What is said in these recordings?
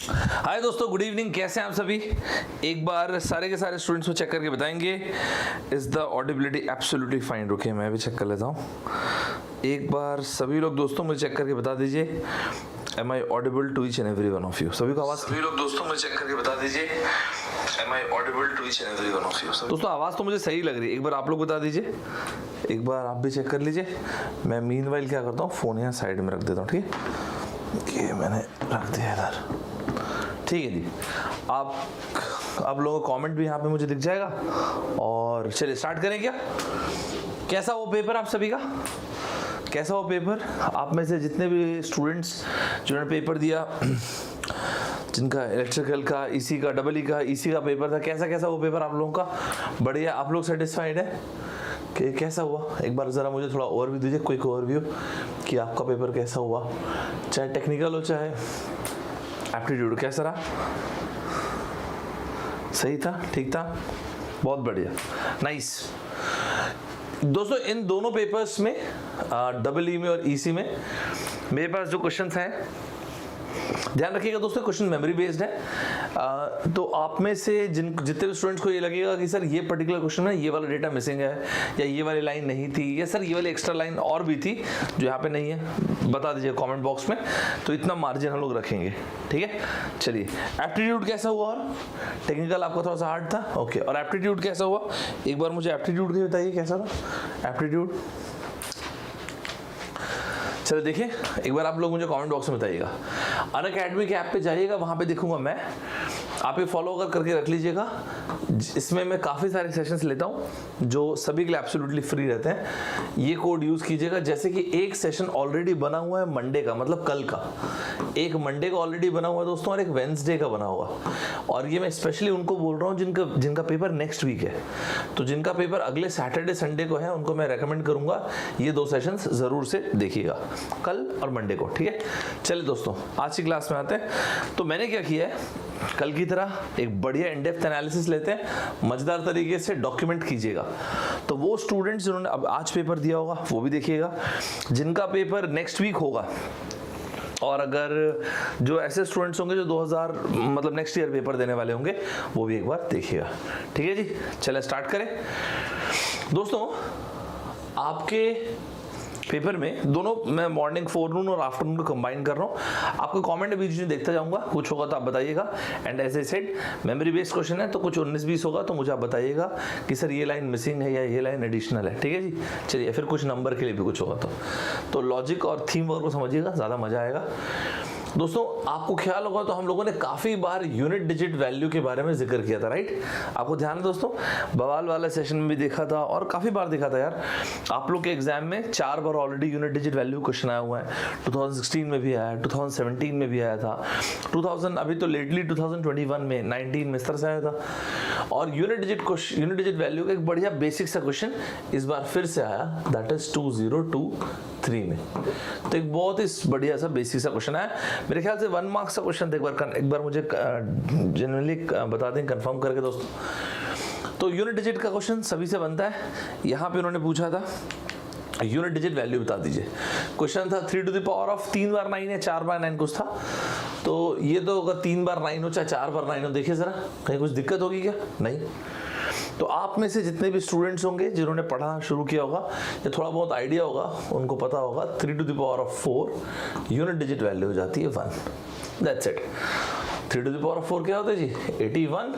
हाय दोस्तों, good evening. कैसे हैं आप सभी? एक बार सारे के सारे स्टूडेंट्स को चेक करके बताएंगे is the audibility absolutely fine. रुकिए मैं भी चेक कर लेता हूँ। एक बार सभी लोग दोस्तों मुझे चेक करके बता दीजिए, am I audible to each and every one of you? सभी को आवाज़? सभी लोग दोस्तों मुझे चेक करके बता दीजिए, am I audible to each and every one of you? दोस्तों आवाज़ तो मुझे सही लग रही है, एक बार आप लोग बता दीजिए, एक बार आप भी चेक कर लीजिए। मैं मीनवाइल क्या करता हूँ, फ़ोन यहाँ साइड में रख देता हूँ। ठीक है, ये मैंने रख दिया इधर। ठीक है जी, आप लोगों का कमेंट भी यहाँ पे मुझे दिख जाएगा। और चलिए स्टार्ट करें क्या? कैसा वो पेपर आप सभी का? कैसा वो पेपर? आप में से जितने भी स्टूडेंट्स जिन्होंने पेपर दिया, जिनका इलेक्ट्रिकल का, ईसी का, डबल ई का, ईसी का पेपर था, कैसा वो पेपर आप लोगों का? बढ़िया, आप लोग सेटिस्फाइड है कि कैसा हुआ? एक बार ज़रा मुझे थोड़ा ओवरव्यू दीजिए, क्विक ओवरव्यू कि आपका पेपर कैसा हुआ, चाहे टेक्निकल हो चाहे एप्टीट्यूड। कैसा रहा? सही था? ठीक था? बहुत बढ़िया, नाइस। दोस्तों इन दोनों पेपर्स में, डबल ई में और ईसी में, मेरे पास जो क्वेश्चंस हैं, ध्यान रखिएगा दोस्तों, क्वेश्चन मेमोरी बेस्ड है। तो आप में से जितने भी स्टूडेंट्स को ये लगेगा कि सर ये पर्टिकुलर क्वेश्चन में ये वाला डेटा मिसिंग है, या ये वाली लाइन नहीं थी, या सर ये वाली एक्स्ट्रा लाइन और भी थी जो यहाँ पे नहीं है, बता दीजिए कमेंट बॉक्स में। तो इतना मार्जिन हम लोग रखेंगे। ठीक है, चलिए। एप्टीट्यूड कैसा हुआ? और टेक्निकल आपका थोड़ा सा हार्ड था, ओके। और एप्टीट्यूड कैसा हुआ? एक बार मुझे एप्टीट्यूड भी बताइए, कैसा था एप्टीट्यूड? चलो देखिए, एक बार आप लोग मुझे कमेंट बॉक्स में बताइएगा। अनअकैडमी के ऐप पे जाइएगा, वहाँ पे देखूंगा मैं, आप ये फॉलो करके रख लीजिएगा। इसमें मैं काफ़ी सारे सेशंस लेता हूँ जो सभी के लिए एब्सोल्युटली फ्री रहते हैं। ये कोड यूज़ कीजिएगा। जैसे कि एक सेशन ऑलरेडी बना हुआ है मंडे का, मतलब कल का, एक मंडे का ऑलरेडी बना हुआ है दोस्तों, और एक वेंसडे का बना हुआ। और ये मैं स्पेशली उनको बोल रहा हूँ जिनका पेपर नेक्स्ट वीक है। तो जिनका पेपर अगले सैटरडे संडे को है, उनको मैं रेकमेंड करूँगा ये दो सेशंस ज़रूर से देखिएगा, कल और मंडे को। ठीक है, चलिए दोस्तों आज की क्लास में आते हैं। तो मैंने क्या किया है, कल की तरह एक बढ़िया इन-डेप्थ एनालिसिस लेते हैं, मजेदार तरीके से डॉक्यूमेंट कीजिएगा। तो वो स्टूडेंट्स जिन्होंने अब आज पेपर दिया होगा वो भी देखिएगा, जिनका पेपर नेक्स्ट वीक होगा, और अगर जो ऐसे स्टूडेंट्स होंगे जो 2000 मतलब नेक्स्ट ईयर पेपर देने वाले होंगे, वो भी एक बार देखिएगा। ठीक है जी, चलिए स्टार्ट करें। दोस्तों आपके पेपर में दोनों, मैं मॉर्निंग, फोरनून और आफ्टरनून को कंबाइन कर रहा हूँ। आपका कमेंट बीच में देखता जाऊंगा, कुछ होगा तो आप बताइएगा। And as I said, memory based question है, तो कुछ 19-20 होगा तो मुझे आप बताइएगा कि सर ये लाइन मिसिंग है या ये लाइन एडिशनल है। ठीक है जी, चलिए। फिर कुछ नंबर के लिए भी कुछ होगा तो लॉजिक और थीम वर्क को समझिएगा, ज़्यादा मजा आएगा। दोस्तों आपको ख्याल होगा तो हम लोगों ने काफ़ी बार यूनिट डिजिट वैल्यू के बारे में जिक्र किया था, राइट? आपको ध्यान है दोस्तों? बवाल वाला सेशन में भी देखा था और काफ़ी बार देखा था यार। आप लोग के एग्जाम में 4 बार already unit digit value question आया हुआ है। 2016 में भी आया, 2017 में भी आया था, 2000 अभी तो लेटली 2021 में, 19 में इस तरह से आया था। और यूनिट डिजिट वैल्यू का एक बढ़िया बेसिक सा क्वेश्चन इस बार फिर से आया, दैट इज 2023 में। तो एक बहुत ही बढ़िया सा बेसिक सा क्वेश्चन आया, मेरे ख्याल से 1 मार्क्स का क्वेश्चन था। एक बार मुझे जनरली बता दें कंफर्म करके दोस्तों। तो यूनिट डिजिट का क्वेश्चन सभी से बनता है। यहाँ पे उन्होंने पूछा था यूनिट डिजिट वैल्यू बता दीजिए। क्वेश्चन था 3 टू द पावर ऑफ 3 बार 9 या 4 बार 9 कुछ था। तो ये तो अगर 3 बार 9 हो चाहे 4 बार 9 हो, देखिए जरा कहीं कुछ दिक्कत होगी क्या? नहीं। तो आप में से जितने भी स्टूडेंट्स होंगे जिन्होंने पढ़ना शुरू किया होगा या थोड़ा बहुत आइडिया होगा, उनको पता होगा 3 to the power of 4 unit digit value हो जाती है 1। That's it. 3 to the power of 4 क्या होता है जी? 81,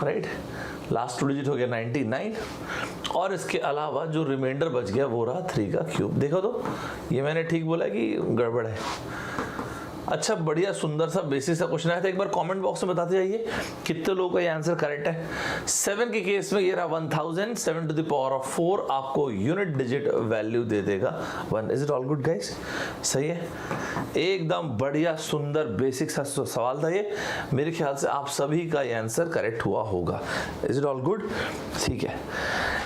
राइट? लास्ट 2 डिजिट हो गया 99, और इसके अलावा जो रिमाइंडर बच गया वो रहा 3 का क्यूब। देखो तो ये मैंने ठीक बोला कि गड़बड़ है? अच्छा, बढ़िया सुंदर सा बेसिक सा क्वेश्चन आया था। एक बार कमेंट बॉक्स में बताते जाइए कितने लोगों का ये आंसर करेक्ट है। 7 के केस में ये रहा 1000, 7 टू द पावर ऑफ 4 आपको यूनिट डिजिट वैल्यू दे देगा 1। Is it all good guys? सही है, एकदम बढ़िया सुंदर बेसिक सा सवाल था ये। मेरे ख्याल से आप सभी का ये आंसर करेक्ट हुआ होगा। Is it all good? ठीक है।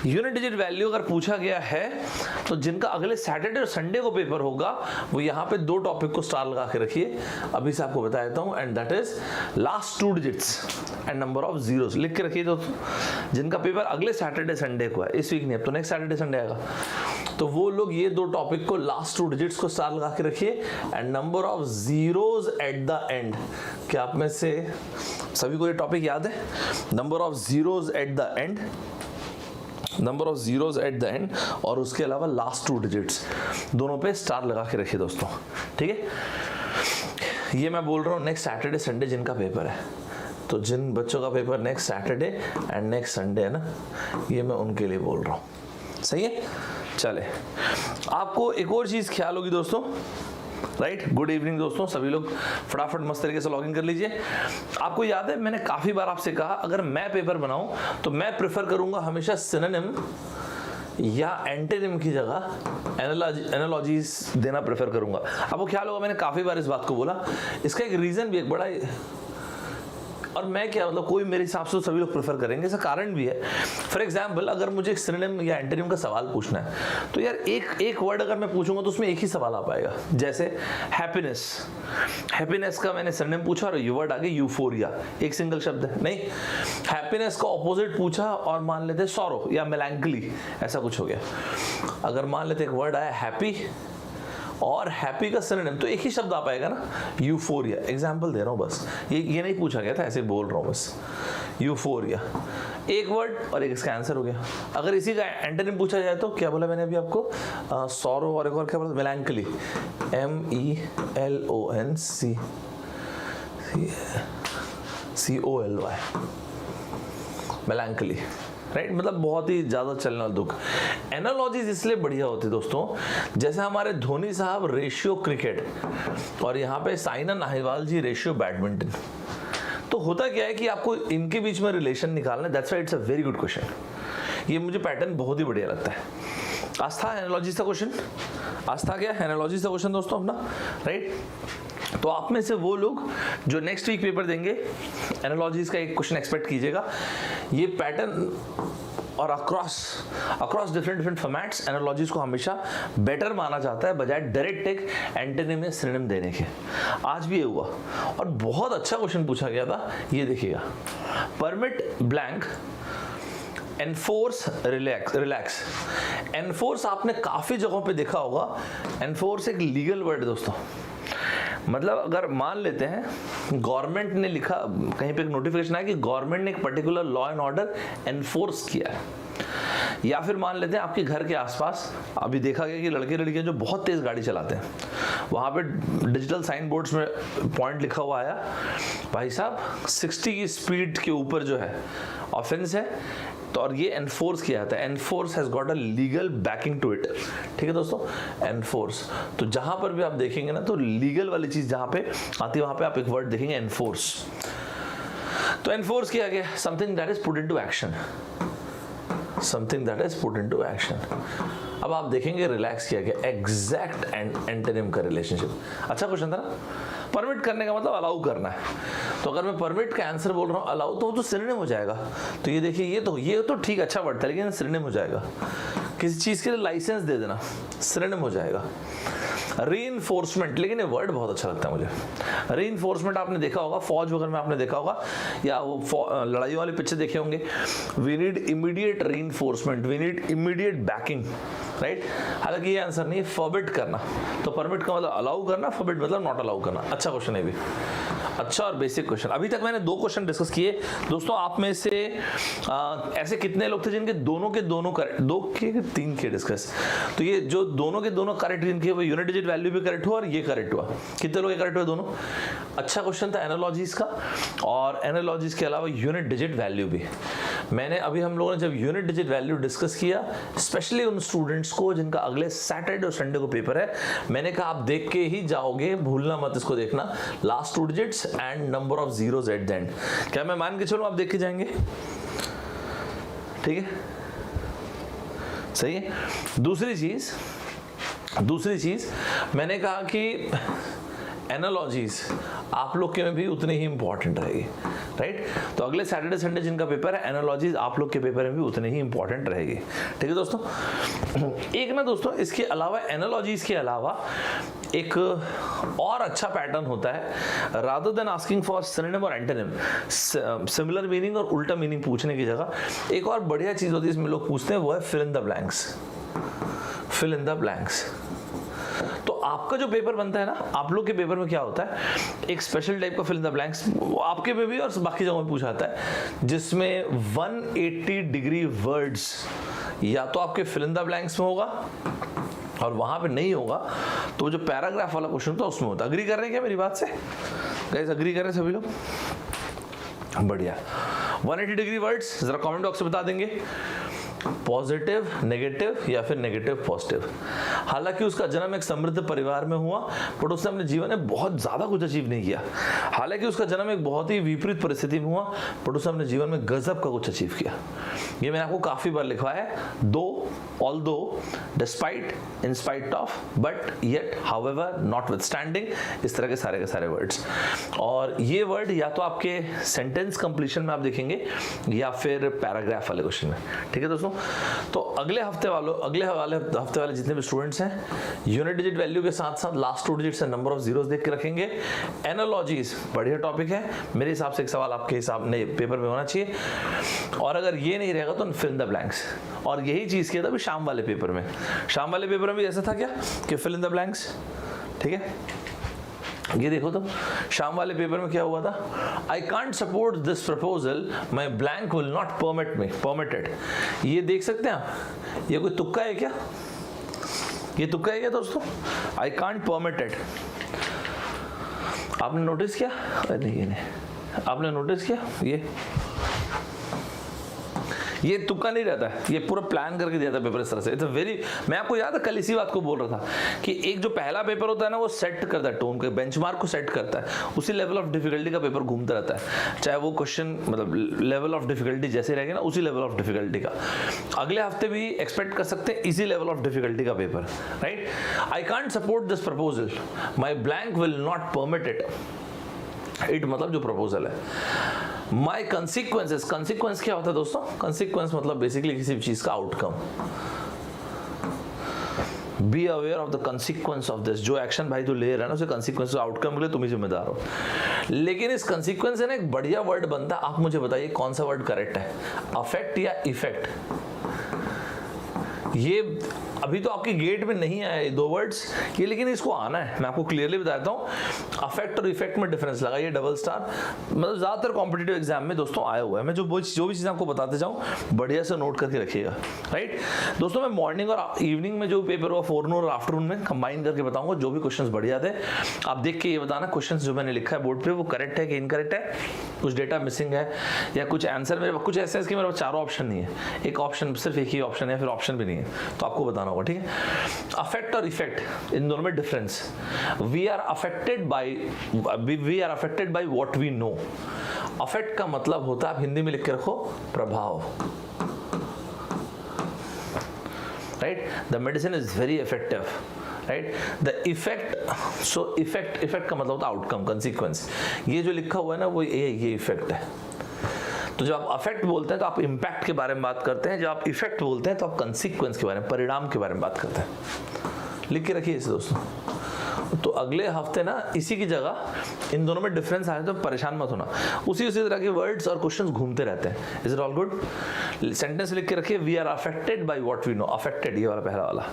यूनिट डिजिट वैल्यू अगर पूछा गया है तो जिनका अगले सैटरडे और संडे को पेपर होगा वो यहाँ पे दो टॉपिक को स्टार लगा के रखिए, अभी से आपको बता देता हूँ, and that is last 2 digits and number of zeros. लिख के रखिए दोस्तों, जिनका पेपर अगले सैटरडे संडे को है, इस वीक नहीं, अब तो नेक्स्ट सैटरडे संडे आएगा, तो वो लोग ये दो टॉपिक को लास्ट 2 डिजिट्स को स्टार लगा के रखिए, and number of zeros at the end. क्या आप में से सभी को ये टॉपिक याद है? Number of zeros at the end, number of zeros at the end, और उसके अलावा लास्ट 2 डिजिट्स दोनों पे स्टार लगा के रखिए दोस्तों, ठीक है। ये मैं बोल रहा हूँ नेक्स्ट सैटरडे संडे जिनका पेपर है, तो जिन बच्चों का paper next Saturday and next Sunday है ना, ये मैं उनके लिए बोल रहा हूँ, सही है। चले, आपको एक और चीज ख्याल होगी दोस्तों, राइट। गुड इवनिंग दोस्तों, सभी लोग फटाफट मस्त तरीके से लॉगिन कर लीजिए। आपको याद है मैंने काफी बार आपसे कहा, अगर मैं पेपर बनाऊं तो मैं प्रेफर करूंगा हमेशा सिनोनिम या एंटोनिम की जगह एनालॉजीज देना प्रेफर करूंगा। आपको ख्याल होगा मैंने काफी बार इस बात को बोला, इसका एक रीजन भी एक बड़ा, और मैं क्या मतलब कोई मेरे हिसाब से सभी लोग प्रेफर करेंगे, इसका कारण भी है। फॉर एग्जाम्पल अगर मुझे एक सिनोनिम या एंटोनिम का सवाल पूछना है तो यार एक वर्ड अगर मैं पूछूंगा तो उसमें एक ही सवाल आ पाएगा। जैसे हैप्पीनेस, हैप्पीनेस का मैंने सिनोनिम पूछा और ये वर्ड आ गया यूफोरिया, एक सिंगल शब्द है। नहीं, हैप्पीनेस का ऑपोजिट पूछा और मान लेते सॉरो या मेलैंकली, ऐसा कुछ हो गया। अगर मान लेते एक वर्ड आया हैप्पी और हैप्पी का सिनोनिम, तो एक ही शब्द आ पाएगा ना, यूफोरिया। एग्जांपल दे रहा हूं बस, ये नहीं पूछा गया था, ऐसे बोल रहा हूं बस, यूफोरिया एक वर्ड और एक इसका आंसर हो गया। अगर इसी का एंटोनिम पूछा जाए तो क्या बोला मैंने अभी आपको, सॉरो और एक और क्या बोला, मेलैंकली, MELONCOLY, मेलैंकली, राइट, मतलब बहुत ही ज्यादा चलने वाला दुख। एनालॉजीज इसलिए बढ़िया होती है दोस्तों, जैसे हमारे धोनी साहब रेशियो क्रिकेट और यहाँ पे साइना नेहवाल जी रेशियो बैडमिंटन, तो होता क्या है कि आपको इनके बीच में रिलेशन निकालना, that's why it's a very good question. ये मुझे पैटर्न बहुत ही बढ़िया लगता है। आज था एनालॉजीज का क्वेश्चन, आज था क्या एनालॉजीज का क्वेश्चन दोस्तों अपना, राइट। तो आप में से वो लोग जो नेक्स्ट वीक पेपर देंगे, एनालॉजीज का एक क्वेश्चन एक्सपेक्ट कीजिएगा। ये पैटर्न और अक्रॉस डिफरेंट फॉर्मेट्स एनालॉजीज को हमेशा बेटर माना जाता है बजाय डायरेक्ट एक एंटोनिम या सिनोनिम देने के। आज भी ये हुआ और बहुत अच्छा क्वेश्चन पूछा गया था, ये देखिएगा, permit blank enforce relax. Enforce आपने काफी जगहों पे देखा होगा, एनफोर्स एक लीगल वर्ड है दोस्तों। मतलब अगर मान लेते हैं गवर्नमेंट ने लिखा, कहीं पे एक नोटिफिकेशन आया कि गवर्नमेंट ने एक particular law and order enforce किया है, या फिर मान लेते हैं आपके घर के आसपास अभी देखा गया कि लड़के लड़कियां जो बहुत तेज गाड़ी चलाते हैं, वहां पे डिजिटल साइन बोर्ड्स में पॉइंट लिखा हुआ आया, भाई साहब 60 की स्पीड के ऊपर जो है ऑफेंस है, तो और ये एनफोर्स किया जाता है। Enforce has got a legal backing to it, ठीक है दोस्तों, एनफोर्स। तो जहां पर भी आप देखेंगे ना, तो लीगल वाली चीज जहां पे आती है वहां पे आप एक वर्ड देखेंगे एनफोर्स। तो एनफोर्स किया गया, something that is put into action, something that is put into action. अब आप देखेंगे रिलैक्स किया गया, एग्जैक्ट एंटोनिम का रिलेशनशिप। अच्छा क्वेश्चन था ना। परमिट करने का मतलब अलाउ करना है, तो अगर मैं परमिट का आंसर बोल रहा हूँ अलाउ, तो वो तो सिनोनिम हो जाएगा। तो ये देखिए, ये तो ठीक अच्छा वर्ड था, लेकिन सिनोनिम हो जाएगा। किसी चीज के लिए लाइसेंस दे देना सिनोनिम हो जाएगा। रीइंफोर्समेंट, लेकिन ये वर्ड बहुत अच्छा लगता है मुझे। रीइंफोर्समेंट आपने देखा होगा फौज वगैरह में, आपने देखा होगा, या वो लड़ाई वाले पिक्चर देखे होंगे, we need immediate reinforcement, we need immediate backing, right. हालांकि ये आंसर नहीं है, फॉरबिड करना। तो परमिट का मतलब अलाउ करना, फॉरबिड मतलब नॉट अलाउ करना। अच्छा क्वेश्चन है भी, अच्छा और बेसिक क्वेश्चन। अभी तक मैंने 2 क्वेश्चन डिस्कस किए दोस्तों। आप में से ऐसे कितने लोग थे जिनके दोनों के दोनों करेक्ट, 2 के 3 के डिस्कस, तो ये जो दोनों के दोनों करेक्ट जिनके वो यूनिट डिजिट वैल्यू भी करेक्ट हुआ और ये करेक्ट हुआ, कितने लोग करेक्ट हुए दोनों। अच्छा क्वेश्चन था एनालॉजीज का, और एनालॉजीज के अलावा यूनिट डिजिट वैल्यू भी। मैंने अभी हम लोगों ने जब यूनिट डिजिट वैल्यू डिस्कस किया, स्पेशली उन स्टूडेंट्स को जिनका अगले सैटरडे और संडे को पेपर है, मैंने कहा आप देख के ही जाओगे, भूलना मत इसको देखना, last 2 digits and number of zeros at the end. क्या मैं मान के चलूं आप देख के जाएंगे, ठीक है, सही है। दूसरी चीज मैंने कहा कि एनालॉजीज आप लोग के में भी उतनी ही इंपॉर्टेंट रहेगी, राइट। तो अगले सैटरडे संडे जिनका पेपर है, एनालॉजीज आप लोग के पेपर में भी उतनी ही इंपॉर्टेंट रहेगी, ठीक है दोस्तों। एक ना दोस्तों इसके अलावा, एनालॉजीज के अलावा एक और अच्छा पैटर्न होता है, rather than asking for synonym और एंटोनिम, सिमिलर मीनिंग और उल्टा मीनिंग पूछने की जगह एक और बढ़िया चीज होती है इसमें लोग पूछते हैं, वो है fill in the blanks. Fill in the blanks. तो आपका जो पेपर बनता है ना, आप लोग के पेपर में क्या होता है, एक स्पेशल टाइप का फिल इन द ब्लैंक्स आपके में भी और बाकी जगहों में पूछा जाता है, जिसमें 180 डिग्री वर्ड्स या तो आपके फिल इन द ब्लैंक्स में होगा, और वहां पे नहीं होगा तो जो पैराग्राफ वाला क्वेश्चन होता है उसमें होता है। अग्री कर रहे हैं क्या मेरी बात से गाइस? अग्री कर रहे हैं सभी लोग? बढ़िया। 180 डिग्री वर्ड्स जरा कमेंट बॉक्स में बता देंगे, पॉजिटिव नेगेटिव या फिर नेगेटिव पॉजिटिव। हालांकि उसका जन्म एक समृद्ध परिवार में हुआ, बट उसने अपने जीवन में बहुत ज्यादा कुछ अचीव नहीं किया। हालांकि उसका जन्म एक बहुत ही विपरीत परिस्थिति में हुआ, बट उसने अपने जीवन में गजब का कुछ अचीव किया। ये मैंने आपको काफी बार लिखा है, दो, although, despite, in spite of, but, yet, however, notwithstanding, इस तरह के सारे वर्ड्स। और ये वर्ड या तो आपके सेंटेंस कंप्लीशन में आप देखेंगे या फिर पैराग्राफ वाले क्वेश्चन में, ठीक है दोस्तों। तो अगले हफ्ते वाले जितने भी स्टूडेंट्स हैं, यूनिट डिजिट वैल्यू के साथ साथ last 2 digits and number of zeros देख के रखेंगे। एनालॉजीज बढ़िया टॉपिक है, मेरे हिसाब से एक सवाल आपके हिसाब नहीं पेपर में होना चाहिए, और अगर ये नहीं रहेगा तो फिल इन द ब्लैंक्स। और यही चीज किया था भी शाम वाले पेपर में। शाम वाले पेपर में भी ऐसा था क्या कि फिल इन द ब्लैंक्स, ठीक है। ये देखो तो शाम वाले पेपर में क्या हुआ था, आई can't support this proposal, my blank will not permit me, permitted. ये देख सकते हैं आप, ये कोई तुक्का है क्या? ये तुक्का है क्या दोस्तों? I can't permitted. आपने नोटिस किया? नहीं, आपने नोटिस किया? ये तुक्का नहीं रहता है, ये पूरा प्लान करके दिया था पेपर इस तरह से। इट्स वेरी, मैं आपको याद है कल इसी बात को बोल रहा था कि एक जो पहला पेपर होता है ना, वो सेट करता है टोन के, बेंचमार्क को सेट करता है, उसी लेवल ऑफ डिफिकल्टी का पेपर घूमता रहता है, चाहे वो क्वेश्चन मतलब लेवल ऑफ डिफिकल्टी जैसे रहेगा ना, उसी लेवल ऑफ डिफिकल्टी का अगले हफ्ते भी एक्सपेक्ट कर सकते हैं, इसी लेवल ऑफ डिफिकल्टी का paper, right. I can't support this proposal, my blank will not permit it. It मतलब जो प्रपोजल है। माई कंसिक्वेंसेस, कंसिक्वेंस क्या होता है दोस्तों? कंसिक्वेंस मतलब बेसिकली किसी भी चीज का outcome. Be aware of the consequence of this, जो एक्शन भाई तू ले रहा है ना, उसे कंसिक्वेंस आउटकम के लिए तुम ही जिम्मेदार हो। लेकिन इस कंसिक्वेंस से ना एक बढ़िया वर्ड बनता है, आप मुझे बताइए कौन सा वर्ड करेक्ट है, अफेक्ट या इफेक्ट? ये अभी तो आपके गेट में नहीं आया ये 2 वर्ड्स, ये लेकिन इसको आना है, मैं आपको क्लियरली बताता हूँ। अफेक्ट और इफेक्ट में डिफरेंस लगा, ये डबल स्टार मतलब ज्यादातर कॉम्पिटिटिव एग्जाम में दोस्तों आया हुआ है। मैं जो भी चीज़ आपको बताते जाऊँ बढ़िया से नोट करके रखिएगा, राइट दोस्तों। मैं मॉर्निंग और इवनिंग में जो पेपर हुआ, फोरनून और आफ्टरनून में कंबाइन करके बताऊंगा, जो भी क्वेश्चन बढ़िया थे आप देख के ये बताना क्वेश्चन जो मैंने लिखा है बोर्ड पे वो करेक्ट है कि इनकरेक्ट है, कुछ डेटा मिसिंग है या कुछ आंसर मेरे कुछ ऐसे है कि मेरे पास चारों ऑप्शन नहीं है, एक ऑप्शन सिर्फ एक ही ऑप्शन है, फिर ऑप्शन भी नहीं है, तो आपको बताना होगा, ठीक है। अफेक्ट और इफेक्ट इन दोनों में difference. We are affected by what we know. Affect का मतलब होता है, आप हिंदी में लिख के रखो, प्रभाव, right. The medicine is very effective, right. The effect, so effect का मतलब होता है आउटकम, कंसिक्वेंस। ये जो लिखा हुआ है ना, वो ये इफेक्ट है। तो जब आप अफेक्ट बोलते हैं तो आप इंपैक्ट के बारे में बात करते हैं, जब आप इफेक्ट बोलते हैं तो आप कंसिक्वेंस के बारे में, परिणाम के बारे में बात करते हैं। लिख के रखिए इसे दोस्तों। तो अगले हफ्ते ना इसी की जगह इन दोनों में डिफरेंस आए तो परेशान मत होना, उसी तरह के वर्ड्स और क्वेश्चंस घूमते रहते हैं। Is it all good? Sentence लिख के रखिए, we are affected by what we know. Affected, ये वाला पहला वाला,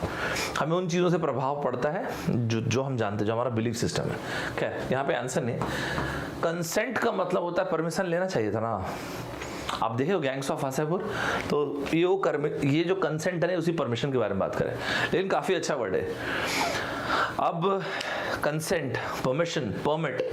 हमें उन चीज़ों से प्रभाव पड़ता है जो हम जानते हैं, जो हमारा बिलीफ सिस्टम है। खैर यहाँ पे आंसर नहीं। कंसेंट का मतलब होता है परमिशन लेना चाहिए था ना। आप देखे हो गैंग्स ऑफ वासेपुर, तो ये जो कंसेंट है उसी परमिशन के बारे में बात करें, लेकिन काफी अच्छा वर्ड है। अब कंसेंट, परमिशन, परमिट,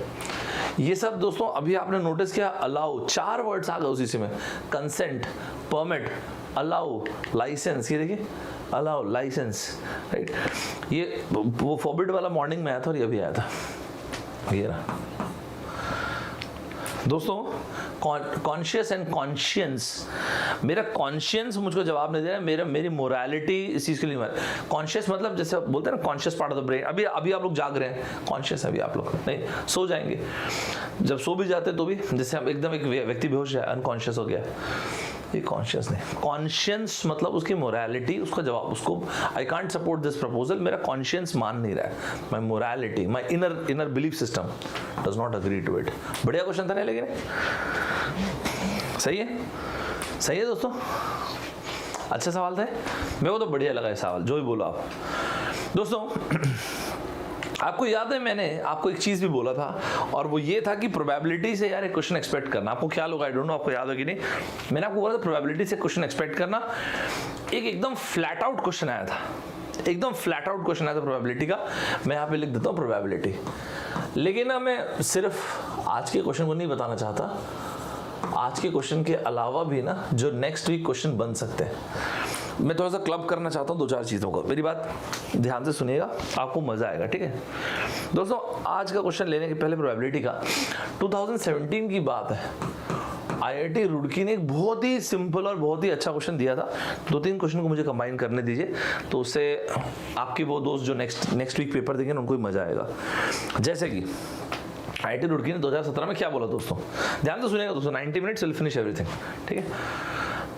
ये सब दोस्तों अभी आपने नोटिस किया, अलाउ, 4 वर्ड्स आ गए उसी से में, कंसेंट, परमिट, अलाउ, लाइसेंस। ये देखिए, अलाउ, लाइसेंस, राइट। ये वो फॉरबिड वाला मॉर्निंग में आया था और ये भी आया था, ये रहा दोस्तों। कॉन्शियस एंड कॉन्शियंस, मेरा कॉन्शियंस मुझको जवाब नहीं दे रहा है, मेरी मोरालिटी इस चीज़ के लिए। कॉन्शियस मतलब जैसे बोलते हैं ना conscious part of the brain, अभी आप लोग जाग रहे हैं, कॉन्शियस है अभी आप लोग, नहीं सो जाएंगे, जब सो भी जाते हैं तो भी, जैसे हम एकदम एक व्यक्ति बेहोश है, अनकॉन्शियस हो गया, ये कॉन्शियस नहीं। कॉन्शियंस मतलब उसकी मोरालिटी, उसका जवाब, उसको I can't support this proposal, मेरा कॉन्शियंस मान नहीं रहा है, my morality, my inner belief system does not agree to it. बढ़िया क्वेश्चन था नहीं, लेकिन सही है, सही है दोस्तों, अच्छा सवाल था, मेरे को तो बढ़िया लगा ये सवाल, जो भी बोला आप। दोस्तों आपको याद है मैंने आपको एक चीज भी बोला था, और वो ये था कि प्रोबेबिलिटी से यार एक क्वेश्चन एक्सपेक्ट करना। आपको ख्याल होगा, आई डोंट नो आपको याद हो कि नहीं, मैंने आपको बोला था प्रोबेबिलिटी से क्वेश्चन एक्सपेक्ट करना। एक एकदम फ्लैट आउट क्वेश्चन आया था, एकदम फ्लैट आउट क्वेश्चन आया था प्रोबेबिलिटी का। मैं यहाँ पे लिख देता हूँ प्रोबेबिलिटी, लेकिन ना मैं सिर्फ आज के क्वेश्चन को नहीं बताना चाहता, आज के क्वेश्चन के अलावा भी ना जो नेक्स्ट वीक क्वेश्चन बन सकते हैं, मैं थोड़ा सा क्लब करना चाहता हूँ 2-4 चीज़ों को। मेरी बात ध्यान से सुनिएगा, आपको मज़ा आएगा, ठीक है दोस्तों। आज का क्वेश्चन लेने के पहले प्रोबेबिलिटी का 2017 की बात है, IIT रुड़की ने एक बहुत ही सिंपल और बहुत ही अच्छा क्वेश्चन दिया था। 2-3 क्वेश्चन को मुझे कंबाइन करने दीजिए, तो उससे आपके वो दोस्त जो नेक्स्ट वीक पेपर देंगे उनको भी मज़ा आएगा। जैसे कि IIT रुड़की ने 2017 में क्या बोला दोस्तों, ध्यान से सुनिएगा दोस्तों, 90 मिनट्स विल फिनिश एवरीथिंग, ठीक है।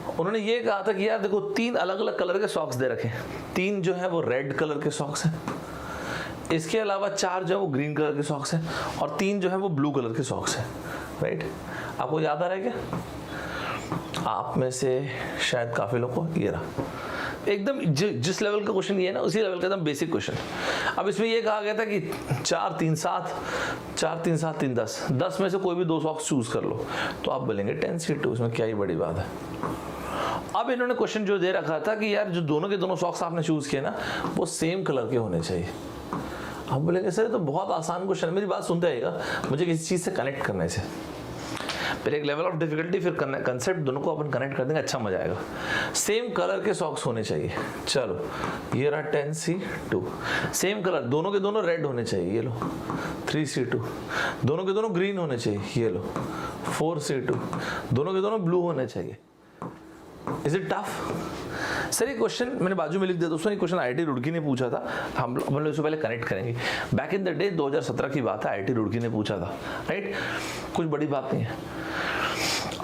उन्होंने ये कहा था कि यार देखो 3 अलग अलग कलर के सॉक्स दे रखे हैं, 3 जो है वो रेड कलर के सॉक्स हैं, इसके अलावा 4 जो है वो ग्रीन कलर के सॉक्स हैं, और 3 जो है वो ब्लू कलर के सॉक्स हैं, राइट। आपको याद आ रहा है क्या? आप में से शायद काफ़ी लोग को ये रहा, एकदम जिस लेवल का क्वेश्चन ये है ना, उसी लेवल का एकदम बेसिक क्वेश्चन। अब इसमें ये कहा गया था कि 4 3 7 4 3 7 3 10 10 में से कोई भी 2 सॉक्स चूज कर लो, तो आप बोलेंगे 10C2, इसमें क्या ही बड़ी बात है। अब इन्होंने क्वेश्चन जो दे रखा था कि यार जो दोनों के दोनों सॉक्स आपने चूज किए ना, वो सेम कलर के होने चाहिए। आप बोलेंगे सर तो बहुत आसान क्वेश्चन है, मेरी बात सुनते आएगा, मुझे किसी चीज़ से कनेक्ट करने से, फिर एक लेवल ऑफ डिफिकल्टी, फिर कंसेप्ट दोनों को अपन कनेक्ट कर देंगे, अच्छा मजा आएगा। सेम कलर के सॉक्स होने चाहिए, चलो ये रहा 10C2, सेम कलर, दोनों के दोनों रेड होने चाहिए, ये लो 3C2, दोनों के दोनों ग्रीन होने चाहिए, ये लो 4C2, दोनों के दोनों ब्लू होने चाहिए। Is it tough? सर ये क्वेश्चन मैंने बाजू में लिख दिया दोस्तों, ये क्वेश्चन IIT रुड़की ने पूछा था, हम लोग इससे पहले कनेक्ट करेंगे। बैक इन द डे 2017 की बात है, IIT रुड़की ने पूछा था, राइट, कुछ बड़ी बात नहीं है।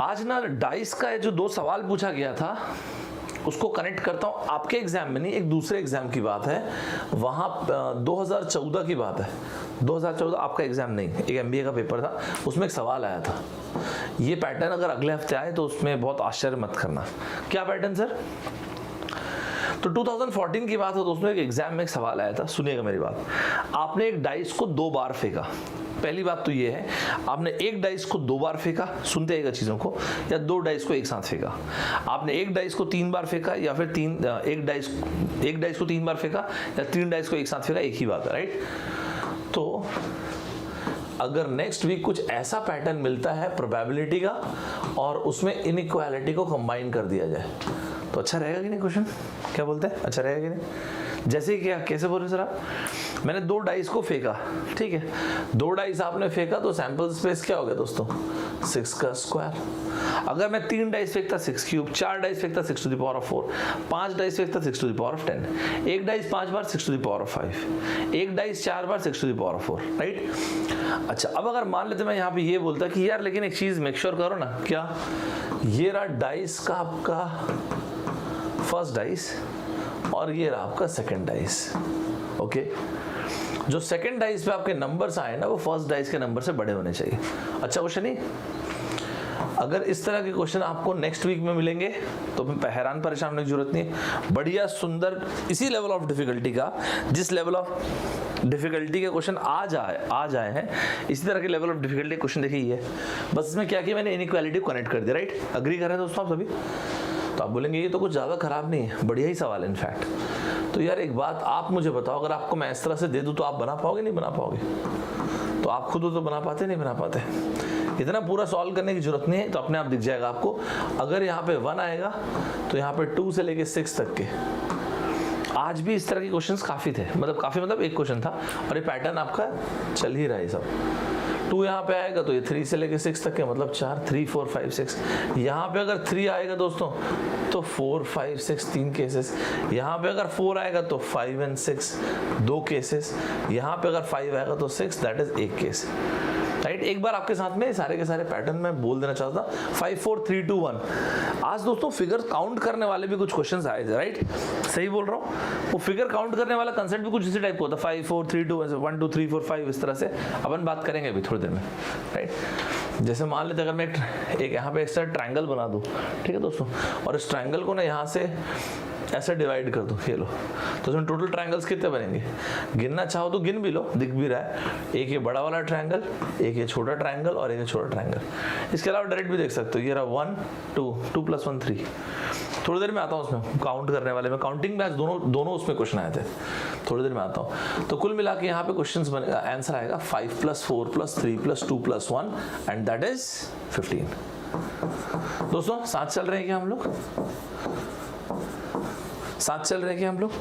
आज ना डाइस का जो 2 सवाल पूछा गया था उसको कनेक्ट करता हूँ, आपके एग्जाम में नहीं, एक दूसरे एग्जाम की बात है, वहाँ 2014 की बात है, 2014 आपका एग्जाम नहीं, एक MBA का पेपर था, उसमें एक सवाल आया था। ये पैटर्न अगर अगले हफ्ते आए तो उसमें बहुत आश्चर्य मत करना। क्या पैटर्न सर? तो 2014 की बात है दोस्तों, एक एग्जाम में एक सवाल आया था, सुनिएगा मेरी बात। आपने एक डाइस को 2 बार फेंका, पहली बात तो ये है, आपने एक डाइस को 2 बार फेंका, सुनते आएगा चीज़ों को, या 2 डाइस को एक साथ फेंका। आपने एक डाइस को 3 बार फेंका, या फिर एक डाइस को 3 बार फेंका, या 3 डाइस को एक साथ फेंका, एक ही बात है, राइट। तो अगर नेक्स्ट वीक कुछ ऐसा पैटर्न मिलता है प्रोबेबिलिटी का, और उसमें इनइक्वालिटी को कंबाइन कर दिया जाए, तो अच्छा रहेगा कि नहीं? क्वेश्चन क्या बोलते हैं, अच्छा रहेगा कि नहीं? जैसे क्या, कैसे बोल रहे सर आप? मैंने 2 डाइस को फेंका, ठीक है, 2 डाइस आपने फेंका तो सैंपल स्पेस क्या हो गया दोस्तों? 6 का स्क्वायर। अगर मैं 3 डाइस फेंकता 6 क्यूब, 4 डाइस फेंकता 6 to the power of 4, 5 dice फेंकता 6 टू द पावर ऑफ 10, एक डाइस 5 बार 6 टू द पावर ऑफ 5, एक डाइस 4 बार 6 to the power of 4, right. अच्छा, अब अगर मान लेते मैं यहाँ पे ये बोलता कि यार लेकिन एक चीज मेक श्योर करो ना, क्या? ये रहा डाइस का आपका फर्स्ट डाइस, और ये रहा आपका सेकंड डाइस, ओके। जो सेकंड डाइस पे आपके नंबर्स आए ना, वो फर्स्ट डाइस के नंबर से बड़े होने चाहिए। अच्छा क्वेश्चन नहीं? अगर इस तरह के क्वेश्चन आपको नेक्स्ट वीक में मिलेंगे तो हैरान परेशान होने की जरूरत नहीं है, बढ़िया सुंदर इसी लेवल ऑफ डिफिकल्टी का, जिस लेवल ऑफ डिफिकल्टी के क्वेश्चन आ जाए हैं, इसी तरह के लेवल ऑफ डिफिकल्टी क्वेश्चन देखिए ये, बस इसमें क्या किया मैंने, इनइक्वालिटी को कनेक्ट कर दिया, राइट। अग्री कर रहे हैं दोस्तों आप सभी? तो आप बोलेंगे ये तो कुछ ज़्यादा खराब नहीं है, बढ़िया ही सवाल है इनफैक्ट। तो यार एक बात आप मुझे बताओ, अगर आपको मैं इस तरह से दे दूं तो आप बना पाओगे नहीं बना पाओगे? तो आप खुद तो बना पाते नहीं बना पाते? इतना पूरा सॉल्व करने की जरूरत नहीं है, तो अपने आप दिख जाएगा आपको। अगर यहाँ पे 1 आएगा तो यहाँ पे 2 से लेके 6 तक के आज भी इस तरह के क्वेश्चंस काफ़ी थे, मतलब एक क्वेश्चन था और ये पैटर्न आपका चल ही रहा है सब। 2 यहाँ पे आएगा तो ये 3 से लेके 6 तक है, मतलब 4, 3, 4, 5, 6। यहाँ पे अगर 3 आएगा दोस्तों तो 4, 5, 6 3 केसेस। यहाँ पे अगर 4 आएगा तो 5 and 6 2 केसेस। यहाँ पे अगर 5 आएगा तो 6, दैट इज 1 केस, राइट। एक बार आपके साथ में सारे के सारे पैटर्न मैं बोल देना चाहता था। 5 4 3 2 1। आज दोस्तों फिगर काउंट करने वाले भी कुछ क्वेश्चंस आए थे, राइट, सही बोल रहा हूँ। वो फिगर काउंट करने वाला कंसेप्ट भी कुछ इसी टाइप का होता है, 5 4 3 2 1 2 3 4 5, इस तरह से अपन बात करेंगे अभी थोड़ी देर में, राइट। जैसे मान लेते अगर मैं एक यहाँ पे इस तरह ट्रायंगल बना दूँ, ठीक है दोस्तों, और इस ट्रायंगल को ना यहाँ से ऐसे डिवाइड कर दो, ये लो, तो इसमें टोटल ट्रायंगल्स कितने बनेंगे? गिनना चाहो तो गिन भी लो, दिख भी रहा है। एक ये बड़ा वाला ट्रायंगल, एक ये छोटा ट्रायंगल और एक ये छोटा ट्रायंगल। इसके अलावा डायरेक्ट भी देख सकते हो, ये रहा 1 2 2 + 1 3। थोड़ी देर में आता हूँ उसमें काउंट करने वाले में, काउंटिंग में आज दोनों उसमें क्वेश्चन आए थे, थोड़ी देर में आता हूँ। तो कुल मिला के यहाँ पे क्वेश्चन बनेगा, आंसर आएगा 5 + 4 + 3 + 2 + 1 एंड दैट इज 15। दोस्तों साथ चल रहे हैं क्या हम लोग? साथ चल रहे हैं क्या हम लोग?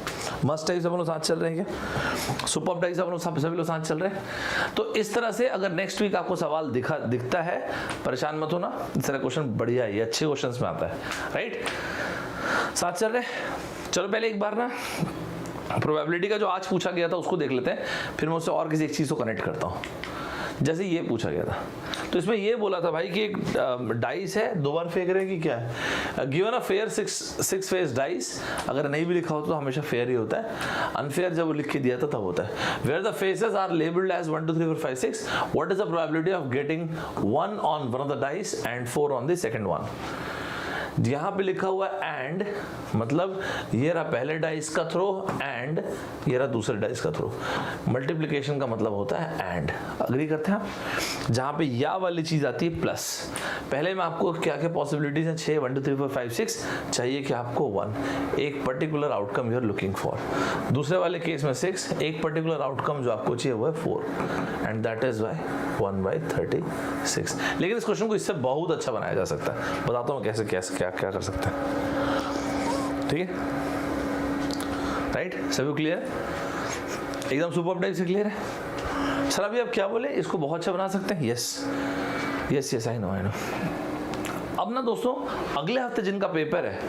मस्ट टाइप सब लोग साथ चल रहे हैं क्या? सुपर टाइप सब लोग सभी लोग साथ चल रहे हैं। तो इस तरह से अगर नेक्स्ट वीक आपको सवाल दिखता है, परेशान मत होना, इस तरह क्वेश्चन बढ़िया है, अच्छे क्वेश्चंस में आता है, राइट। साथ चल रहे हैं। चलो पहले एक बार ना प्रोबेबिलिटी का जो आज पूछा गया था उसको देख लेते हैं, फिर मैं उससे और किसी एक चीज को कनेक्ट करता हूँ। जैसे ये पूछा गया था तो इसमें ये बोला था भाई कि एक डाइस है, 2 बार फेंक रहे हैं कि क्या है? Given a fair 6 face dice, अगर नहीं भी लिखा होता तो हमेशा फेयर ही होता है, अनफेयर जब लिख के दिया था तब होता है। Where the faces are labelled as 1 2 3 4 5 6, what is the probability of getting 1 on one of the dice and 4 on the second one? यहाँ पे लिखा हुआ एंड, मतलब ये रहा पहले डाइस का थ्रो एंड ये रहा दूसरे डाइस का थ्रो। मल्टीप्लिकेशन का मतलब होता है एंड, अग्री करते हैं आप? जहाँ पे या वाली चीज आती है प्लस। पहले में आपको क्या क्या पॉसिबिलिटीज हैं? 6 1 2 3 4 5 6 चाहिए कि आपको 1, एक particular outcome you are looking for. दूसरे वाले केस में 6, एक पर्टिकुलर आउटकम जो आपको चाहिए वो है 4 एंड दैट इज वाई 1/36। लेकिन इस क्वेश्चन को इससे बहुत अच्छा बनाया जा सकता है, बताता हूँ कैसे कैसे क्या कर सकते हैं, ठीक है, राइट। सभी क्लियर? एकदम सुपर टाइप से क्लियर है? सर अभी आप क्या बोले, इसको बहुत अच्छा बना सकते हैं? Yes I know. अब ना दोस्तों अगले हफ्ते जिनका पेपर है,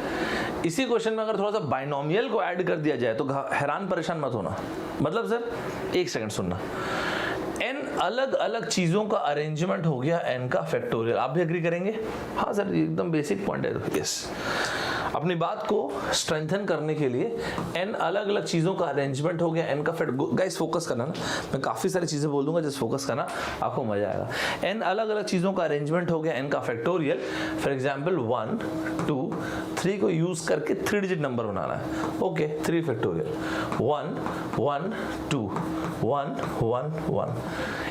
इसी क्वेश्चन में अगर थोड़ा सा बाइनोमियल को ऐड कर दिया जाए तो हैरान परेशान मत होना। मतलब सर एक सेकंड सुनना, n अलग अलग चीजों का अरेंजमेंट हो गया n का फैक्टोरियल। आप भी एग्री करेंगे? हाँ सर एकदम बेसिक पॉइंट है। यस, अपनी बात को स्ट्रेंथन करने के लिए n अलग अलग चीजों का अरेंजमेंट हो गया n का फैक्टोरियल। गाइस फोकस करना ना, मैं काफी सारी चीजें बोल दूंगा, जस्ट फोकस करना, आपको मजा आएगा। n अलग अलग चीजों का अरेंजमेंट हो गया n का फैक्टोरियल। फॉर एग्जांपल 1 2 3 को यूज करके 3 डिजिट नंबर बनाना है। ओके, 3 फैक्टोरियल 1 1 2 1 1 1,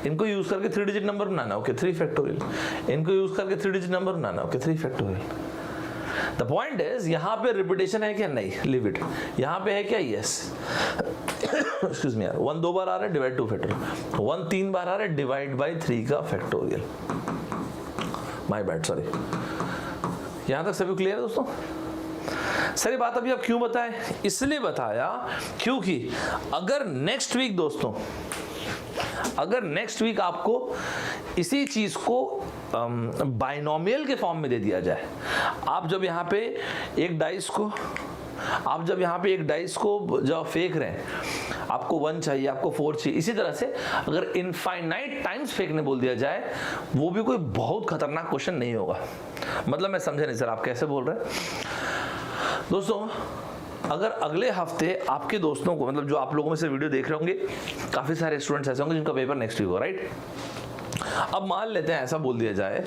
इनको यूज करके 3 डिजिट नंबर बनाना। Okay, 3 factorial. इनको यूज करके 3 डिजिट नंबर बनाना। Okay, 3 factorial. The point is यहाँ पे रिपीटेशन है क्या? नहीं, लीव इट। यहाँ पे है क्या? यस। एक्सक्यूज मी यार, 1 2 बार आ रहा है, डिवाइड 2 फैक्टोरियल। 1 3 बार आ रहा है, डिवाइड बाई 3 का फैक्टोरियल। My bad, sorry. यहां तक सभी क्लियर है दोस्तों? सर ये बात अभी आप क्यों बताएं? इसलिए बताया क्योंकि अगर नेक्स्ट वीक दोस्तों, अगर नेक्स्ट वीक आपको इसी चीज को बाइनोमियल के फॉर्म में दे दिया जाए, आप जब यहाँ पे एक डाइस को जब फेंक रहे हैं, आपको 1 चाहिए, आपको 4 चाहिए, इसी तरह से अगर इनफाइनाइट टाइम्स फेंकने बोल दिया जाए, वो भी कोई बहुत खतरनाक क्वेश्चन नहीं होगा। मतलब मैं समझे नहीं सर, आप कैसे बोल रहे हैं? दोस्तों अगर अगले हफ्ते आपके दोस्तों को, मतलब जो आप लोगों में से वीडियो देख रहे होंगे, काफी सारे स्टूडेंट्स ऐसे होंगे जिनका पेपर नेक्स्ट वीक हो, राइट? अब मान लेते हैं ऐसा बोल दिया जाए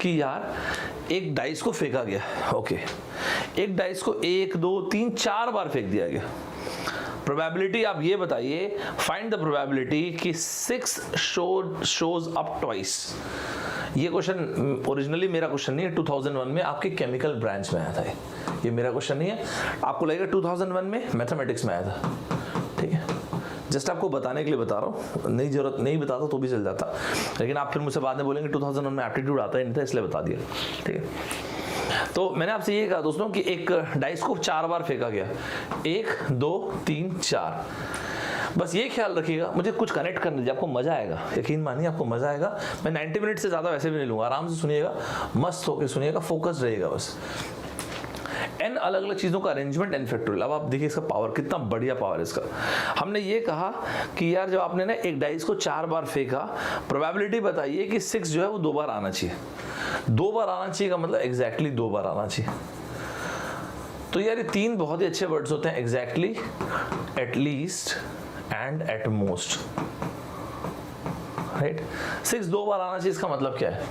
कि यार एक डाइस को फेंका गया। ओके, एक डाइस को 1 2 3 4 बार फेंक दिया गया। प्रोबेबिलिटी आप ये बताइए, फाइंड द प्रोबेबिलिटी कि 6 शोज अप ट्वाइस। ये क्वेश्चन ओरिजिनली मेरा क्वेश्चन नहीं है, 2001 में आपके केमिकल ब्रांच में आया था। ये मेरा क्वेश्चन नहीं है, आपको लगेगा 2001 में मैथमेटिक्स में आया था, ठीक है? जस्ट आपको बताने के लिए बता रहा हूँ, नहीं जरूरत नहीं बताता तो भी चल जाता, लेकिन आप फिर मुझसे बाद में बोलेंगे 2001 में एप्टीट्यूड आता ही नहीं था इसलिए बता दिया, ठीक है? तो मैंने आपसे ये कहा दोस्तों कि एक डाइस को 4 बार फेंका गया, 1 2 3 4। बस ये ख्याल रखिएगा, मुझे कुछ कनेक्ट करने दीजिए, आपको मजा आएगा, यकीन मानिए आपको मजा आएगा। मैं 90 मिनट से ज्यादा वैसे भी नहीं लूंगा, आराम से सुनिएगा, मस्त होकर सुनिएगा, फोकस रहेगा बस। n अलग अलग चीजों का अरेंजमेंट n फैक्टोरियल। अब आप देखिए इसका पावर, कितना बढ़िया पावर है इसका। हमने ये कहा कि यार जब आपने ना एक डाइस को 4 बार फेंका, प्रोबेबिलिटी बताइए कि 6 जो है वो 2 बार आना चाहिए। 2 बार आना चाहिए का मतलब एग्जैक्टली 2 बार आना चाहिए। तो यार ये 3 बहुत ही अच्छे वर्ड्स होते हैं, exactly, at least and at most, right. 6 2 बार आना चाहिए, इसका मतलब क्या है?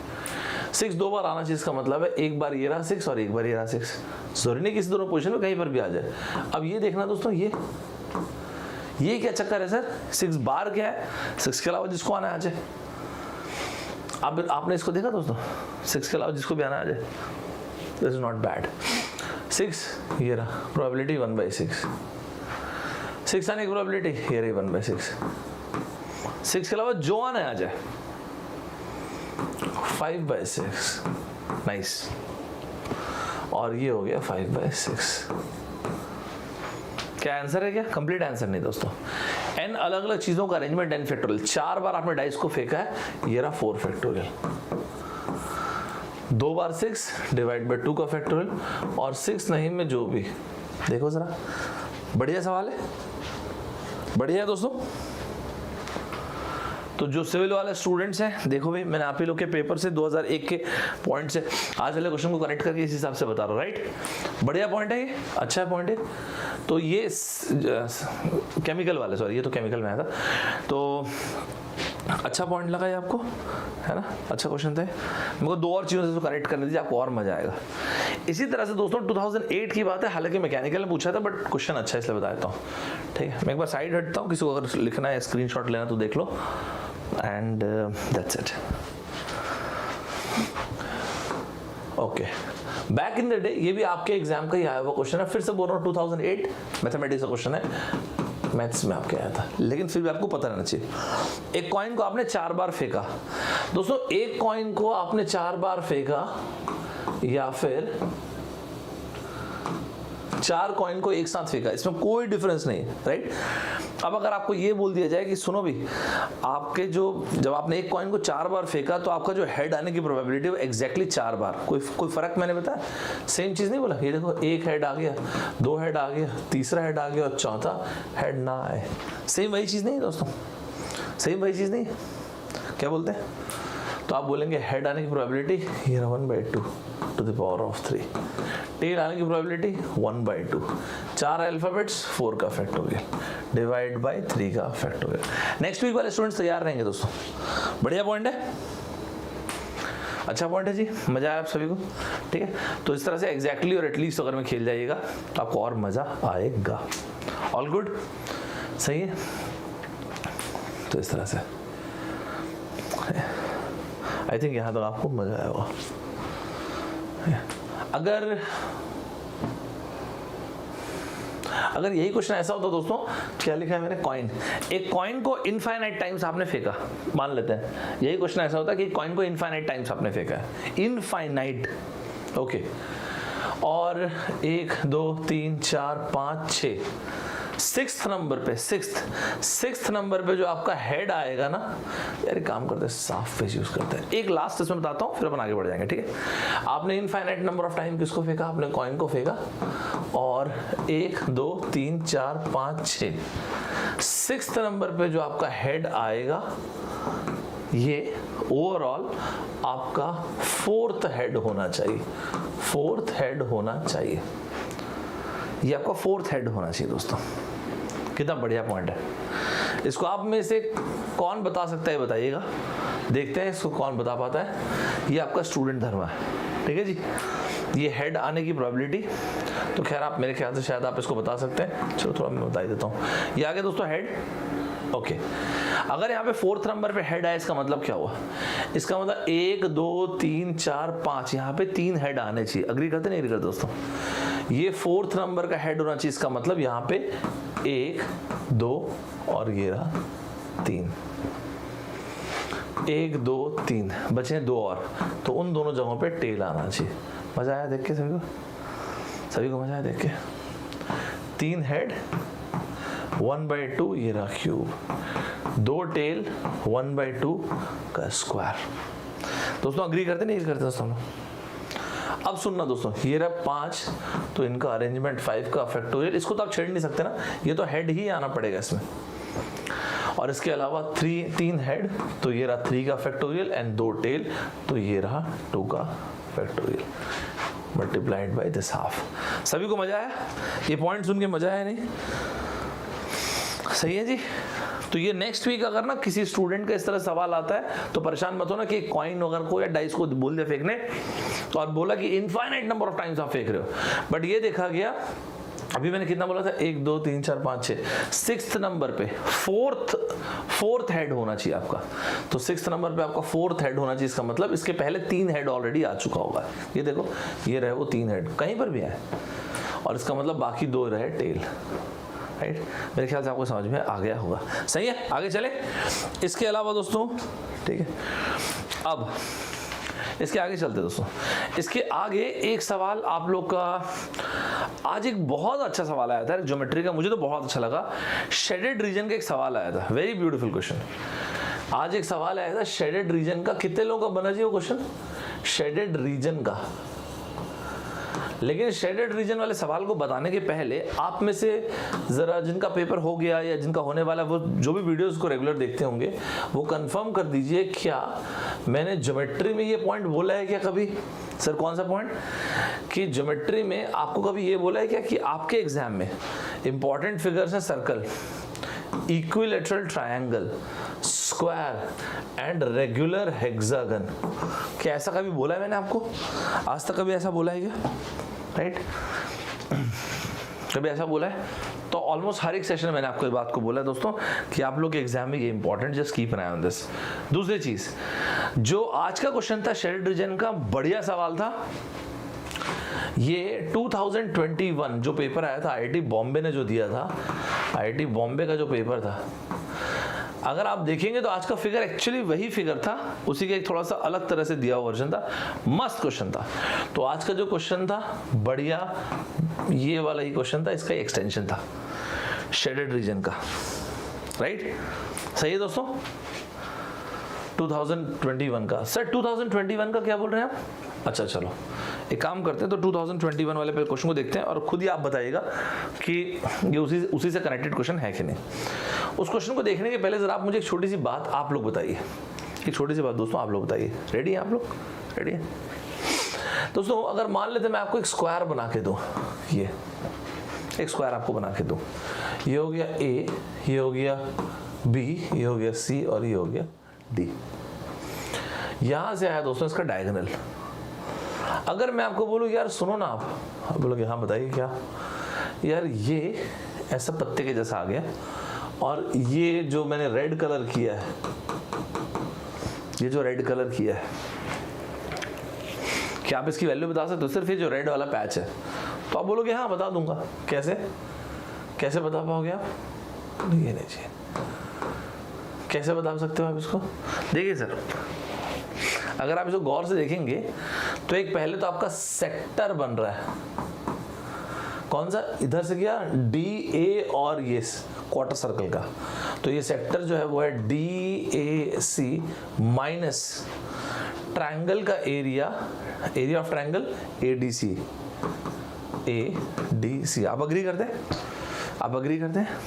6 2 बार आना चाहिए, इसका मतलब है एक बार ये रहा 6 और एक बार ये रहा 6। जरूरी नहीं किसी दोनों पोजीशन में कहीं पर भी आ जाए। अब ये देखना दोस्तों, ये क्या चक्कर है सर? 6 बार क्या है? 6 के अलावा जिसको आना आ जाए। अब आपने इसको देखा दोस्तों, 6 के अलावा जिसको भी आना आ जाए, दिस इज नॉट बैड। 6 ये रहा, प्रोबेबिलिटी 1/6। 6 आने की प्रोबेबिलिटी ये रही 1/6। 6 के अलावा जो आना आ जाए 5/6, नाइस। और ये हो गया 5/6। क्या आंसर है? क्या कंप्लीट आंसर नहीं दोस्तों। n अलग अलग चीजों का अरेंजमेंट n फैक्टोरियल। 4 बार आपने डाइस को फेंका है, ये रहा 4 फैक्टोरियल। 2 बार 6 डिवाइड बाय 2 का फैक्टोरियल, और 6 नहीं में जो भी। देखो जरा, बढ़िया सवाल है, बढ़िया है दोस्तों। तो जो सिविल वाले स्टूडेंट्स हैं, देखो भाई मैंने आप ही लोग के पेपर से 2001 के पॉइंट से आज वाले क्वेश्चन को कनेक्ट करके इस हिसाब से बता रहा हूँ, राइट। बढ़िया पॉइंट है, ये अच्छा पॉइंट है। तो ये केमिकल वाले, सॉरी ये तो केमिकल में आया था, तो अच्छा पॉइंट लगा ये आपको, है ना, अच्छा क्वेश्चन था। मेरे को 2 और चीज़ों से कनेक्ट करने दीजिए, आपको और मजा आएगा। इसी तरह से दोस्तों 2008 की बात है, हालांकि मैकेनिकल में पूछा था बट क्वेश्चन अच्छा है इसलिए बता देता हूँ, ठीक है। मैं एक बार साइड हटता हूँ, किसी को अगर लिखना है स्क्रीनशॉट लेना तो देख लो, and that's it. Okay, back in the day, ये भी आपके एग्जाम का ही आया हुआ क्वेश्चन है, फिर से बोल रहा हूँ 2008 मैथमेटिक्स का क्वेश्चन है, मैथ्स में आपके आया था, लेकिन फिर भी आपको पता रहना चाहिए। एक कॉइन को आपने 4 बार फेंका दोस्तों, एक कॉइन को आपने 4 बार फेंका या फिर 4 कॉइन को एक साथ फेंका, इसमें कोई डिफरेंस नहीं, राइट। अब अगर आपको ये बोल दिया जाए कि सुनो भी, आपके जो जब आपने एक कॉइन को 4 बार फेंका तो आपका जो हेड आने की प्रोबेबिलिटी है वो एग्जैक्टली 4 बार, कोई फर्क मैंने बताया, सेम चीज नहीं बोला। ये देखो, एक हेड आ गया, 2 हेड आ गया, तीसरा हेड आ गया और चौथा हेड ना आए, सेम वही चीज नहीं है दोस्तों, सेम वही चीज नहीं है। क्या बोलते हैं? तो आप बोलेंगे हेड आने की प्रोबेबिलिटी ये 1/2 to the power of 3, tail आने की प्रोबेबिलिटी 1/2, 4 अल्फाबेट्स 4 का फैक्टोरियल डिवाइड बाय 3 का फैक्टोरियल। नेक्स्ट वीक वाले स्टूडेंट्स तैयार रहेंगे दोस्तों, बढ़िया पॉइंट है, अच्छा पॉइंट है जी, मजा आया आप सभी को, ठीक है। तो इस तरह से एग्जैक्टली और एटलीस्ट अगर में खेल जाइएगा तो आपको और मजा आएगा। ऑल गुड, सही है। तो इस तरह से आई थिंक यहाँ तो आपको मजा आया होगा। अगर यही क्वेश्चन ऐसा होता दोस्तों, क्या लिखा है मैंने, कॉइन, एक कॉइन को इनफाइनाइट टाइम्स आपने फेंका, मान लेते हैं यही क्वेश्चन ऐसा होता है कि कॉइन को इनफाइनाइट टाइम्स आपने फेंका है, इनफाइनाइट, ओके। और 1 2 3 4 5 6 सिक्स्थ नंबर पे, सिक्स्थ नंबर पे जो आपका हेड आएगा ना, यार काम करते हैं साफ पेज यूज करते हैं। एक लास्ट इसमें बताता हूँ, फिर अपन आगे बढ़ जाएंगे, ठीक है। आपने इनफाइनाइट नंबर ऑफ टाइम किसको फेंका, आपने कॉइन को फेंका, और 1 2 3 4 5 6 सिक्स्थ नंबर पे जो आपका हेड आएगा, ये ओवरऑल आपका 4th हेड होना चाहिए, 4th हेड होना चाहिए, ये आपका 4th हेड होना चाहिए दोस्तों। कितना बढ़िया पॉइंट है। इसको आप में से कौन बता सकता है बताइएगा, देखते हैं इसको कौन बता पाता है। ये आपका स्टूडेंट धर्म है, ठीक है जी। ये हेड आने की प्रोबेबिलिटी, तो खैर आप मेरे ख्याल से शायद आप इसको बता सकते हैं, चलो थोड़ा मैं बता ही देता हूँ। ये आ गया दोस्तों हेड, ओके। अगर यहाँ पे 4th नंबर पे हेड आया, इसका मतलब क्या हुआ, इसका मतलब 1 2 3 4 5 यहाँ पे 3 हेड आने चाहिए। अग्री करते नहीं, अग्री करते दोस्तों। ये 4th नंबर का हेड होना चाहिए, इसका मतलब यहाँ पे 1 2 और ये रहा 3, 1 2 3 बचे 2 और, तो उन दोनों जगहों पे टेल आना चाहिए। मजा आया देख के सभी को मजा आया देख के। 3 हेड 1/2 ये रहा क्यूब, 2 टेल 1/2 का स्क्वायर। दोस्तों अग्री करते नहीं करते दोस्तों? अब सुनना दोस्तों, ये रहा 5, तो इनका अरेंजमेंट 5 का फैक्टोरियल, इसको तो आप छेड़ नहीं सकते ना, ये तो हेड ही आना पड़ेगा इसमें। और इसके अलावा 3 हेड, तो ये रहा 3 का फैक्टोरियल एंड 2 टेल, तो ये रहा 2 का factorial multiplied by this half. सभी को मजा आया? ये पॉइंट सुन के मजा आया नहीं? सही है जी। तो ये नेक्स्ट वीक अगर ना किसी स्टूडेंट का इस तरह सवाल आता है तो परेशान मत हो ना कि कॉइन वगैरह को या डाइस को बोल दे फेंकने, और बोला कि इनफाइनाइट नंबर ऑफ टाइम्स आप फेंक रहे हो, बट ये देखा गया अभी मैंने कितना बोला था, 1 2 3 4 5 6, 6th नंबर पे फोर्थ हेड होना चाहिए आपका। तो 6th नंबर पे आपका 4th हेड होना चाहिए, इसका मतलब इसके पहले 3 हेड ऑलरेडी आ चुका होगा। ये देखो ये रहे वो 3 हेड कहीं पर भी आए, और इसका मतलब बाकी 2 रहे टेल, राइट। मेरे ख्याल से आपको समझ में आ गया होगा। सही है, आगे चले। इसके अलावा दोस्तों, ठीक है, अब इसके आगे चलते दोस्तों। इसके आगे एक सवाल आप लोग का, आज एक बहुत अच्छा सवाल आया था ज्योमेट्री का, मुझे तो बहुत अच्छा लगा। शेडेड रीजन का एक सवाल आया था, वेरी ब्यूटीफुल क्वेश्चन। आज एक सवाल आया था शेडेड रीजन का, कितने लोगों का बना चाहिए वो क्वेश्चन, शेडेड रीजन का। लेकिन शेडेड रीजन वाले सवाल को बताने के पहले आप में से जरा जिनका पेपर हो गया या जिनका होने वाला, वो जो भी वीडियोस को रेगुलर देखते होंगे वो कंफर्म कर दीजिए, क्या मैंने ज्योमेट्री में ये पॉइंट बोला है क्या कभी? सर कौन सा पॉइंट? कि ज्योमेट्री में आपको कभी ये बोला है क्या कि आपके एग्जाम में इंपॉर्टेंट फिगर्स हैं circle, equilateral triangle, square and regular hexagon? क्या ऐसा कभी बोला है मैंने आपको? आज तक कभी ऐसा बोला है क्या? राइट, कभी ऐसा बोला है? तो ऑलमोस्ट हर एक सेशन में मैंने आपको इस बात को बोला है दोस्तों कि आप लोग के एग्जाम में ये important, just keep an I on this. दूसरी चीज, जो आज का क्वेश्चन था शेडेड रीजन का, बढ़िया सवाल था। ये 2021 जो पेपर आया था आईआईटी बॉम्बे ने जो दिया था, आईआईटी बॉम्बे का जो पेपर था, अगर आप देखेंगे तो आज का फिगर एक्चुअली वही फिगर था, उसी का एक थोड़ा सा अलग तरह से दिया हुआ वर्जन था। मस्त क्वेश्चन था। तो आज का जो क्वेश्चन था बढ़िया ये वाला ही क्वेश्चन था, इसका एक्सटेंशन था शेडेड रीजन का, राइट। सही है दोस्तों। 2021 का, सर 2021 का क्या बोल रहे हैं आप? अच्छा चलो एक काम करते हैं, तो 2021 वाले पे क्वेश्चन को देखते हैं और खुद ही आप बताइएगा कि ये उसी से कनेक्टेड क्वेश्चन है कि नहीं। उस क्वेश्चन को देखने के पहले जरा आप मुझे एक छोटी सी बात आप लोग बताइए, एक छोटी सी बात दोस्तों आप लोग बताइए। रेडी हैं आप लोग? रेडी है दोस्तों? अगर मान लेते मैं आपको एक स्क्वायर बना के दूं, ये एक स्क्वायर आपको बना के दूं, ये हो गया ए, ये हो गया बी, ये हो गया सी और ये हो गया डी। यहां से आया दोस्तों इसका डायगोनल। अगर मैं आपको बोलूं यार सुनो ना, आप बोलोगे हाँ बताइए क्या? यार ये ऐसा पत्ते के जैसा आ गया, और ये जो मैंने रेड कलर किया है, ये जो रेड कलर किया है, क्या आप इसकी वैल्यू बता सकते हो? सिर्फ ये जो रेड वाला पैच है। तो आप बोलोगे हाँ बता दूंगा। कैसे कैसे बता पाओगे आप? ये नहीं चाहिए, कैसे बता सकते हो आप इसको? देखिए सर, अगर आप इसको गौर से देखेंगे तो एक पहले तो आपका सेक्टर बन रहा है, कौन सा? इधर से गया डी ए और ये क्वार्टर सर्कल का, तो ये सेक्टर जो है वो है D A C minus triangle का area, area of triangle A D C, A D C. आप अग्री करते हैं? आप अग्री करते हैं?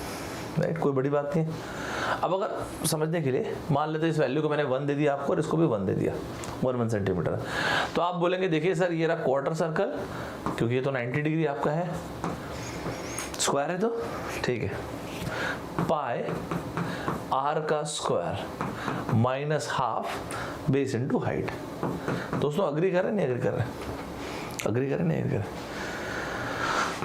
राइट, कोई बड़ी बात नहीं है। अब अगर समझने के लिए मान लेते इस वैल्यू को मैंने 1 दे दिया आपको और इसको भी 1 दे दिया, 1 सेंटीमीटर, तो आप बोलेंगे देखिए सर ये रहा क्वार्टर सर्कल, क्योंकि ये तो 90 डिग्री आपका है, स्क्वायर है तो ठीक है, पाई आर का square minus half base into height. दोस्तों अग्री कर रहे नहीं अग्री कर रहे? अग्री करें नहीं अग्री करें?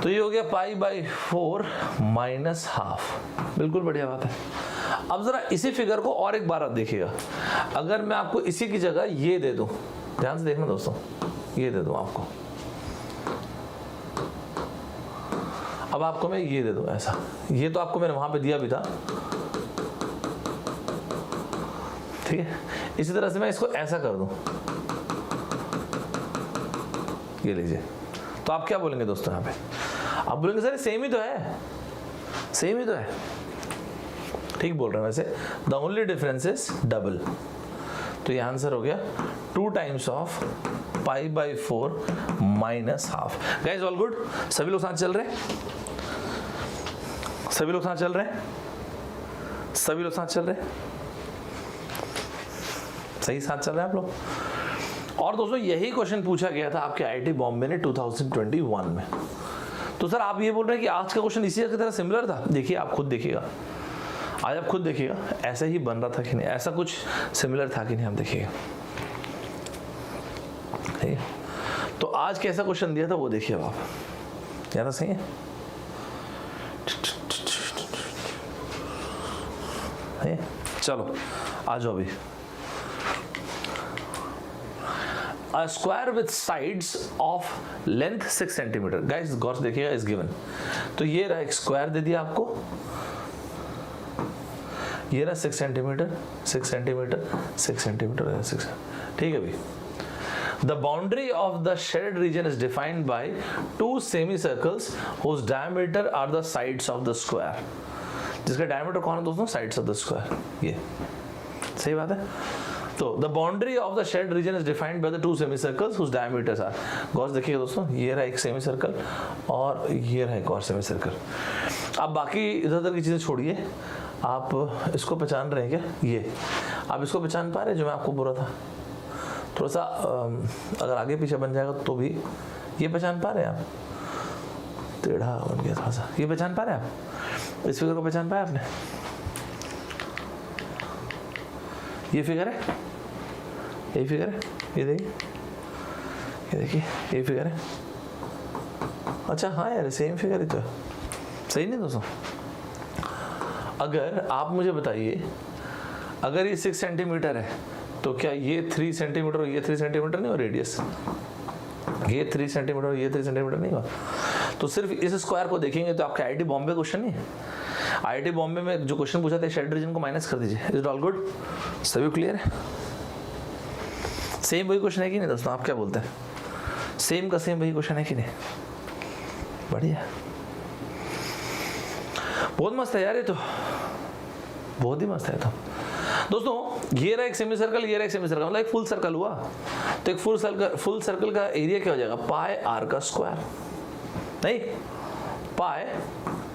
तो ये हो गया पाई बाई 4 माइनस हाफ। बिल्कुल बढ़िया बात है। अब जरा इसी फिगर को और एक बार आप देखिएगा, अगर मैं आपको इसी की जगह ये दे दूं, ध्यान से देखना दोस्तों, ये दे दूं आपको, अब आपको मैं ये दे दूं ऐसा, ये तो आपको मैंने वहां पे दिया भी था, ठीक है। इसी तरह से मैं इसको ऐसा कर दूं, ये लीजिए। तो आप क्या बोलेंगे दोस्तों यहाँ पे? आप बोलेंगे सर सेम ही तो है, सेम ही तो है। ठीक बोल रहे हैं वैसे, the only difference is double. तो ये आंसर हो गया 2 times of pi by 4 minus half. Guys all good, सभी लोग साथ चल रहे हैं, सभी लोग साथ चल रहे हैं, सभी लोग साथ चल रहे हैं, सही साथ चल रहे हैं आप लोग। और दोस्तों यही क्वेश्चन पूछा गया था आपके आईआईटी बॉम्बे ने 2021 में। तो सर आप ये बोल रहे हैं कि आज का क्वेश्चन इसी की तरह सिमिलर था? देखिए आप खुद देखिएगा, आज आप खुद देखिएगा ऐसा ही बन रहा था कि नहीं, ऐसा कुछ सिमिलर था कि नहीं, आप देखिएगा। तो आज कैसा क्वेश्चन दिया था वो देखिए आप, ज्यादा सही है? चलो आ जाओ अभी। A square with sides of length 6 centimetre. Guys गौर से देखिएगा इस गिवन। तो ये रहा एक स्क्वायर दे दिया आपको, ये रहा 6 सेंटीमीटर 6 सेंटीमीटर 6 सेंटीमीटर 6, ठीक है भाई। The boundary of the shaded region is defined by 2 semicircles whose diameter are the sides of the square। जिसका डायमीटर कौन है दोस्तों? Sides of the square. ये सही बात है। तो the boundary of the shade region is defined by the 2 semicircles whose diameters are. गौर से देखिएगा दोस्तों, ये रहा एक सेमीसर्कल और ये रहा एक और सेमीसर्कल। अब बाकी इधर उधर की चीज़ें छोड़िए, आप इसको पहचान रहे हैं क्या? ये आप इसको पहचान पा रहे हैं जो मैं आपको बोल रहा था? थोड़ा सा अगर आगे पीछे बन जाएगा तो भी ये पहचान पा रहे हैं आप? टेढ़ा बन गया थोड़ा सा, ये पहचान पा रहे हैं आप? इस फिगर को पहचान पाया आपने? ये फिगर है, यही फिगर है, ये देखिए, ये देखिए, ये फिगर है। अच्छा हाँ यार सेम फिगर ही तो है, सही नहीं दोस्तों? अगर आप मुझे बताइए, अगर ये 6 सेंटीमीटर है तो क्या ये 3 सेंटीमीटर और ये 3 सेंटीमीटर नहीं हो रेडियस? ये 3 सेंटीमीटर और ये 3 सेंटीमीटर नहीं हुआ? तो सिर्फ इस स्क्वायर को देखेंगे तो आपका आईआईटी बॉम्बे क्वेश्चन नहीं है। आईआईटी बॉम्बे में जो क्वेश्चन पूछा था शेड रीजन को माइनस कर दीजिए। Is it all good? सभी क्लियर है? सेम वही क्वेश्चन है कि नहीं दोस्तों? आप क्या बोलते हैं? सेम का सेम वही क्वेश्चन है कि नहीं? बढ़िया, बहुत मस्त है यार, ये तो बहुत ही मस्त है। तो दोस्तों ये रहा एक सेमी सर्कल, ये रहा एक सेमी सर्कल, मतलब एक फुल सर्कल हुआ। तो एक फुल सर्कल का एरिया क्या हो जाएगा? पाई आर का स्क्वायर, नहीं पाई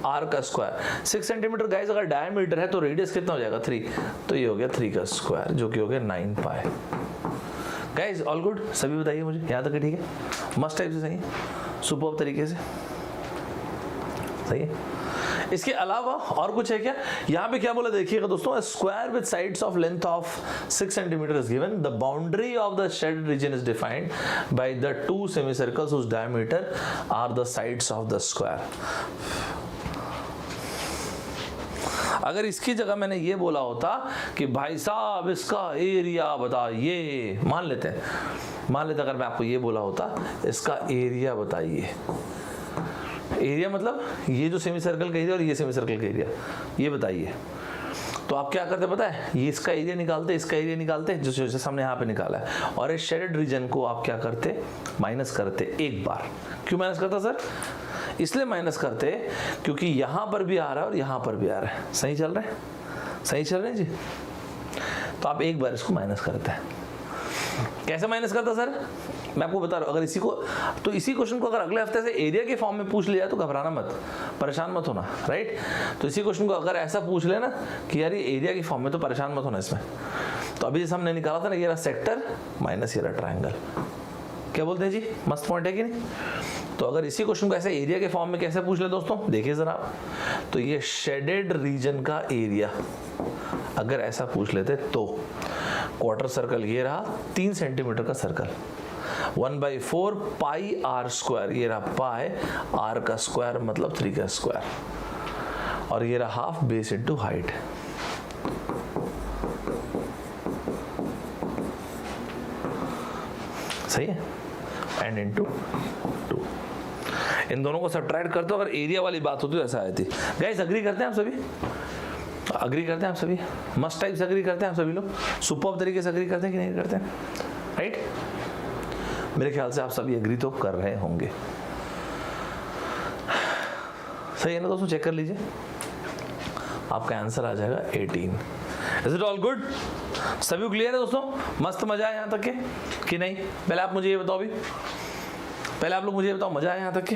आर का स्क्वायर। 6 सेंटीमीटर गाइस अगर डायमीटर है तो रेडियस कितना हो जाएगा? 3, तो ये हो गया 3 का स्क्वायर जो कि हो गया 9 पाई। Guys all good? सभी बताइए मुझे, यहाँ तक ठीक है? मस्त टाइप से सही है, सुपर्ब तरीके से सही है। इसके अलावा और कुछ है क्या? यहाँ पे क्या बोला देखिएगा दोस्तों, square with sides of length of 6 centimetre is given. The boundary of the shade region is defined by the 2 semicircles whose diameter are the sides of the square. अगर इसकी जगह मैंने ये बोला होता कि भाई साहब इसका एरिया बताइए, मान लेते अगर मैं आपको ये बोला होता इसका एरिया बताइए। एरिया मतलब ये जो सेमी सर्कल का एरिया और ये सेमी सर्कल का एरिया, ये बताइए। तो आप क्या करते पता है? ये इसका एरिया निकालते, इसका एरिया निकालते, जो सामने यहाँ पे निकाला है, और इस शेडेड रीजन को आप क्या करते? माइनस करते एक बार। क्यों माइनस करता सर? इसलिए माइनस करते क्योंकि यहाँ पर भी आ रहा है और यहाँ पर भी आ रहा है। सही चल रहा है? सही चल रहे हैं जी? तो आप एक बार इसको माइनस करते हैं। कैसे माइनस करता सर? मैं आपको बता रहा हूँ। अगर इसी क्वेश्चन को अगर अगले हफ्ते से एरिया के फॉर्म में पूछ लिया तो घबराना मत, परेशान मत होना, राइट? तो इसी क्वेश्चन को अगर ऐसा पूछ लेना कि यार ये एरिया के फॉर्म में, तो परेशान मत होना इसमें। तो अभी जैसे हमने निकाला था ना, ये रहा सेक्टर माइनस ये रहा ट्राइंगल। क्या बोलते हैं जी? मस्त पॉइंट है कि नहीं? तो अगर इसी क्वेश्चन को ऐसे एरिया के फॉर्म में कैसे पूछ ले दोस्तों, देखिए जरा। तो ये शेडेड रीजन का एरिया अगर ऐसा पूछ लेते तो क्वार्टर सर्कल ये रहा 3 सेंटीमीटर का सर्कल, 1/4 पाई आर स्क्वायर, ये रहा पाई आर का स्क्वायर मतलब 3 का स्क्वायर, और ये रहा हाफ बेस इनटू हाइट। सही है? And into 2। इन दोनों को सब्ट्रैक्ट करते हो, अगर एरिया वाली बात होती तो ऐसा आती। गाइस अग्री करते हैं आप सभी? अग्री करते हैं आप सभी? मस्ट टाइप से अग्री करते हैं आप सभी लोग? सुपर्ब तरीके से अग्री करते हैं कि नहीं करते हैं? राइट? मेरे ख्याल से आप सभी एग्री तो कर रहे होंगे। सही है ना दोस्तों, चेक कर लीजिए, आपका आंसर आ जाएगा 18। Is it all good? सभी क्लियर है दोस्तों? मस्त मजा आया यहाँ तक के कि नहीं? पहले आप मुझे ये बताओ, अभी पहले आप लोग मुझे ये बताओ, मजा आया यहाँ तक के?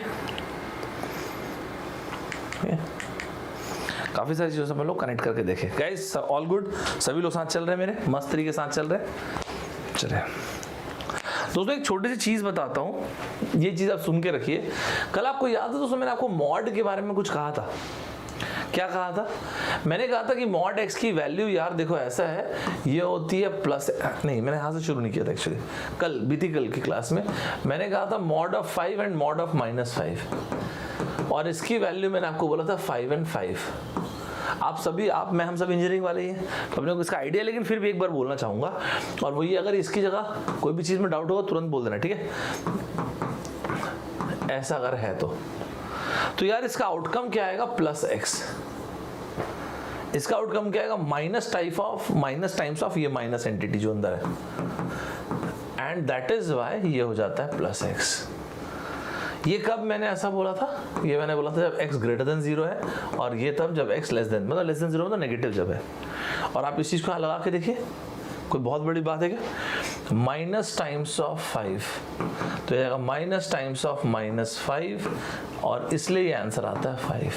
काफी सारी चीजों से हम लोग कनेक्ट करके देखे। Guys all good? सभी लोग साथ चल रहे हैं मेरे, मस्त तरीके से साथ चल रहे हैं? चलिए दोस्तों, एक छोटी सी चीज बताता हूँ, ये चीज आप सुन के रखिए। कल आपको याद है दोस्तों, मैंने आपको मॉड के बारे में कुछ कहा था। क्या कहा था? मैंने कहा था कि मॉड एक्स की वैल्यू यार देखो ऐसा है, ये होती है प्लस, नहीं मैंने यहाँ से शुरू नहीं किया था एक्चुअली, कल बीती कल की क्लास में मैंने कहा था mod of 5 and mod of -5, और इसकी वैल्यू मैंने आपको बोला था 5 एंड 5। आप सभी, हम सब इंजीनियरिंग वाले ही हैं, तो अपने को इसका आइडिया, लेकिन फिर भी एक बार बोलना चाहूंगा, और वो ये, अगर इसकी जगह कोई भी चीज में डाउट होगा तुरंत बोल देना, ठीक है? ऐसा अगर है तो यार इसका आउटकम क्या आएगा? +x। इसका आउटकम क्या आएगा? माइनस टाइम्स ऑफ ये माइनस एंटिटी जो अंदर है, एंड दैट इज वाई ये हो जाता है +x। ये कब मैंने ऐसा बोला था? ये मैंने बोला था जब x ग्रेटर देन 0 है, और ये तब जब x लेस देन 0 मतलब नेगेटिव जब है। और आप इस चीज को यहाँ लगा के देखिए, कोई बहुत बड़ी बात है क्या? माइनस टाइम्स ऑफ 5, तो ये माइनस टाइम्स ऑफ -5, और इसलिए ये आंसर आता है 5।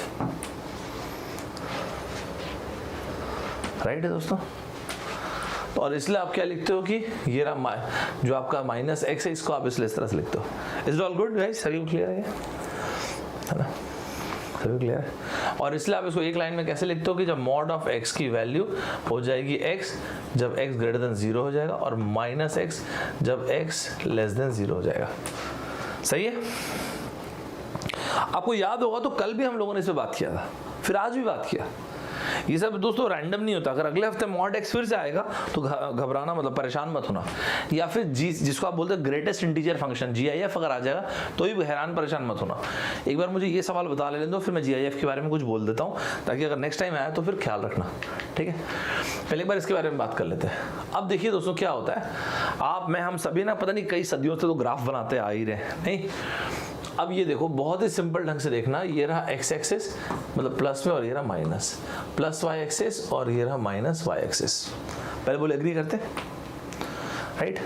राइट है दोस्तों? तो और इसलिए आप क्या लिखते हो कि ये रहा जो आपका -x है, इसको आप इसलिए इस तरह से लिखते हो। Is it all good guys? सभी क्लियर है ना? सभी क्लियर है? और इसलिए आप इसको एक लाइन में कैसे लिखते हो कि जब मॉड ऑफ x की वैल्यू हो जाएगी x जब x ग्रेटर देन 0 हो जाएगा, और -x जब x लेस देन 0 हो जाएगा। सही है? आपको याद होगा तो कल भी हम लोगों ने इस पे बात किया था, फिर आज भी बात किया। ये सब दोस्तों रैंडम नहीं होता। अगर अगले हफ्ते मॉड एक्स फिर से आएगा तो घबराना, मतलब परेशान मत होना। या फिर जिसको आप बोलते हैं ग्रेटेस्ट इंटीजर फंक्शन GIF अगर आ जाएगा तो भी हैरान परेशान मत होना। एक बार मुझे ये सवाल बता लेने दो, फिर मैं GIF के बारे में कुछ बोल देता हूँ, ताकि अगर नेक्स्ट टाइम आया तो फिर ख्याल रखना, ठीक है? पहले एक बार इसके बारे में बात कर लेते हैं। अब देखिए दोस्तों क्या होता है, हम सभी ना पता नहीं कई सदियों से तो ग्राफ बनाते आ ही रहे नहीं। अब ये देखो, बहुत ही सिंपल ढंग से देखना, ये रहा x एक्सिस मतलब प्लस में, और ये रहा माइनस, प्लस y एक्सिस, और ये रहा माइनस y एक्सिस। पहले बोले एग्री करते, राइट?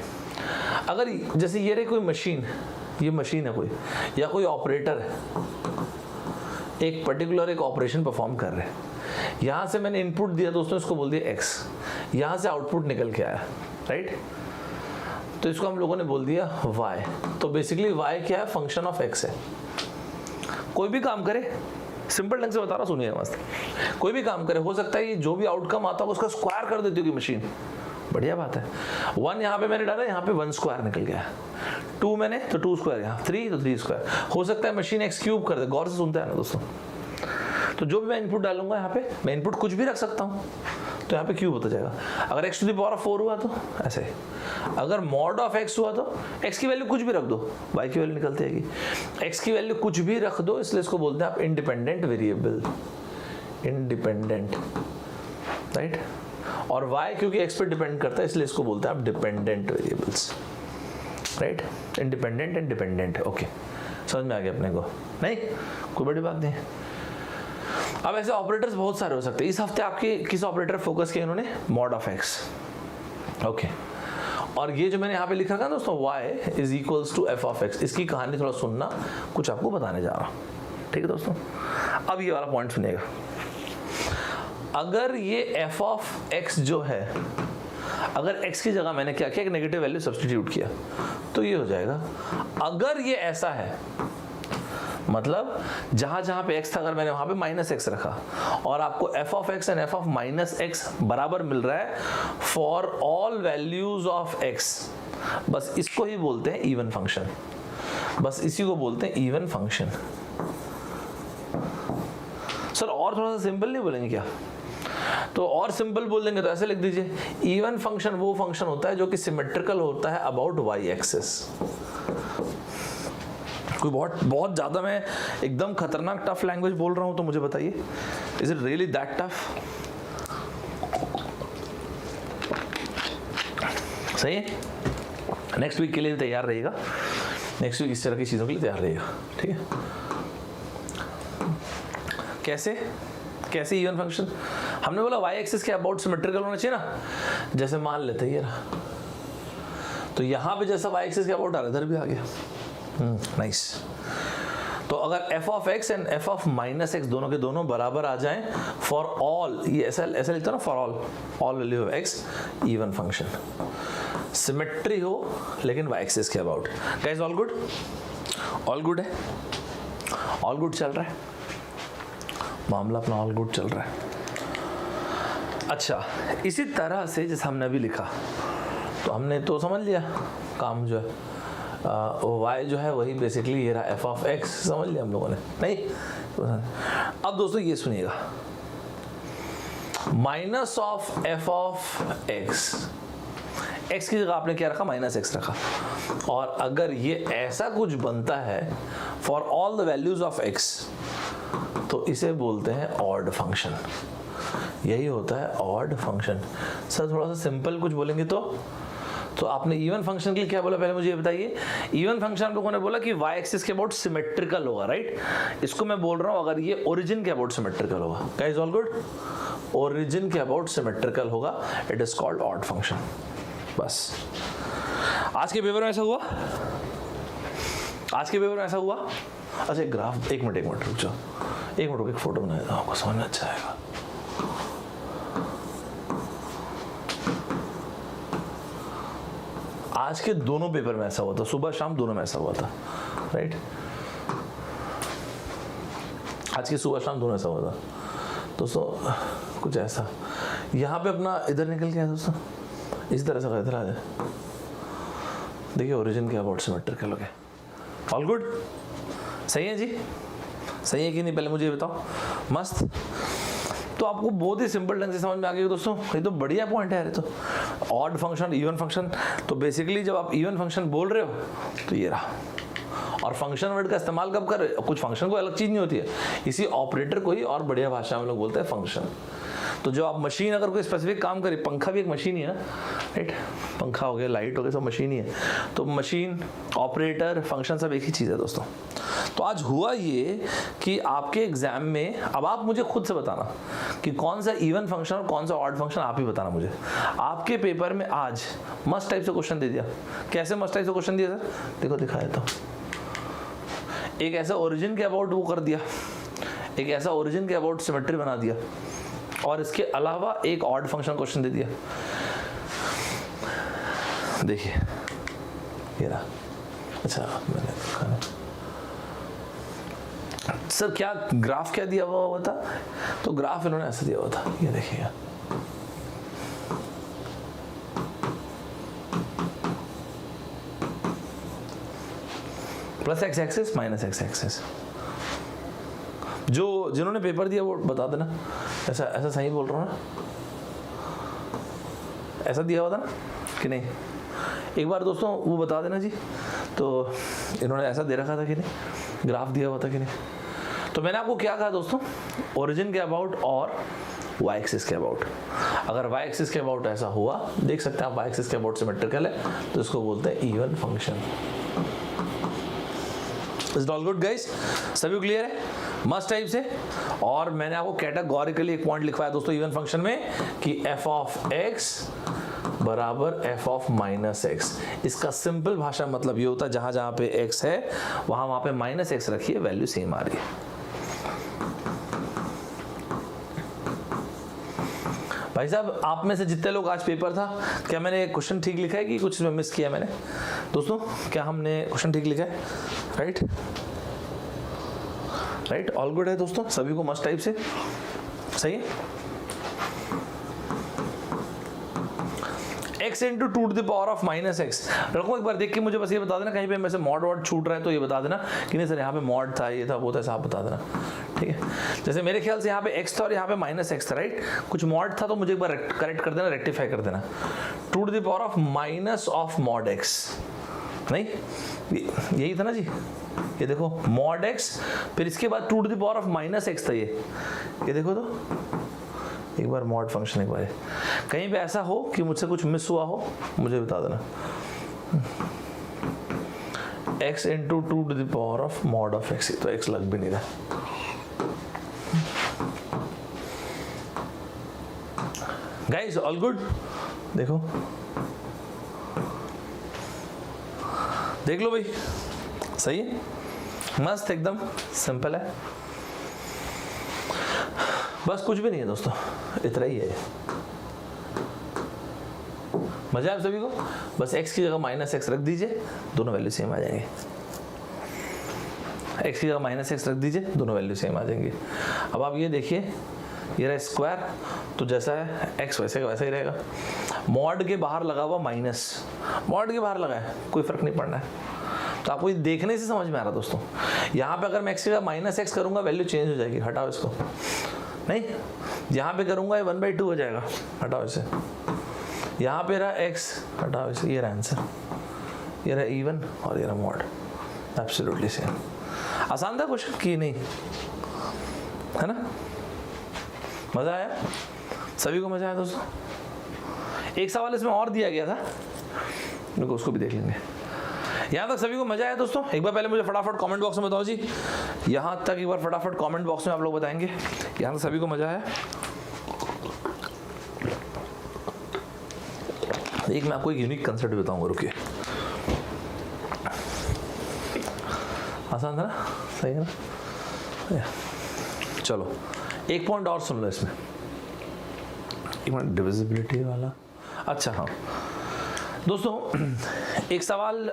अगर जैसे ये रही कोई मशीन, ये मशीन है कोई, या कोई ऑपरेटर है, एक पर्टिकुलर एक ऑपरेशन परफॉर्म कर रहे हैं। यहां से मैंने इनपुट दिया दोस्तों, इसको बोल दिया x, यहां से आउटपुट निकल के आया, राइट? तो इसको हम लोगों ने बोल दिया y। तो बेसिकली y क्या है? फंक्शन ऑफ x है। कोई भी काम करे, सिंपल ढंग से बता रहा, सुनिए मस्त, कोई भी काम करे, हो सकता है ये जो भी आउटकम आता है उसका स्क्वायर कर देती होगी मशीन, बढ़िया बात है। 1 यहाँ पे मैंने डाला, यहाँ पे 1 स्क्वायर निकल गया, 2 मैंने तो 2 स्क्वायर, यहाँ 3 तो 3 स्क्वायर। हो सकता है मशीन x क्यूब कर दे, गौर से सुनते हैं ना दोस्तों। तो जो भी मैं इनपुट डालूंगा यहाँ पे, मैं इनपुट कुछ भी रख सकता हूँ, तो यहाँ पे क्यूब होता जाएगा। अगर x to the power of 4 हुआ तो ऐसे, अगर मॉड ऑफ x हुआ तो x की वैल्यू कुछ भी रख दो, y की वैल्यू निकलती आएगी। x की वैल्यू कुछ भी रख दो, इसलिए इसको बोलते हैं आप इंडिपेंडेंट वेरिएबल, इंडिपेंडेंट, राइट? और y क्योंकि x पे डिपेंड करता है, इसलिए इसको बोलते हैं आप dependent variables, right? Independent and dependent. Okay, समझ में आ गया अपने को? नहीं, कोई बड़ी बात नहीं। अब ऐसे ऑपरेटर्स बहुत सारे हो सकते हैं। इस हफ्ते आपके किस ऑपरेटर फोकस किया इन्होंने? Mod of x। ओके, और ये जो मैंने यहाँ पे लिखा था दोस्तों, y is equals to f of x, इसकी कहानी थोड़ा सुनना, कुछ आपको बताने जा रहा हूँ, ठीक है दोस्तों? अब ये वाला पॉइंट सुनिएगा। अगर ये f ऑफ x जो है, अगर x की जगह मैंने क्या किया, एक नेगेटिव वैल्यू सब्स्टिट्यूट किया, तो ये हो जाएगा। अगर ये ऐसा है, मतलब जहां पे x था, अगर मैंने वहां पे -x रखा, और आपको f of x and f of -x बराबर मिल रहा है for all values of x, बस इसको ही बोलते हैं इवन फंक्शन, बस इसी को बोलते हैं इवन फंक्शन। सर और थोड़ा सा सिंपल नहीं बोलेंगे क्या? तो और सिंपल बोल देंगे तो ऐसे लिख दीजिए, इवन फंक्शन वो फंक्शन होता है जो कि सिमेट्रिकल होता है अबाउट y एक्सिस। कोई बहुत ज्यादा मैं एकदम खतरनाक टफ लैंग्वेज बोल रहा हूं तो मुझे बताइए, is it really that tough? सही है? नेक्स्ट वीक के लिए तैयार रहेगा, नेक्स्ट वीक इस तरह की चीज़ों के लिए तैयार रहेगा, ठीक है। कैसे इवन फंक्शन, हमने बोला वाई एक्सिस के अबाउट सिमेट्रिकल होना चाहिए ना, जैसे मान लेते हैं ये रहा, तो यहाँ पे जैसा वाई एक्सिस के अबाउट आ रहा है इधर भी आ गया, नाइस। तो अगर f of x and f of minus x दोनों के दोनों बराबर आ जाएं फॉर ऑल, ये ऐसा लिखता ना, for all value of x even function, symmetry हो लेकिन y एक्सिस के अबाउट। गाइस ऑल गुड है, ऑल गुड चल रहा है मामला अपना, ऑल गुड चल रहा है। अच्छा, इसी तरह से जैसे हमने अभी लिखा, तो हमने तो समझ लिया काम जो है, y जो है वही बेसिकली ये रहा f ऑफ x, समझ लिया हम लोगों ने, नहीं? अब दोस्तों ये सुनिएगा, minus of f of x की जगह आपने क्या रखा, माइनस x रखा, और अगर ये ऐसा कुछ बनता है for all the values of x, तो इसे बोलते हैं ऑड फंक्शन। यही होता है ऑड फंक्शन। सर थोड़ा सा सिंपल कुछ बोलेंगे तो आपने इवन फंक्शन के लिए क्या बोला, पहले मुझे ये बताइए। इवन फंक्शन हम लोगों ने बोला कि y एक्सिस के अबाउट सिमेट्रिकल होगा, राइट? इसको मैं बोल रहा हूँ अगर ये ओरिजिन के अबाउट सिमेट्रिकल होगा, गाइस ऑल गुड, ओरिजिन के अबाउट सिमेट्रिकल होगा, it is called odd function. बस आज के पेपर में ऐसा हुआ, आज के पेपर में ऐसा हुआ। अच्छा ग्राफ, एक मिनट रुक जाओ, एक मिनट रुक, एक फोटो बनाया था, आपको समझ में अच्छा आएगा। आज के दोनों पेपर में ऐसा हुआ था, सुबह शाम दोनों में ऐसा हुआ था, राइट? आज के सुबह शाम दोनों ऐसा हुआ था दोस्तों, कुछ ऐसा। यहाँ पे अपना इधर निकल गया दोस्तों, इस तरह से इधर आ जाए, देखिए ओरिजिन के अबाउट सिमेट्रिकल हो गया। ऑल गुड, सही है जी, सही है कि नहीं, पहले मुझे बताओ। मस्त, तो आपको बहुत ही सिंपल ढंग से समझ में आ गया दोस्तों, ये तो बढ़िया पॉइंट है। तो ऑड फंक्शन, इवन फंक्शन, तो बेसिकली जब आप इवन फंक्शन बोल रहे हो तो ये रहा। और फंक्शन वर्ड का इस्तेमाल कब कर रहे हो, कुछ फंक्शन कोई अलग चीज़ नहीं होती है, इसी ऑपरेटर को ही और बढ़िया भाषा में लोग बोलते हैं फंक्शन। तो जो आप मशीन अगर कोई स्पेसिफिक काम करे, पंखा भी एक मशीन ही है ना, राइट? पंखा हो गया, लाइट हो गया, सब मशीन ही है। तो मशीन, ऑपरेटर, फंक्शन सब एक ही चीज़ है दोस्तों। तो आज हुआ ये कि आपके एग्जाम में, अब आप मुझे खुद से बताना कि कौन सा इवन फंक्शन और कौन सा ऑड फंक्शन, आप ही बताना मुझे। आपके पेपर में आज मस्ट टाइप से क्वेश्चन दे दिया। कैसे मस्ट टाइप से क्वेश्चन दिया सर? देखो दिखाया, तो एक ऐसा ओरिजिन के अबाउट वो कर दिया, एक ऐसा ओरिजिन के अबाउट सिमेट्री बना दिया, और इसके अलावा एक ऑड फंक्शन क्वेश्चन दे दिया। देखिए ये रहा। अच्छा मैंने देखा नहीं सर, क्या ग्राफ क्या दिया हुआ था? तो ग्राफ इन्होंने ऐसे दिया हुआ था, ये देखिएगा, plus x axis minus x axis. जो जिन्होंने पेपर दिया वो बता देना, ऐसा सही बोल रहा हूँ ना? ऐसा दिया हुआ था ना कि नहीं? एक बार दोस्तों वो बता देना जी। तो इन्होंने ऐसा दे रखा था कि नहीं, ग्राफ दिया हुआ था कि नहीं? तो मैंने आपको क्या कहा दोस्तों, ओरिजिन के अबाउट और y एक्सिस के अबाउट। अगर y एक्सिस के अबाउट ऐसा हुआ, देख सकते हैं आप, y एक्सिस के अबाउट सिमेट्रिकल है, तो इसको बोलते हैं even function. Is all good guys? सभी क्लियर है मस्ट टाइप से? और मैंने आपको कैटेगोरिकली एक पॉइंट लिखवाया दोस्तों इवन फंक्शन में कि f ऑफ x बराबर f ऑफ माइनस एक्स। इसका सिंपल भाषा मतलब ये होता है, जहां जहां पे x है वहां पे माइनस एक्स रखिए, वैल्यू सेम आ रही है। भाई साहब आप में से जितने लोग आज पेपर था, क्या मैंने क्वेश्चन ठीक लिखा है कि कुछ इसमें मिस किया मैंने? दोस्तों क्या हमने क्वेश्चन ठीक लिखा है? राइट, ऑल गुड है दोस्तों, सभी को मस्ट टाइप से सही है? x into two to the power of minus x रखो, एक बार देख के मुझे बस ये बता देना, कहीं पे मेरे से मॉड वॉड छूट रहा है तो ये बता देना कि नहीं सर यहाँ पे मॉड था, ये था, वो था, ऐसा आप बता देना, ठीक है? जैसे मेरे ख्याल से यहाँ पे x था और यहाँ पे माइनस एक्स था, राइट? कुछ मॉड था तो मुझे एक बार करेक्ट कर देना, रेक्टिफाई कर देना। Two to the power of minus of mod x, नहीं यही था ना जी? ये देखो मॉड एक्स, फिर इसके बाद two to the power of minus x था ये देखो, तो एक बार मॉड फंक्शन, एक बार कहीं पे ऐसा हो कि मुझसे कुछ मिस हुआ हो मुझे बता देना, x into 2 to the power of mod of x, तो x लग भी नहीं रहा। गाइस ऑल गुड, देखो देख लो भाई, सही है, मस्त एकदम सिंपल है, बस कुछ भी नहीं है दोस्तों, इतना ही है। मजा है आप सभी को? बस x की जगह माइनस एक्स रख दीजिए, दोनों वैल्यू सेम आ जाएंगे। x की जगह माइनस एक्स रख दीजिए, दोनों वैल्यू सेम आ जाएंगे। अब आप ये देखिए, ये रहा स्क्वायर, तो जैसा है x वैसे का वैसा ही रहेगा। मॉड के बाहर लगा हुआ माइनस, मॉड के बाहर लगा है, कोई फर्क नहीं पड़ना है। तो आपको ये देखने से समझ में आ रहा दोस्तों। यहाँ पे अगर मैं x की जगह माइनस एक्स करूंगा, वैल्यू चेंज हो जाएगी, हटाओ इसको, नहीं यहाँ पे करूंगा ये 1/2 हो जाएगा, हटाओ इसे। यहाँ पे रहा x, हटाओ इसे, ये रहा आंसर, ये रहा इवन और ये रहा मॉड, एब्सोल्युटली सेम। आसान था क्वेश्चन की नहीं, है ना? मजा आया? सभी को मजा आया दोस्तों? एक सवाल इसमें और दिया गया था, देखो उसको भी देख लेंगे। यहाँ तक सभी को मजा आया दोस्तों? एक बार पहले मुझे फटाफट कमेंट बॉक्स में बताओ जी, यहाँ तक एक बार फटाफट कमेंट बॉक्स में आप लोग बताएंगे, यहाँ तक सभी को मजा आया? एक मैं आपको एक यूनिक कंसेप्ट बताऊंगा, रुकिए। आसान था ना? सही है ना? चलो एक पॉइंट और सुन लो इसमें, एक मिनट, डिविजिबिलिटी वाला। अच्छा हाँ दोस्तों, एक सवाल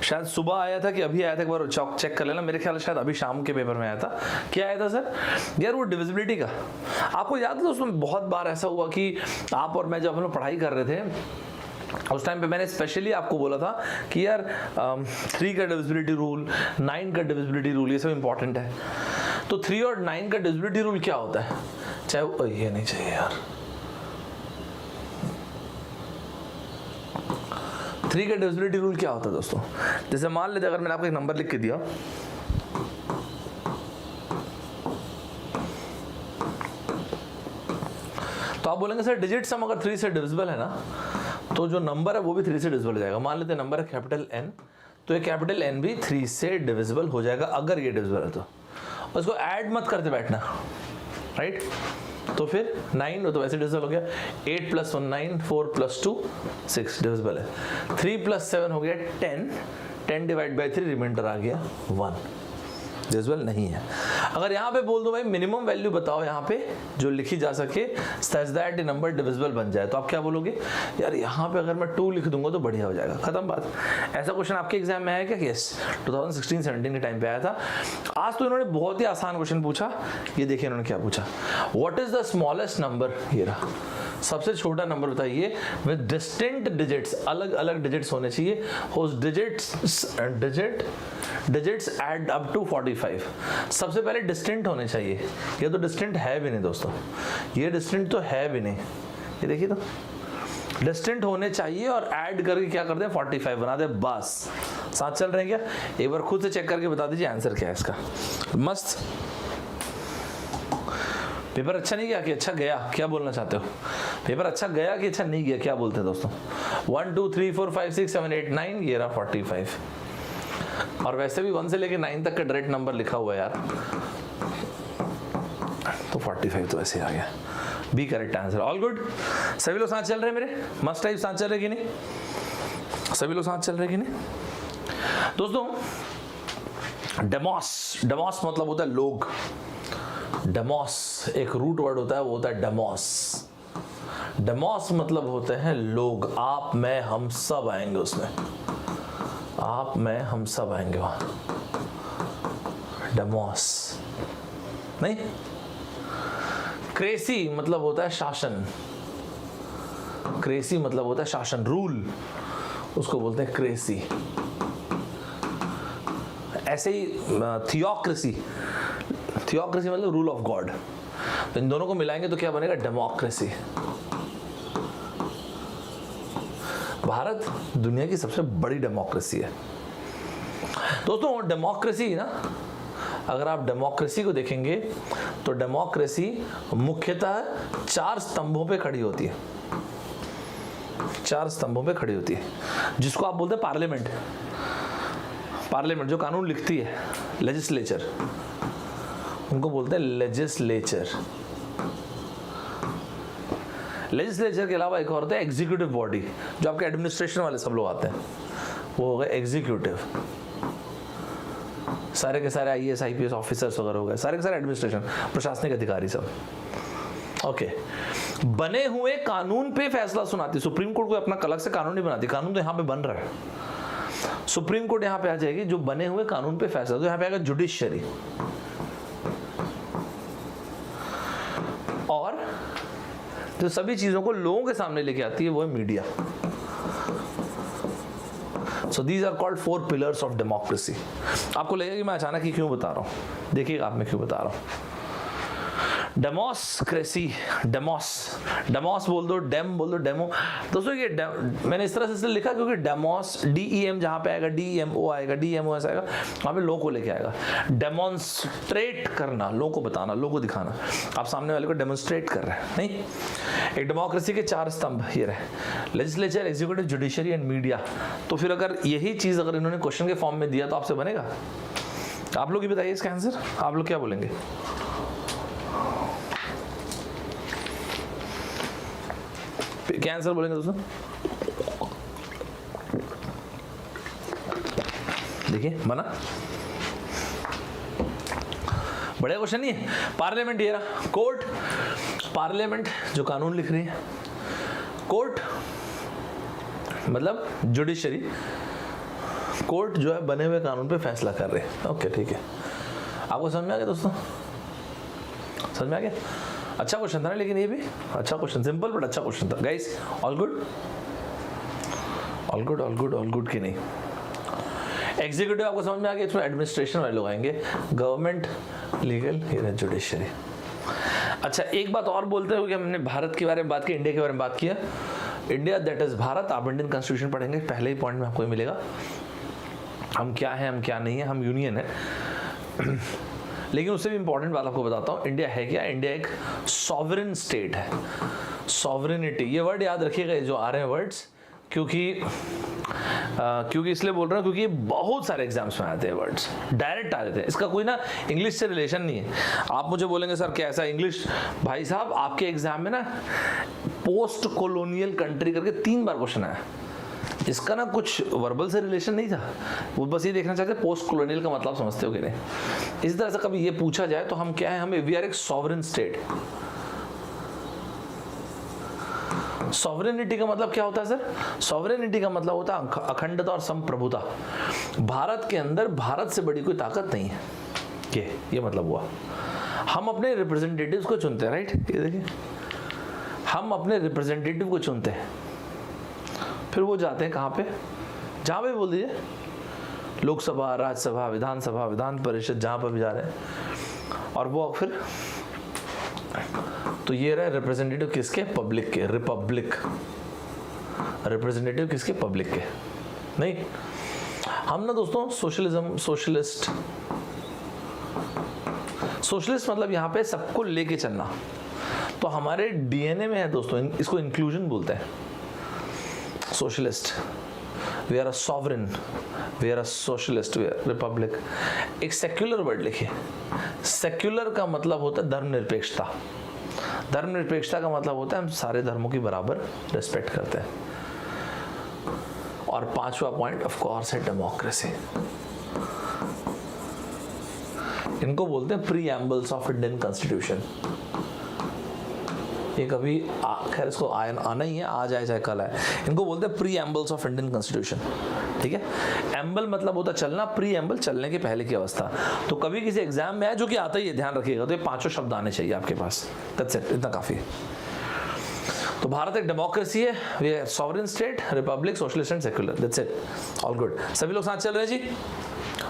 शायद सुबह आया था कि अभी आया था, एक बार चेक कर लेना, मेरे ख्याल शायद अभी शाम के पेपर में आया था। क्या आया था सर? यार वो डिविजिबिलिटी का, आपको याद है दोस्तों, बहुत बार ऐसा हुआ कि आप और मैं जब हम लोग पढ़ाई कर रहे थे, उस टाइम पे मैंने स्पेशली आपको बोला था कि यार 3 का डिविजिबिलिटी रूल, 9 का डिविजिबिलिटी रूल, ये सब इंपॉर्टेंट है। तो 3 और 9 का डिविजिबिलिटी रूल क्या होता है? चाहे ये नहीं चाहिए यार, 3 का डिविजिबिलिटी रूल क्या होता है दोस्तों? जैसे मान लेते अगर मैंने आपको एक नंबर लिख के दिया, तो आप बोलेंगे सर डिजिट सम अगर 3 से डिविजिबल है ना, तो जो नंबर है वो भी 3 से डिविजिबल हो जाएगा। मान लेते नंबर है कैपिटल N, तो ये कैपिटल N भी 3 से डिविजिबल हो जाएगा अगर ये डिविजिबल है तो। उसको ऐड मत करते बैठना, राइट? तो फिर 9 हो तो वैसे डिविजिबल हो गया, 8 + 1 9, 4 + 2 6 डिविजिबल है, 3 + 7 हो गया 10, 10 / 3 रिमाइंडर आ गया 1, डिविजिबल नहीं है। अगर यहाँ पे बोल दो भाई मिनिमम वैल्यू बताओ यहाँ पे जो लिखी जा सके सच दैट नंबर डिविजिबल बन जाए, तो आप क्या बोलोगे? यार यहाँ पे अगर मैं 2 लिख दूंगा तो बढ़िया हो जाएगा, खत्म बात। ऐसा क्वेश्चन आपके एग्जाम में है क्या? यस, 2016-17 के टाइम पे आया था। आज तो इन्होंने बहुत ही आसान क्वेश्चन पूछा, ये देखिए इन्होंने क्या पूछा, what is the smallest number, ये रहा सबसे छोटा नंबर बताइए विद डिस्टिंक्ट डिजिट्स, अलग अलग डिजिट्स होने चाहिए, होस डिजिट्स ऐड अप टू 45। सबसे पहले डिस्टिंक्ट होने चाहिए, ये तो डिस्टिंक्ट है भी नहीं दोस्तों, ये डिस्टिंक्ट तो है भी नहीं, ये देखिए तो डिस्टिंक्ट होने चाहिए और ऐड करके क्या कर दें 45 बना दे, बस। साथ चल रहे हैं क्या? एक बार खुद से चेक करके बता दीजिए आंसर क्या है इसका। मस्त। पेपर अच्छा नहीं गया कि अच्छा गया, क्या बोलना चाहते हो? पेपर अच्छा गया कि अच्छा नहीं गया, क्या बोलते हैं दोस्तों? 1 2 3 4 5 6 7 8 9, ये रहा 45। और वैसे भी 1 से लेके 9 तक का डायरेक्ट नंबर लिखा हुआ है यार, तो 45 तो ऐसे आ गया, B correct answer. All good, सभी लोग साथ चल रहे हैं मेरे? मस्ट टाइप साथ चल रहे कि नहीं? सभी लोग साथ चल रहे कि नहीं दोस्तों? डेमोस, डेमोस मतलब होता है लोग। डेमोस एक रूट वर्ड होता है, वो होता है डेमोस। डेमोस मतलब होते हैं लोग, आप मैं हम सब आएंगे उसमें, आप मैं हम सब आएंगे वहां, डेमोस नहीं। क्रेसी मतलब होता है शासन, क्रेसी मतलब होता है शासन, रूल, उसको बोलते हैं क्रेसी। ऐसे ही थियोक्रेसी, थियोक्रेसी मतलब रूल ऑफ गॉड, तो इन दोनों को मिलाएंगे तो क्या बनेगा? डेमोक्रेसी। भारत दुनिया की सबसे बड़ी डेमोक्रेसी है दोस्तों। डेमोक्रेसी ना, अगर आप डेमोक्रेसी को देखेंगे तो डेमोक्रेसी मुख्यतः 4 स्तंभों पे खड़ी होती है। 4 स्तंभों पे खड़ी होती है, जिसको आप बोलते हैं पार्लियामेंट। पार्लियामेंट जो कानून लिखती है, लेजिस्लेचर, उनको बोलते हैं लेजिस्लेचर। लेजिस्लेचर के अलावा एक और होता है एग्जीक्यूटिव बॉडी, जो आपके एडमिनिस्ट्रेशन वाले सब लोग आते हैं, वो हो गए एग्जीक्यूटिव। सारे के सारे IAS IPS ऑफिसर्स वगैरह हो गए, सारे के सारे एडमिनिस्ट्रेशन, प्रशासनिक अधिकारी सब। ओके, बने हुए कानून पे फैसला सुनाती। सुप्रीम कोर्ट को अपना अलग से कानून नहीं बनाती, कानून तो यहाँ पे बन रहा है। सुप्रीम कोर्ट यहाँ पे आ जाएगी, जो बने हुए कानून पे फैसला, तो यहाँ पे आएगा जुडिशरी। और जो सभी चीजों को लोगों के सामने लेके आती है वो है media. So these are called 4 pillars of democracy. आपको लगेगा कि मैं अचानक ही क्यों बता रहा हूँ, देखिएगा आप मैं क्यों बता रहा हूँ। डेमोक्रेसी, डेमोस बोल दो, डेम बोल दो, डेमो। दोस्तों ये मैंने इस तरह से लिखा क्योंकि डेमोस, DEM जहाँ पे आएगा, DEMO आएगा, DMOS आएगा, वहाँ पे लोगों को लेके आएगा। डेमोन्स्ट्रेट करना, लोगों को बताना, लोगों को दिखाना, आप सामने वाले को डेमोन्स्ट्रेट कर रहे हैं। नहीं, एक डेमोक्रेसी के 4 स्तंभ ये रहे, legislature, executive, judiciary and media. तो फिर अगर यही चीज़ अगर इन्होंने क्वेश्चन के फॉर्म में दिया तो आपसे बनेगा? आप लोग ही बताइए इसका आंसर, आप लोग क्या बोलेंगे? क्या आंसर बोलेंगे दोस्तों? देखिए बना, बढ़िया क्वेश्चन नहीं है। पार्लियामेंट ये रहा, कोर्ट, पार्लियामेंट जो कानून लिख रही है, कोर्ट मतलब जुडिशरी, कोर्ट जो है बने हुए कानून पे फैसला कर रहे हैं। ओके ठीक है, आपको समझ में आ गया दोस्तों? समझ में आ गया? अच्छा क्वेश्चन था ना, लेकिन ये भी अच्छा क्वेश्चन, सिंपल बट अच्छा क्वेश्चन था। Guys all good, all good, all good, all good कि नहीं? एग्जीक्यूटिव आपको समझ में आ गया, इसमें एडमिनिस्ट्रेशन वाले लोग आएंगे, गवर्नमेंट, लीगल, ये जुडिशरी। अच्छा एक बात और बोलते हो कि हमने भारत के बारे में बात की, इंडिया के बारे में बात किया। इंडिया दैट इज भारत, आप इंडियन कॉन्स्टिट्यूशन पढ़ेंगे, पहले ही पॉइंट में आपको मिलेगा हम क्या हैं, हम क्या नहीं है, हम यूनियन है। लेकिन उससे भी इंपॉर्टेंट बात आपको बताता हूँ, इंडिया है क्या? इंडिया एक सॉवरेन स्टेट है। सॉवरेनिटी, ये वर्ड याद रखिएगा, जो आ रहे हैं वर्ड्स, क्योंकि इसलिए बोल रहा हूँ क्योंकि ये बहुत सारे एग्जाम्स में आते हैं वर्ड्स, डायरेक्ट आ जाते हैं। इसका कोई ना इंग्लिश से रिलेशन नहीं है। आप मुझे बोलेंगे सर कैसा इंग्लिश? भाई साहब आपके एग्जाम में ना पोस्ट कॉलोनियल कंट्री करके 3 बार क्वेश्चन आया, इसका ना कुछ वर्बल से रिलेशन नहीं था, वो बस ये देखना चाहते पोस्ट कॉलोनियल का मतलब समझते हो कि नहीं। इसी तरह से कभी ये पूछा जाए तो हम क्या है, हमें वी आर एक सॉवरेन स्टेट। सॉवरेनिटी का मतलब क्या होता है सर? सॉवरेनिटी का मतलब होता है अखंडता और संप्रभुता। भारत के अंदर भारत से बड़ी कोई ताकत नहीं है, ये मतलब हुआ। हम अपने रिप्रेजेंटेटिव्स को चुनते हैं, राइट? ये देखिए, हम अपने रिप्रेजेंटेटिव को चुनते हैं, फिर वो जाते हैं कहाँ पे? जहाँ पे बोल दीजिए, लोकसभा, राज्यसभा, विधानसभा, विधान परिषद, जहाँ पर भी जा रहे हैं। और वो फिर तो ये रहे रिप्रेजेंटेटिव किसके? पब्लिक के, रिपब्लिक। रिप्रेजेंटेटिव किसके? पब्लिक के। नहीं, हम ना दोस्तों सोशलिज्म, सोशलिस्ट मतलब यहाँ पे सबको लेके चलना, तो हमारे DNA में है दोस्तों, इसको इंक्लूजन बोलते हैं। Socialist, we are a sovereign, we are a socialist, we are republic. एक सेक्युलर वर्ड लिखिए, सेक्युलर का मतलब होता है धर्मनिरपेक्षता। धर्मनिरपेक्षता का मतलब होता है हम सारे धर्मों की बराबर रिस्पेक्ट करते हैं। और 5वां पॉइंट ऑफ कोर्स है डेमोक्रेसी। इनको बोलते हैं प्रीएम्बल्स ऑफ इंडियन कॉन्स्टिट्यूशन। ये कभी खैर इसको आना ही है, आज आए चाहे कल आए। इनको बोलते हैं प्रीएम्बल्स ऑफ इंडियन कॉन्स्टिट्यूशन। ठीक है, एम्बल मतलब होता है चलना, प्रीएम्बल चलने के पहले की अवस्था। तो कभी किसी एग्जाम में आए, जो कि आता ही है, ध्यान रखिएगा, तो ये 5 शब्द आने चाहिए आपके पास। दैट्स इट, इतना काफी है। तो भारत एक डेमोक्रेसी है, we are sovereign state, republic, socialist and secular. That's it, all good. सभी लोग साथ चल रहे हैं जी,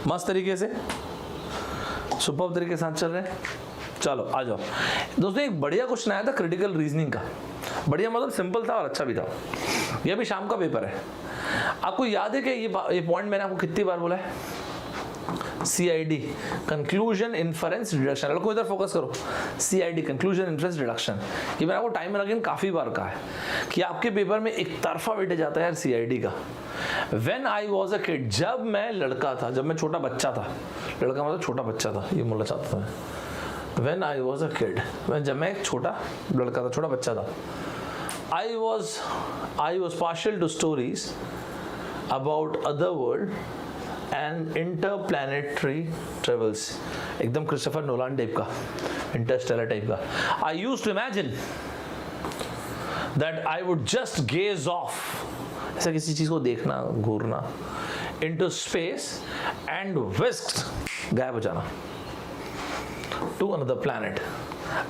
मस्त तरीके से, सुपर्ब तरीके से साथ चल रहे हैं। चलो आ जाओ दोस्तों, एक बढ़िया क्वेश्चन आया था क्रिटिकल रीजनिंग का। बढ़िया मतलब सिंपल था और अच्छा भी था। ये भी शाम का पेपर है। आपको याद है कि ये पॉइंट मैंने आपको कितनी बार बोला है? CID conclusion inference deduction. लड़कों इधर फोकस करो, CID कंक्लूजन इन्फरेंस डिडक्शन। ये मैंने आपको टाइम अगेन काफी बार कहा है कि आपके पेपर में एक तरफा वेटेज आता है यार CID का। When I was a kid, जब मैं लड़का था, जब मैं छोटा बच्चा था, लड़का मतलब छोटा बच्चा था, ये बोलना चाहता था मैं। When I was a kid, जब मैं एक छोटा लड़का था, छोटा बच्चा था, I was partial to stories about other world and interplanetary travels। एकदम क्रिस्टोफर नोलान टाइप का, इंटरस्टेलर टाइप का। I used to imagine that I would just gaze off, ऐसा किसी चीज को देखना, घूरना, into space and whisked, गायब हो जाना, to another planet।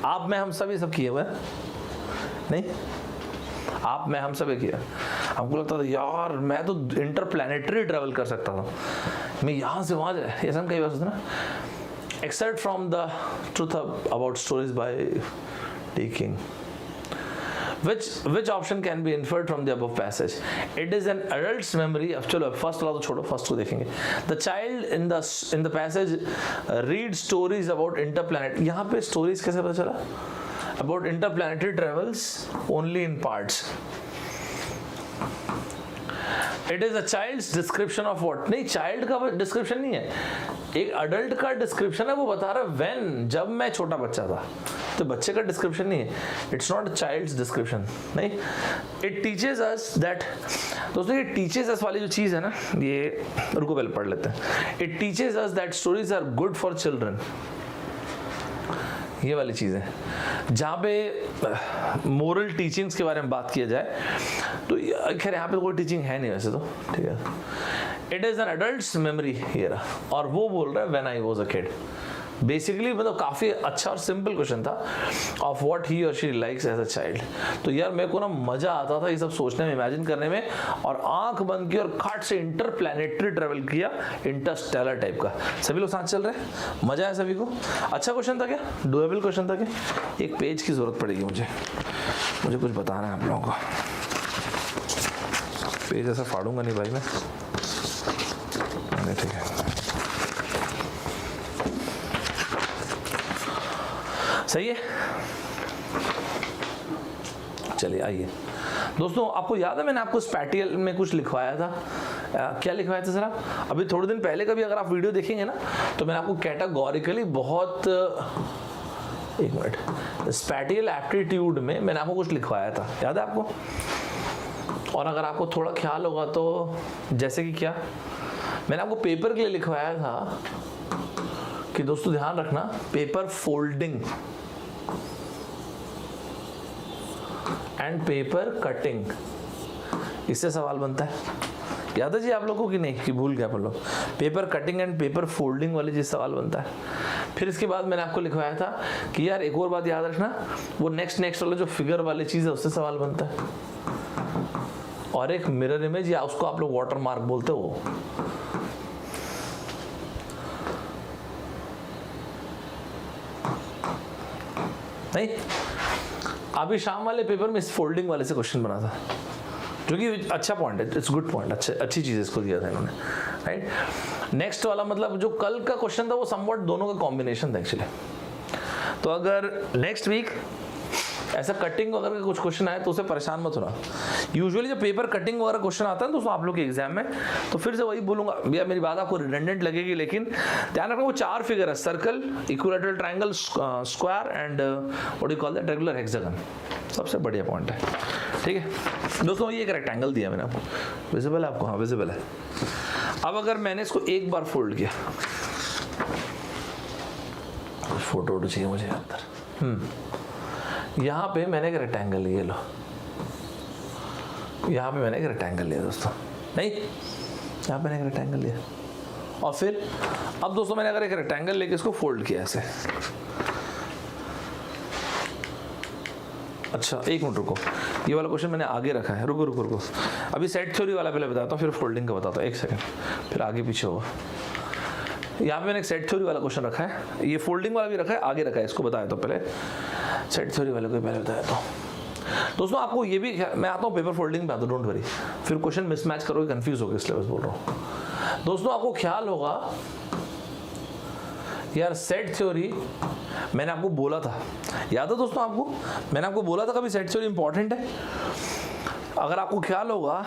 आप में हम सभी सब किए हुए नहीं, आप में हम सब किया। हमको लगता था यार मैं तो इंटरप्लैनेटरी ट्रैवल कर सकता था, मैं यहाँ से वहाँ जाए, ऐसा हम कई बार सोचते ना। Except from the truth about stories by the king, which option can be inferred from the above passage? It is an adult's memory of, चलो फर्स्ट वाला तो छोड़ो, फर्स्ट को देखेंगे। The child in the passage reads stories about interplanet। यहाँ पे stories कैसे पता चला? About interplanetary travels only in parts। It is a child's description of what? नहीं, child का डिस्क्रिप्शन नहीं है, एक अडल्ट का डिस्क्रिप्शन है। वो बता रहा है when, जब मैं छोटा बच्चा था, तो बच्चे का डिस्क्रिप्शन नहीं है। It's not a child's description, नहीं। इट टीचेज अस दैट, दोस्तों ये टीचेज अस वाली जो चीज़ है ना, ये रुको पहले पढ़ लेते हैं। It teaches us that stories are good for children, ये वाली चीज़ है। जहाँ पे मोरल टीचिंग्स के बारे में बात किया जाए तो खैर यहाँ पे कोई टीचिंग है नहीं वैसे तो, ठीक है। It is an adult's memory here, और वो बोल रहा है when I was a kid. Basically मतलब काफ़ी अच्छा और सिंपल क्वेश्चन था, ऑफ व्हाट ही और she likes as a child. तो यार मेरे को ना मज़ा आता था ये सब सोचने में, इमेजिन करने में, और आंख बंद की और खाट से इंटरप्लैनेटरी ट्रेवल किया, इंटरस्टेलर टाइप का। सभी लोग साथ चल रहे हैं, मज़ा आया सभी को? अच्छा क्वेश्चन था क्या? डुएबल क्वेश्चन था क्या? एक पेज की ज़रूरत पड़ेगी मुझे कुछ बताना है आप लोगों को। पेज ऐसा फाड़ूंगा नहीं भाई मैं, ठीक है। सही है, चलिए आइए दोस्तों। आपको याद है मैंने आपको स्पैटियल में कुछ लिखवाया था, क्या लिखवाया था सर आप? अभी थोड़े दिन पहले का भी अगर आप वीडियो देखेंगे ना, तो मैंने आपको कैटेगोरिकली बहुत, एक मिनट, स्पैटियल एप्टीट्यूड में मैंने आपको कुछ लिखवाया था, याद है आपको? और अगर आपको थोड़ा ख्याल होगा तो, जैसे कि क्या मैंने आपको पेपर के लिए लिखवाया था कि दोस्तों ध्यान रखना, paper folding and paper cutting, इससे सवाल बनता है। याद है जी आप लोगों को कि नहीं, कि भूल गया आप लोग? Paper cutting and paper folding वाले जी सवाल बनता है। फिर इसके बाद मैंने आपको लिखवाया था कि यार एक और बात याद रखना, वो नेक्स्ट वाला जो फिगर वाली चीज़ है उससे सवाल बनता है, और एक मिरर इमेज, या उसको आप लोग वाटर मार्क बोलते हो। नहीं, अभी शाम वाले पेपर में इस फोल्डिंग वाले से क्वेश्चन बना था, जो कि अच्छा पॉइंट है, इट्स गुड पॉइंट, अच्छी चीज़ इसको दिया था इन्होंने, राइट। नेक्स्ट वाला मतलब जो कल का क्वेश्चन था वो समवट दोनों का कॉम्बिनेशन था एक्चुअली। तो अगर नेक्स्ट वीक ऐसा कटिंग वगैरह का कुछ क्वेश्चन आए तो उसे परेशान मत होना। यूजुअली जब पेपर कटिंग वगैरह क्वेश्चन आता है दोस्तों आप लोग के एग्जाम में, तो फिर से वही बोलूंगा भैया, मेरी बात आपको रिडंडेंट लगेगी, लेकिन ध्यान रखना वो 4 फिगर है, circle, equilateral triangle, square and what you call that, regular hexagon. सबसे बढ़िया पॉइंट है, ठीक है दोस्तों। ये एक रेक्टेंगल दिया मैंने आपको, विजिबल है आपको? हाँ विजिबल है। अब अगर मैंने इसको एक बार फोल्ड किया, फोटो चाहिए मुझे अंदर, यहाँ पे मैंने एक रेक्टेंगल लिया, लो यहाँ पे मैंने एक रेक्टेंगल लिया दोस्तों, नहीं यहाँ पे मैंने एक रेक्टेंगल लिया, और फिर अब दोस्तों मैंने अगर एक रेक्टेंगल लेके इसको फोल्ड किया ऐसे। अच्छा एक मिनट रुको, ये वाला क्वेश्चन मैंने आगे रखा है, रुको अभी सेट थ्योरी वाला पहले बताता हूँ, फिर फोल्डिंग का बताता हूँ, एक सेकंड, फिर आगे पीछे होगा। यहाँ पे मैंने एक सेट थ्योरी वाला क्वेश्चन रखा है, ये फोल्डिंग वाला भी रखा है, आगे रखा है, इसको बताया तो पहले सेट थ्योरी वाले को पहले बताया तो। दोस्तों आपको ये भी, मैं आता हूँ पेपर फोल्डिंग पे आता हूँ, डोंट वरी, फिर क्वेश्चन मिसमैच करोगे, कंफ्यूज होगे, इसलिए बस बोल रहा हूँ। दोस्तों आपको ख्याल होगा यार सेट थ्योरी मैंने आपको बोला था, याद है दोस्तों आपको, मैंने आपको बोला था कभी सेट थ्योरी इंपॉर्टेंट है। अगर आपको ख्याल होगा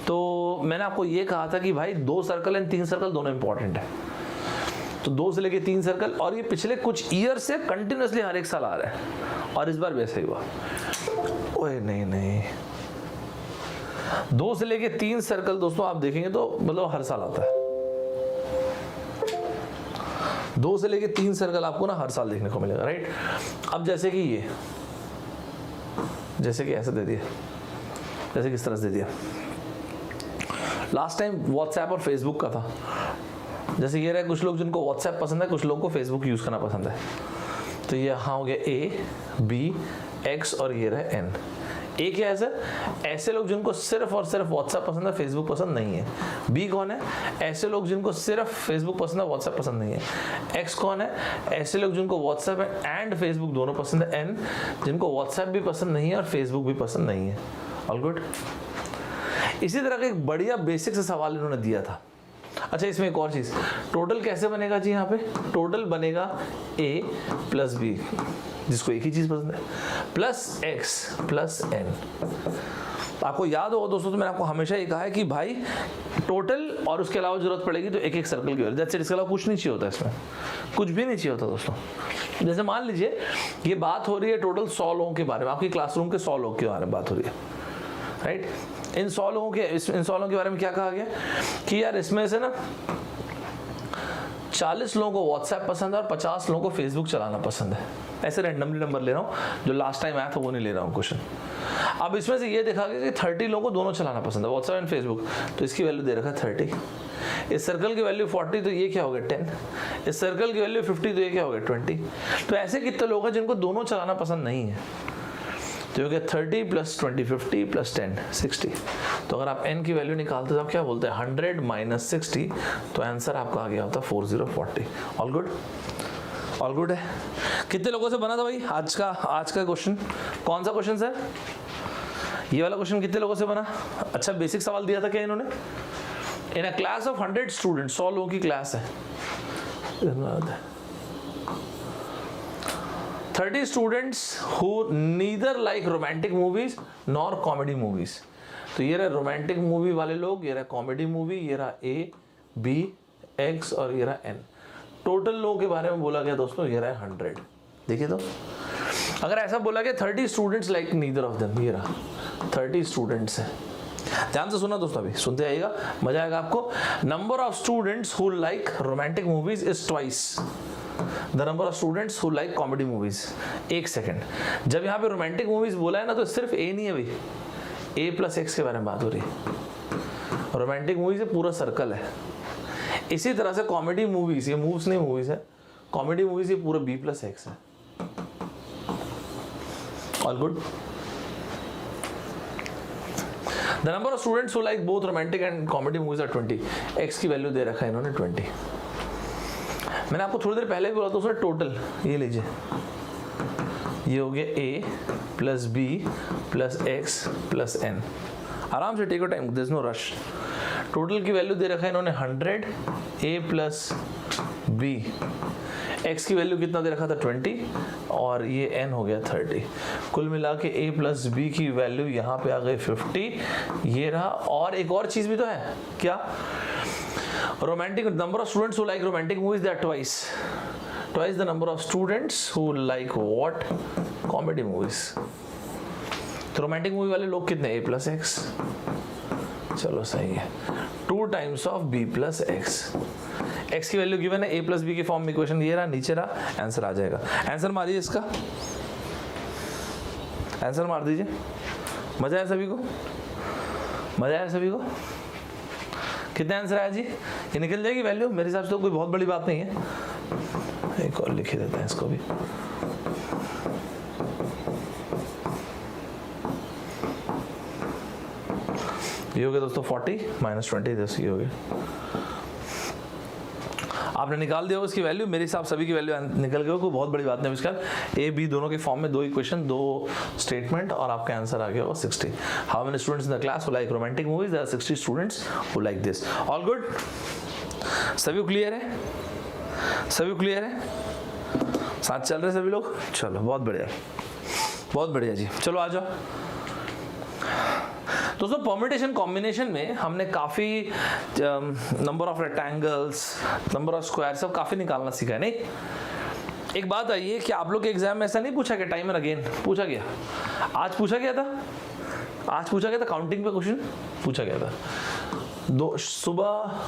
तो मैंने आपको ये कहा था कि भाई 2 सर्कल एंड 3 सर्कल दोनों इंपॉर्टेंट है। तो 2 से लेके 3 सर्कल, और ये पिछले कुछ ईयर से कंटिन्यूसली हर एक साल आ रहा है, और इस बार वैसे ही हुआ। ओए नहीं, 2 से लेके 3 सर्कल दोस्तों आप देखेंगे तो मतलब हर साल आता है। 2 से लेके 3 सर्कल आपको ना हर साल देखने को मिलेगा, राइट। अब जैसे कि ये, जैसे कि ऐसे दे दिया, जैसे किस तरह से दे दिया, लास्ट टाइम व्हाट्सएप और फेसबुक का था। जैसे ये रहा, कुछ लोग जिनको व्हाट्सएप पसंद है, कुछ लोगों को फेसबुक यूज करना पसंद है। तो ये यहाँ हो गया ए, बी, एक्स, और ये रहा एन। ए क्या है सर? ऐसे लोग जिनको सिर्फ और सिर्फ व्हाट्सएप पसंद है, फेसबुक पसंद नहीं है। बी कौन है? ऐसे लोग जिनको सिर्फ फेसबुक पसंद है, व्हाट्सएप पसंद नहीं है। एक्स कौन है? ऐसे लोग जिनको व्हाट्सएप एंड फेसबुक दोनों पसंद है। एन जिनको व्हाट्सएप भी पसंद नहीं है और फेसबुक भी पसंद नहीं है। All good. इसी तरह का एक बढ़िया बेसिक से सवाल इन्होंने दिया था। अच्छा, इसमें एक और चीज, टोटल कैसे बनेगा जी? यहाँ पे टोटल बनेगा a प्लस बी, जिसको एक ही चीज पसंद है, प्लस एक्स प्लस एन। आपको याद होगा दोस्तों, तो मैंने आपको हमेशा ये कहा है कि भाई टोटल और उसके अलावा जरूरत पड़ेगी तो एक एक सर्कल की वैल्यू, दैट्स इट। इसके अलावा कुछ नहीं चाहिए होता, इसमें कुछ भी नहीं चाहिए होता दोस्तों। जैसे मान लीजिए ये बात हो रही है टोटल 100 लोगों के बारे में, आपकी क्लासरूम के 100 लोगों के बारे में बात हो रही है, राइट। इन 100 लोगों के बारे में क्या कहा गया कि यार इसमें से ना 40 लोगों को व्हाट्सएप पसंद है और 50 लोगों को फेसबुक चलाना पसंद है। ऐसे रैंडमली नंबर ले रहा हूँ, जो लास्ट टाइम आया था वो नहीं ले रहा हूँ क्वेश्चन। अब इसमें से ये देखा गया कि 30 लोगों को दोनों चलाना पसंद है, व्हाट्सएप एंड फेसबुक, तो इसकी वैल्यू दे रखा है 30। इस सर्कल की वैल्यू 40, तो ये क्या हो गया 10। इस सर्कल की वैल्यू 50, तो ये क्या हो गया 20। तो ऐसे कितने लोग हैं जिनको दोनों चलाना पसंद नहीं है? तो हो गया 30 प्लस 20 50 प्लस 10 60। तो अगर आप n की वैल्यू निकालते तो आप क्या बोलते हैं 100 माइनस 60, तो आंसर आपका आ गया होता 4040। ऑल गुड, ऑल गुड है। कितने लोगों से बना था भाई आज का क्वेश्चन? कौन सा क्वेश्चन सर? ये वाला क्वेश्चन कितने लोगों से बना? अच्छा, बेसिक सवाल दिया था क्या इन्होंने? इन अ क्लास ऑफ 100 स्टूडेंट, 100 लोगों की क्लास है, 30 students who neither like romantic movies nor comedy movies। तो ये रहा रोमांटिक मूवी वाले लोग, ये रहा कॉमेडी मूवी, ये रहा ए, बी, एक्स, और ये रहा एन। टोटल लोगों के बारे में बोला गया दोस्तों, ये रहा 100। देखिए तो अगर ऐसा बोला गया 30 students like neither of them, ये रहा 30 स्टूडेंट्स है। ध्यान से सुना दोस्तों, अभी सुनते आइएगा, मजा आएगा आपको। Number of students who like romantic movies is twice the number of students who like comedy movies. एक सेकंड, जब यहाँ पे रोमांटिक मूवीज बोला है ना, तो सिर्फ ए नहीं है भाई, ए प्लस एक्स के बारे में बात हो रही है। रोमांटिक मूवीज पूरा सर्कल है। इसी तरह से कॉमेडी मूवीज, ये मूव्स नहीं मूवीज है, कॉमेडी मूवीज ये पूरा बी प्लस एक्स है। All good. The number of students who like both romantic and comedy movies are 20। एक्स की वैल्यू दे रखा है इन्होंने 20। मैंने आपको थोड़ी देर पहले भी बोला था उसमें टोटल, ये लीजिए, ये हो गया A plus B plus X plus N. आराम से take your time, there is no rush. Total की वैल्यू दे रखा है इन्होंने 100, ए प्लस बी, एक्स की वैल्यू कितना दे रखा था 20, और ये एन हो गया 30। कुल मिला के ए प्लस बी की वैल्यू यहाँ पे आ गई 50, ये रहा। और एक और चीज भी तो है, क्या? Romantic number of students who like romantic movies, they are twice the number of students who like what? Comedy movies। तो रोमांटिक मूवी वाले लोग कितने? a प्लस एक्स, चलो सही है, 2 times of b plus x. x की value given है, a plus B के फॉर्म में इक्वेशन ये रहा, नीचे रहा, आंसर आ जाएगा। आंसर मारिए इसका, आंसर मार दीजिए। मजा आया सभी को? मजा आया सभी को? कितने आंसर आया जी? ये निकल जाएगी वैल्यू, मेरे हिसाब से तो कोई बहुत बड़ी बात नहीं है। एक और लिख देते हैं इसको भी। ये हो गया दोस्तों 40 माइनस 20, ये हो गया। आपने निकाल दिया उसकी वैल्यू, मेरे हिसाब सभी की वैल्यू निकल गई, कोई बहुत बड़ी बात नहीं। इसका ए बी दोनों के फॉर्म में 2 इक्वेशन, 2 स्टेटमेंट, और आपका आंसर आ गया होगा 60। How many students in the class who like romantic movies? There are 60 students who like this. All good, सभी क्लियर है? सभी क्लियर है, साथ चल रहे सभी लोग? चलो बहुत बढ़िया, बहुत बढ़िया जी। चलो आ जाओ दोस्तों। परम्यूटेशन कॉम्बिनेशन में हमने काफ़ी number of rectangles, number of square सब काफ़ी निकालना सीखा है, नहीं? एक बात आइए कि आप लोग के एग्जाम में ऐसा नहीं पूछा गया, टाइम एंड अगेन पूछा गया? आज पूछा गया था, आज पूछा गया था काउंटिंग पे क्वेश्चन पूछा गया था। दो सुबह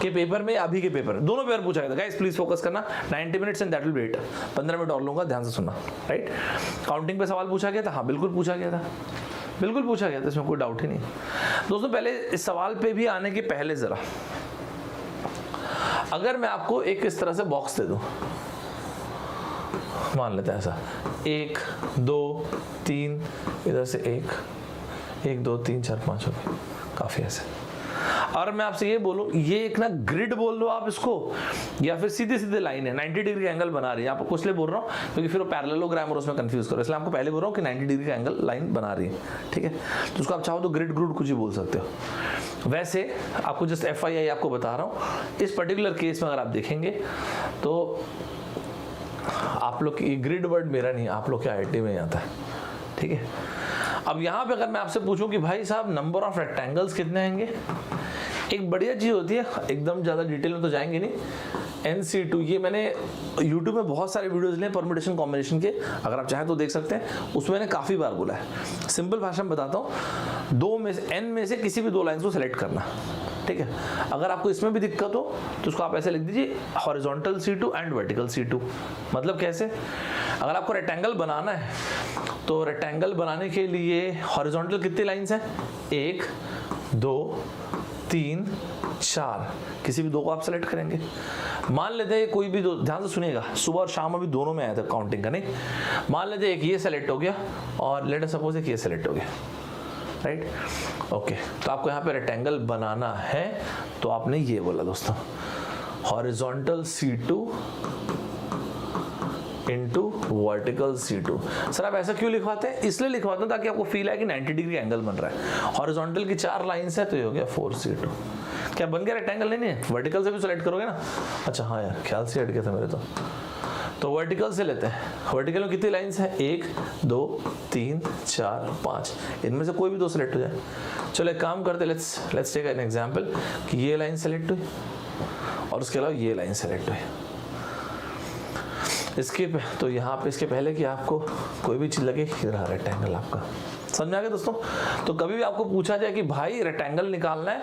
के पेपर में, अभी के पेपर, दोनों पेपर पूछा गया था। गाइस प्लीज फोकस करना, 90 minutes and that will be it. 15 minute और लूंगा, ध्यान से सुनना, राइट? काउंटिंग पे सवाल पूछा गया था, हाँ बिल्कुल पूछा गया था, बिल्कुल पूछा गया था, इसमें कोई डाउट ही नहीं। दोस्तों पहले इस सवाल पे भी आने के पहले जरा, अगर मैं आपको एक इस तरह से बॉक्स दे दूं, मान लेते हैं ऐसा 1 2 3, इधर से 1 2 3 4 5 हो गए, काफी ऐसे। और मैं आपसे ये बोलूं, ये एक ना ग्रिड बोल दो आप इसको, या फिर सीधे सीधे लाइन है 90 डिग्री एंगल बना रही है। आपको कुछ लिए बोल रहा हूँ क्योंकि फिर वो पैरेललोग्राम और उसमें कंफ्यूज करो, इसलिए आपको पहले बोल रहा हूँ कि 90 डिग्री का एंगल लाइन बना रही है, ठीक है? तो उसको आप चाहो तो ग्रिड ग्रुड कुछ ही बोल सकते हो। वैसे आपको जस्ट FYI आपको बता रहा हूँ, इस पर्टिकुलर केस में अगर आप देखेंगे तो आप लोग की ग्रिड वर्ड मेरा नहीं, आप लोग के IIT में आता है, ठीक है? अब यहाँ पे अगर मैं आपसे पूछूं कि भाई साहब नंबर ऑफ रेक्टेंगल्स कितने आएंगे, एक बढ़िया चीज़ होती है, एकदम ज़्यादा डिटेल में तो जाएंगे नहीं, NC2, ये मैंने YouTube में बहुत सारे वीडियोज़ लिए परम्यूटेशन कॉम्बिनेशन के, अगर आप चाहें तो देख सकते हैं, उसमें मैंने काफ़ी बार बोला है। सिंपल भाषा में बताता हूँ, दो में से n में से किसी भी 2 लाइन्स को सेलेक्ट करना, ठीक है? अगर आपको इसमें भी दिक्कत हो तो उसको आप ऐसे लिख दीजिए, horizontal C2 and vertical C2। मतलब कैसे? अगर आपको रेक्टेंगल बनाना है तो रेक्टेंगल बनाने के लिए हॉरिजॉन्टल कितनी लाइन्स हैं? 1 2 3 4, किसी भी 2 को आप सेलेक्ट करेंगे। मान लेते हैं कोई भी दो, ध्यान से सुनिएगा, सुबह और शाम अभी दोनों में आया था काउंटिंग का, नहीं? मान लेते एक ये सेलेक्ट हो गया और लेट अस सपोज एक ये सेलेक्ट हो गया, राइट? ओके, तो आपको यहाँ पे रेक्टेंगल बनाना है तो आपने ये बोला दोस्तों, horizontal C2 into vertical C2। Sir आप ऐसा क्यों लिखवाते हैं? इसलिए लिखवाते हैं ताकि आपको फील आए कि 90 डिग्री एंगल बन रहा है। हॉरिजॉन्टल की 4 लाइंस है तो ये हो गया 4C2। क्या बन गया रेक्टेंगल? नहीं है, वर्टिकल से भी सिलेक्ट करोगे ना। अच्छा हाँ यार, ख्याल से हट गया था मेरे तो वर्टिकल से लेते हैं। वर्टिकल में कितनी लाइंस हैं? 1 2 3 4 5, इनमें से कोई भी 2 सेलेक्ट हो जाए। चलो एक काम करते, लेट्स टेक एन एग्जांपल कि ये लाइन सेलेक्ट हुई और उसके अलावा ये लाइन सेलेक्ट हुई। इसके तो यहाँ पे इसके पहले कि आपको कोई भी चीज़ लगे, इधर रेक्टेंगल आपका, समझ में आ गया दोस्तों? तो कभी भी आपको पूछा जाए कि भाई रेक्टेंगल निकालना है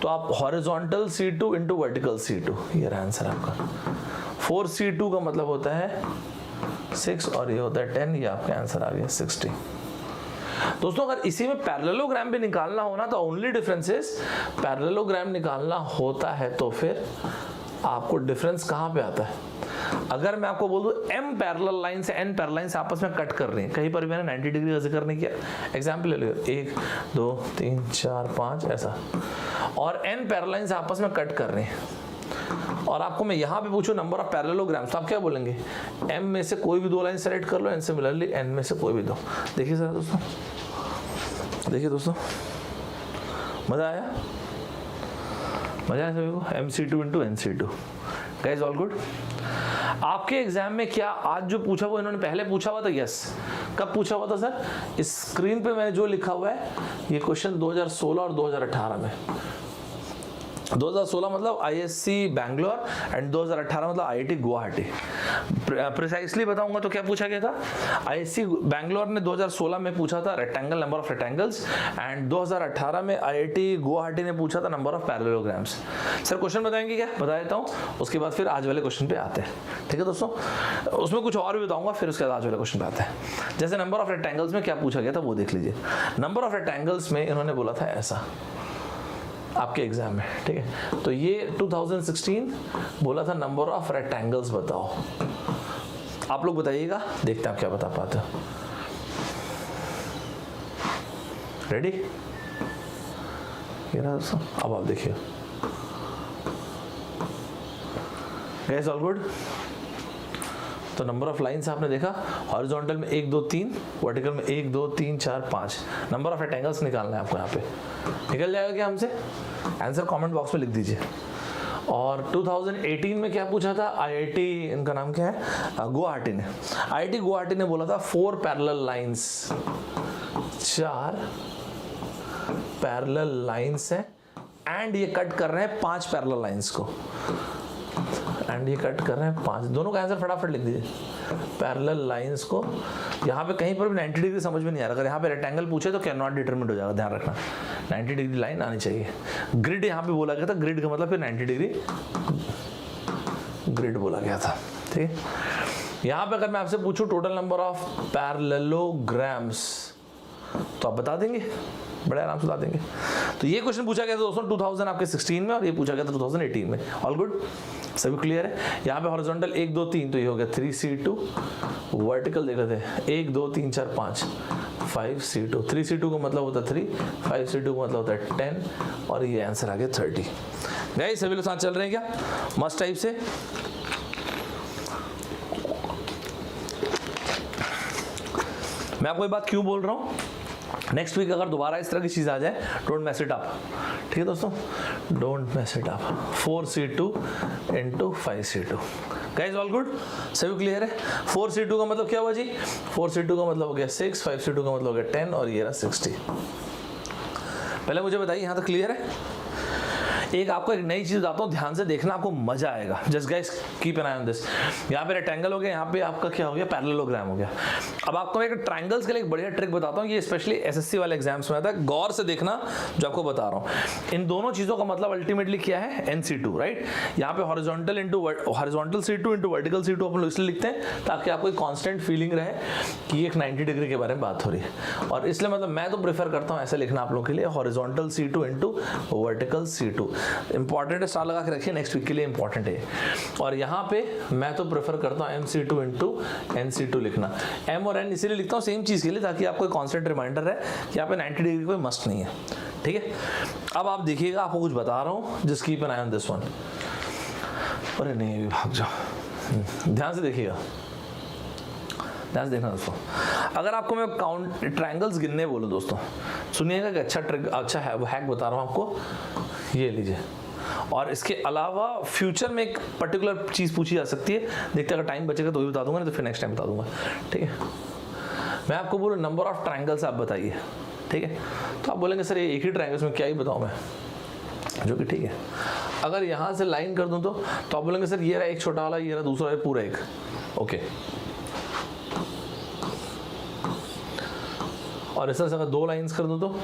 तो आप horizontal C2 into vertical C2, ये आंसर आपका। 4C2 का मतलब होता है 6 और ये होता है 10, ये आपका आंसर आ गया 60। दोस्तों अगर इसी में पैरेललोग्राम भी निकालना हो ना तो ओनली डिफरेंस इज, पैरेललोग्राम निकालना होता है तो फिर आपको डिफरेंस कहाँ पे आता है? अगर मैं आपको बोल दूं m पैरेलल लाइन से n पैरेलल लाइन से आपस में कट कर रही है, कहीं पर भी मैंने 90 डिग्री का जिक्र नहीं किया, एग्जांपल ले लो 1 2 3 4 5 ऐसा, और n पैरेलल लाइन से आपस में कट कर रही है और आपको मैं यहाँ पे पूछूं नंबर ऑफ पैरेललोग्राम्स, तो आप क्या बोलेंगे? m में से कोई भी 2 लाइन सेलेक्ट कर लो एंड सिमिलरली n में से कोई भी 2। देखिए सर दोस्तों, देखिए दोस्तों, मजा आया? मजा आया सभी को? MC2 into NC2। Guys all good? आपके एग्जाम में क्या आज जो पूछा वो इन्होंने पहले पूछा हुआ था? यस। कब पूछा हुआ था सर? इस स्क्रीन पे मैंने जो लिखा हुआ है ये क्वेश्चन 2016 और 2018 में। 2016 मतलब ISC बैंगलोर एंड 2018 मतलब IIT गुवाहाटी। प्रिसाइसली बताऊंगा तो क्या पूछा गया था? ISC बैंगलोर ने 2016 में पूछा था rectangle, number of rectangles, and 2018 में IIT गुवाहाटी ने पूछा था number of parallelograms. Sir question बताएंगे क्या? बता देता हूँ, उसके बाद फिर आज वाले क्वेश्चन पे आते हैं, ठीक है दोस्तों? उसमें कुछ और भी बताऊंगा, फिर उसके बाद आज वाले क्वेश्चन पे आते हैं। जैसे नंबर ऑफ रेक्टेंगल्स में क्या पूछा गया था वो देख लीजिए। नंबर ऑफ रेक्टेंगल्स में इन्होंने बोला था ऐसा आपके एग्जाम में, ठीक है? तो ये 2016 बोला था नंबर ऑफ रेक्टेंगल्स बताओ। आप लोग बताइएगा, देखते हैं आप क्या बता पाते हो। रेडी? ये रहा दोस्तों, अब आप देखिए। Guys all good? तो नंबर ऑफ लाइंस आपने देखा, हॉरिजॉन्टल में 1 2 3, वर्टिकल में 1 2 3 4 5। नंबर ऑफ रेक्टेंगल्स निकालना है आपको। यहाँ पे निकल जाएगा क्या हमसे? आंसर कमेंट बॉक्स में लिख दीजिए। और 2018 में क्या पूछा था, IIT, इनका नाम क्या है, गुवाहाटी ने, IIT गुवाहाटी ने बोला था 4 पैरेलल लाइंस, 4 पैरेलल लाइंस है एंड ये कट कर रहे हैं 5 पैरेलल लाइंस को, एंड ये कट कर रहे हैं 5, दोनों का आंसर फटाफट लिख दीजिए, पैरेलल लाइंस को। यहाँ पे कहीं पर भी 90 डिग्री समझ में नहीं आ रहा, अगर यहाँ पे रेक्टेंगल पूछे तो कैन नॉट डिटरमिनेट हो जाएगा, ध्यान रखना 90 डिग्री लाइन आनी चाहिए। ग्रिड यहाँ पे बोला गया था, ग्रिड का मतलब फिर 90 डिग्री ग्रिड बोला गया था, ठीक है। यहाँ पे अगर मैं आपसे पूछूं टोटल नंबर ऑफ पैरेललोग्राम्स तो आप बता देंगे, बड़े आराम से बता देंगे। तो ये क्वेश्चन पूछा गया था दोस्तों 2016 में और ये पूछा गया था 2018 में। ऑल गुड, सभी क्लियर है। यहाँ पे हॉरिजॉन्टल 1 2 3 तो ये हो गया 3C2, वर्टिकल देख लेते हैं 1 2 3 4 5 5C2, 3C2 का मतलब होता है 3, 5C2 का मतलब होता है 10 और ये आंसर आ गया 30। गाइस सभी लोग साथ चल रहे हैं क्या मस्ट टाइप से? मैं आपको ये बात क्यों बोल रहा हूँ, नेक्स्ट वीक अगर दोबारा इस तरह की चीज़ आ जाए डोंट मैस इट अप, ठीक है दोस्तों, don't mess it up. 4C2 into 5C2, guys all good, सभी क्लियर है। 4C2 का मतलब क्या हुआ जी, 4C2 का मतलब हो गया 6, 5C2 का मतलब हो गया 10 और ये रहा 60। पहले मुझे बताइए यहाँ तक क्लियर है। एक आपको एक नई चीज बताता हूँ, ध्यान से देखना, आपको मजा आएगा। Just guys keep an I on this. यहाँ पे रेक्टेंगल हो गया, यहाँ पे आपका क्या हो गया, पैरेललोग्राम हो गया। अब आपको मैं एक ट्रायंगल्स के लिए एक बढ़िया ट्रिक बताता हूँ, ये स्पेशली एसएससी वाले एग्जाम्स में आता है, गौर से देखना जो आपको बता रहा हूँ। इन दोनों चीजों का मतलब अल्टीमेटली क्या है, NC2, राइट। यहाँ पे horizontal C2 into vertical C2 अपन लोग इसलिए लिखते हैं ताकि आपको एक कॉन्स्टेंट फीलिंग रहे कि एक 90 डिग्री के बारे में बात हो रही है। और इसलिए मतलब मैं तो प्रेफर करता हूँ ऐसे लिखना आप लोगों के लिए, horizontal C2 into vertical C2। Important है, स्टार लगा के रखिए, नेक्स्ट वीक के लिए इंपॉर्टेंट है। और यहाँ पे मैं तो प्रेफर करता हूँ MC2 इंटू NC2 लिखना। M और N इसीलिए लिखता हूँ सेम चीज़ के लिए ताकि आपको एक कॉन्स्टेंट रिमाइंडर है कि यहाँ पे 90 डिग्री कोई मस्ट नहीं है, ठीक है। अब आप देखिएगा, आपको कुछ बता रहा हूँ, just keep an I on this one. अरे नहीं भाग जाओ, ध्यान से देखिएगा, ध्यान से देखना दोस्तों। अगर आपको मैं काउंट ट्रायंगल्स गिनने बोलूँ दोस्तों, सुनिएगा कि अच्छा ट्रिक, अच्छा है वो हैक बता रहा हूँ आपको, ये लीजिए। और इसके अलावा फ्यूचर में एक पर्टिकुलर चीज़ पूछी जा सकती है, देखते अगर टाइम बचेगा तो भी बता दूंगा, नहीं तो फिर नेक्स्ट टाइम बता दूंगा, ठीक है। मैं आपको बोलूँ नंबर ऑफ ट्रायंगल्स आप बताइए, ठीक है। तो आप बोलेंगे सर ये एक ही ट्रायंगल्स में क्या ही बताऊँ मैं, जो कि ठीक है। अगर यहाँ से लाइन कर दूँ तो आप बोलेंगे सर ये रहा एक छोटा वाला, ये रहा दूसरा, पूरा एक, ओके। और इस तरह से अगर 2 लाइंस कर दूँ तो,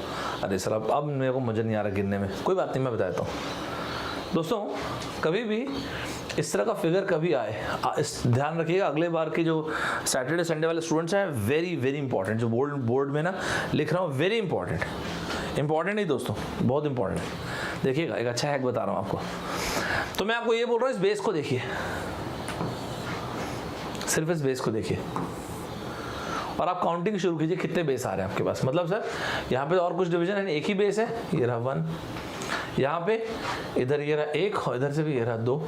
अरे सर अब मेरे को मज़ा नहीं आ रहा गिनने में, कोई बात नहीं मैं बता देता हूँ दोस्तों। कभी भी इस तरह का फिगर कभी आए, ध्यान रखिएगा, अगले बार के जो सैटरडे संडे वाले स्टूडेंट्स हैं, वेरी वेरी इंपॉर्टेंट, जो बोर्ड में ना लिख रहा हूँ, वेरी इंपॉर्टेंट नहीं दोस्तों, बहुत इंपॉर्टेंट है। देखिएगा, एक अच्छा हैक बता रहा हूँ आपको। तो मैं आपको ये बोल रहा हूँ, इस बेस को देखिए, सिर्फ इस बेस को देखिए और आप काउंटिंग शुरू कीजिए कितने बेस आ रहे हैं आपके पास। मतलब सर यहाँ पे और कुछ डिवीजन है, एक ही बेस है, ये रहा 1, यहाँ पे इधर ये रहा 1 और इधर से भी ये रहा 2,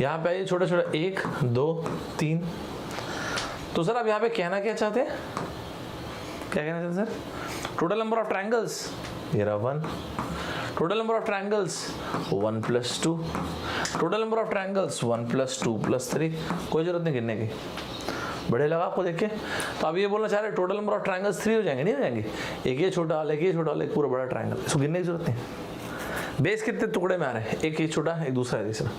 यहाँ पे आइए छोटा छोटा 1 2 3। तो सर आप यहाँ पे कहना क्या चाहते हैं, क्या कहना चाहते हैं sir? Total number of triangles, ये रहा 1, total number of triangles 1 + 2, total number of triangles 1 + 2 + 3। कोई जरूरत नहीं गिनने की, बड़े लगा आपको देख के। तो आप ये बोलना चाह रहे टोटल नंबर ऑफ ट्रायंगल्स 3 हो जाएंगे, नहीं हो जाएंगे, एक ये छोटा वाला, एक ये छोटा वाला, एक पूरा बड़ा ट्रायंगल, इसको गिनने की जरूरत नहीं। बेस कितने टुकड़े में आ रहे हैं, एक ये छोटा, एक दूसरा है तीसरा,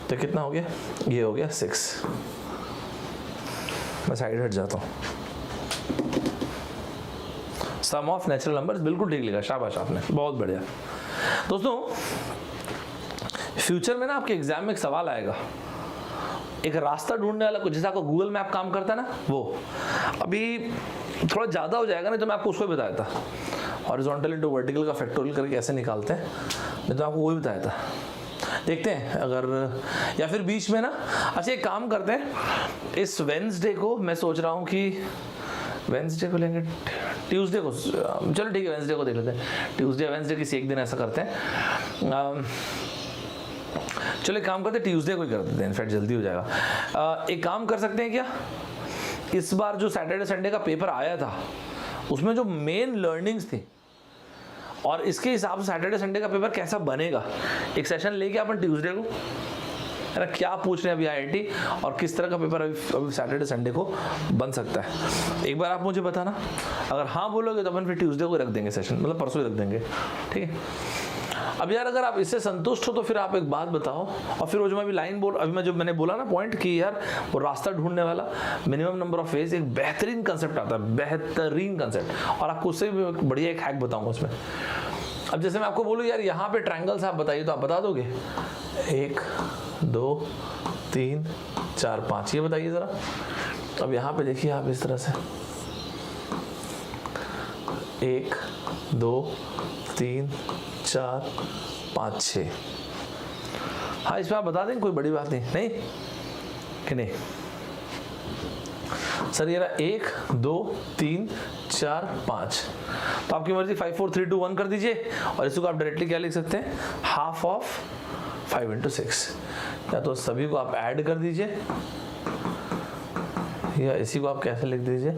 तो कितना हो गया, ये हो गया 6। मैं साइड हट जाता हूँ। सम ऑफ नेचुरल नंबर्स, बिल्कुल ठीक लिखा, शाबाश आपने, बहुत बढ़िया। दोस्तों फ्यूचर में ना आपके एग्जाम में एक सवाल आएगा, एक रास्ता ढूंढने वाला, कुछ जैसा आपको गूगल मैप काम करता है ना, वो अभी थोड़ा ज़्यादा हो जाएगा, नहीं तो मैं आपको उसको बताया था, हॉरिजॉन्टल इंटू वर्टिकल का फैक्टोरियल करके कैसे निकालते हैं, नहीं तो आपको वही बताया था। देखते हैं अगर, या फिर बीच में ना, अच्छा एक काम करते हैं, इस वेडनेसडे को मैं सोच रहा हूँ कि वेडनेसडे को लेंगे, ट्यूसडे को, चलो ठीक है वेडनेसडे को देख लेते हैं, ट्यूसडे वेडनेसडे किसी एक दिन ऐसा करते हैं। चलो एक काम करते हैं, ट्यूसडे को ही कर देते हैं, इनफैक्ट जल्दी हो जाएगा। एक काम कर सकते हैं क्या, इस बार जो सैटरडे संडे का पेपर आया था उसमें जो मेन लर्निंग्स थी और इसके हिसाब से सैटरडे संडे का पेपर कैसा बनेगा, एक सेशन लेके अपन ट्यूसडे को, है ना, क्या पूछ रहे हैं अभी आईआईटी और किस तरह का पेपर अभी सैटरडे संडे को बन सकता है, एक बार आप मुझे बताना। अगर हाँ बोलोगे तो अपन फिर ट्यूसडे को रख देंगे सेशन, मतलब परसों ही रख देंगे, ठीक है। अब यार अगर आप इससे संतुष्ट हो तो फिर आप एक बात बताओ, और फिर वो जो मैं अभी लाइन बोल, अभी मैं जो मैंने बोला ना पॉइंट कि यार वो रास्ता ढूंढने वाला मिनिमम नंबर ऑफ फेज, एक बेहतरीन कंसेप्ट आता है, बेहतरीन कंसेप्ट, और आपको उससे भी बढ़िया एक हैक बताऊंगा उसमें। अब जैसे मैं आपको बोलूँ यार यहाँ पे ट्रायंगल्स आप बताइए, तो आप बता दोगे 1 2 3 4 5, ये बताइए जरा। अब यहाँ पे देखिए आप इस तरह से 1 2 3 4 5 6, हाँ इसमें आप बता दें, कोई बड़ी बात नहीं, नहीं कि नहीं सर, ये रहा 1 2 3 4 5, तो आपकी मर्जी 5 4 3 2 1 कर दीजिए, और इसको आप डायरेक्टली क्या लिख सकते हैं, हाफ ऑफ 5 into 6, या तो सभी को आप ऐड कर दीजिए, या इसी को आप कैसे लिख दीजिए,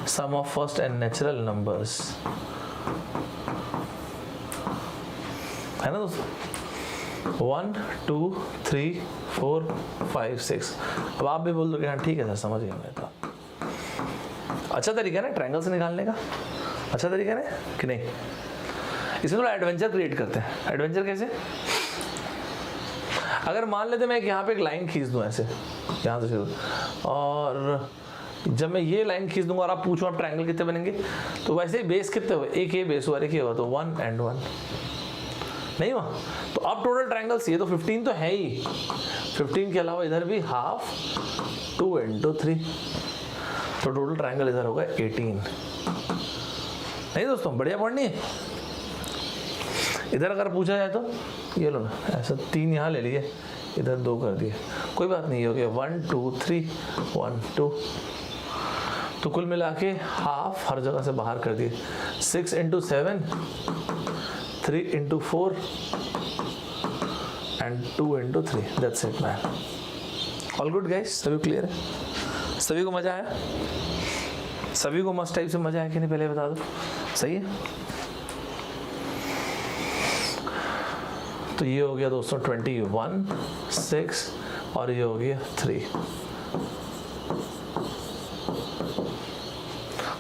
sum of first and natural numbers, है ना दोस्तों, 1 2 3 4 5 6। अब आप भी बोल दोगे हाँ ठीक है सर समझ गया मैं, तो अच्छा तरीका है ना ट्रायंगल से निकालने का, अच्छा तरीका है ना कि नहीं। इसमें थोड़ा एडवेंचर क्रिएट करते हैं। एडवेंचर कैसे, अगर मान लेते मैं यहाँ पे एक लाइन खींच दूँ ऐसे यहाँ से शुरू, और जब मैं ये लाइन खींच दूंगा और आप पूछो आप ट्रायंगल कितने बनेंगे, तो वैसे ही बेस कितने हुए, एक ये बेस हुआ, एक ये हुआ, तो 1 and 1 नहीं हुआ। तो अब टोटल ट्रायंगल्स ये तो 15 तो है ही, 15 के अलावा इधर भी हाफ 2 into 3, तो टोटल ट्रायंगल इधर होगा 18। नहीं दोस्तों बढ़िया पॉइंट नहीं है। इधर अगर पूछा जाए तो ये लो ना, ऐसा 3 यहाँ ले लिए, इधर 2 कर दिए, कोई बात नहीं, हो गया 1 2 3 1 2, तो कुल मिला के हाफ हर जगह से बाहर कर दिए, 6 into 7 3 into 4 and 2 into 3, that's it man, all good guys, सभी क्लियर है, सभी को मजा आया, सभी को मस्ट टाइप से मजा आया कि नहीं पहले बता दो, सही है। तो ये हो गया दोस्तों 21 6 और ये हो गया 3।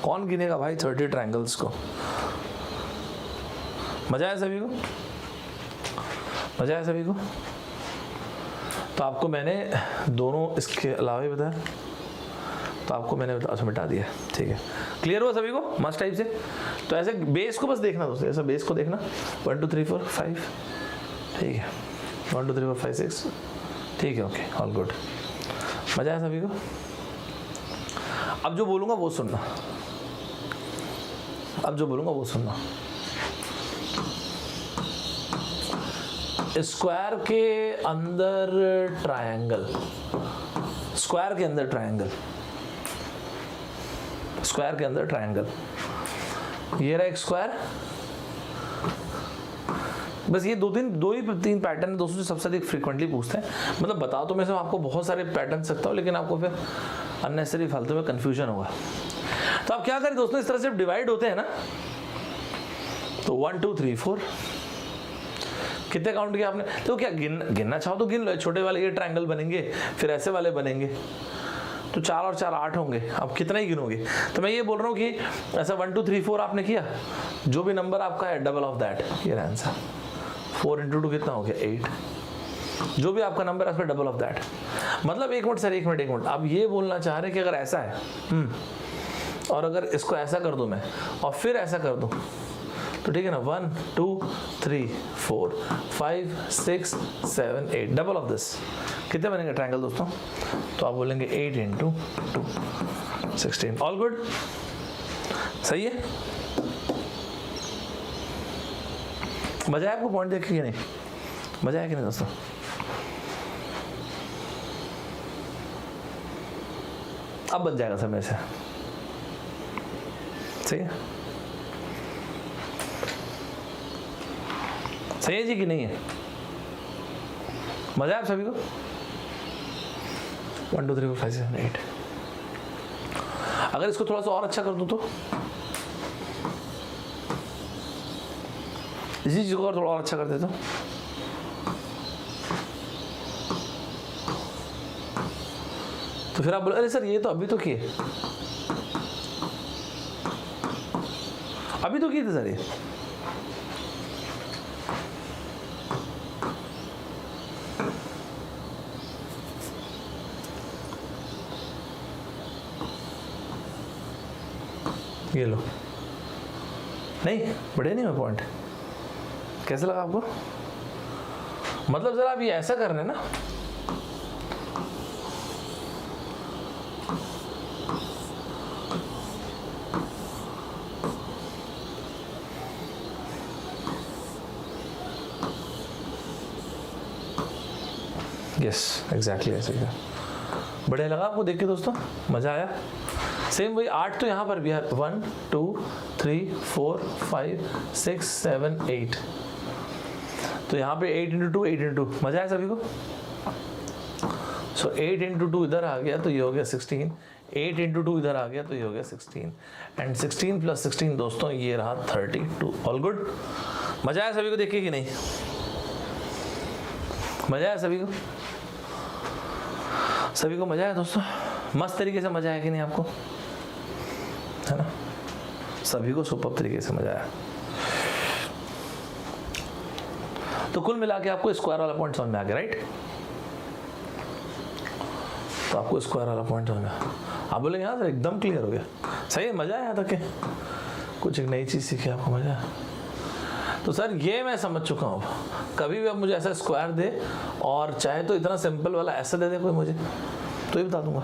कौन गिनेगा भाई 30 ट्रायंगल्स को, मजा आया सभी को, मजा आया सभी को। तो आपको मैंने दोनों इसके अलावा ही बताया, तो आपको मैंने अच्छा मिटा दिया, ठीक है, क्लियर हुआ सभी को मस्ट टाइप से। तो ऐसे बेस को बस देखना दोस्तों, ऐसा बेस को देखना 1 2 3 4 5, ठीक है, 1 2 3 4 5 6, ठीक है, ओके ऑल गुड, मजा आया सभी को। अब जो बोलूँगा वो सुनना, अब जो बोलूँगा वो सुनना। स्क्वायर के अंदर ट्रायंगल, स्क्वायर के अंदर ट्रायंगल, स्क्वायर के अंदर ट्रायंगल, ये रहा एक स्क्वायर। बस ये दो ही तीन पैटर्न दोस्तों जो सबसे अधिक फ्रीक्वेंटली पूछते हैं, मतलब बता तो मैं सब आपको बहुत सारे पैटर्न सकता हूँ, लेकिन आपको फिर अननेसेसरी फालतू में कंफ्यूजन होगा। तो आप क्या करें दोस्तों, इस तरह से डिवाइड होते हैं ना, तो 1 2 3 4 कितने काउंट किया आपने, तो क्या गिनना चाहो तो गिन लो, छोटे वाले ये ट्रायंगल बनेंगे, फिर ऐसे वाले बनेंगे, तो 4 और 4 8 होंगे, आप कितना ही गिनोगे। तो मैं ये बोल रहा हूँ कि ऐसा 1 2 3 4 आपने किया, जो भी नंबर आपका है डबल ऑफ दैट, ये आंसर 4 into 2 कितना हो गया 8, जो भी आपका नंबर है उसका डबल ऑफ दैट। मतलब एक मिनट सर, एक मिनट, आप ये बोलना चाह रहे हैं कि अगर ऐसा है और अगर इसको ऐसा कर दूं मैं और फिर ऐसा कर दूं, तो ठीक है ना, 1 2 3 4 5 6 7 8, डबल ऑफ दिस, कितने बनेंगे ट्रायंगल दोस्तों, तो आप बोलेंगे 8 into 2 16, ऑल गुड, सही है। मजा आया आपको पॉइंट देख के नहीं, मजा आया कि नहीं दोस्तों। अब बन जाएगा समय से, सही है, सही है जी कि नहीं है, मजा आया आप सभी को। 1 2 3 4 5 6 7 8, अगर इसको थोड़ा सा और अच्छा कर दूं तो इसी चीज़ को और थोड़ा और अच्छा कर देता हूँ। तो फिर आप बोले अरे सर ये तो अभी तो किए, अभी तो किए थे सर ये लो। नहीं बढ़िया नहीं है पॉइंट, कैसे लगा आपको? मतलब जरा आप ये ऐसा कर रहे हैं ना, यस एग्जैक्टली ऐसे ही। बढ़िया लगा आपको देख के दोस्तों, मजा आया? सेम वही 8 तो यहाँ पर भी है, 1 2 3 4 5 6 7 8, तो यहाँ पे 8 × 2 8 × 2, मजा आया सभी को? सो 8 × 2 इधर आ गया तो ये हो गया 16, 8 × 2 इधर आ गया तो ये हो गया 16, एंड 16 + 16 दोस्तों ये रहा 32। All good? मजा आया सभी को देख के कि नहीं? मजा आया सभी को? सभी को मजा आया दोस्तों? मस्त तरीके से मजा आया कि नहीं आपको? है ना? सभी को सुपर तरीके से मजा आया। तो कुल मिला के आपको स्क्वायर वाला पॉइंट समझ में आ गया, राइट? तो आपको स्क्वायर वाला पॉइंट समझ में आया। आप बोलेंगे हाँ सर एकदम क्लियर हो गया, सही है, मजा आया था कि कुछ एक नई चीज़ सीखी, आपको मजा आया? तो सर ये मैं समझ चुका हूँ, कभी भी आप मुझे ऐसा स्क्वायर दे और चाहे तो इतना सिंपल वाला ऐसा दे दे कोई मुझे, तो ये बता दूंगा।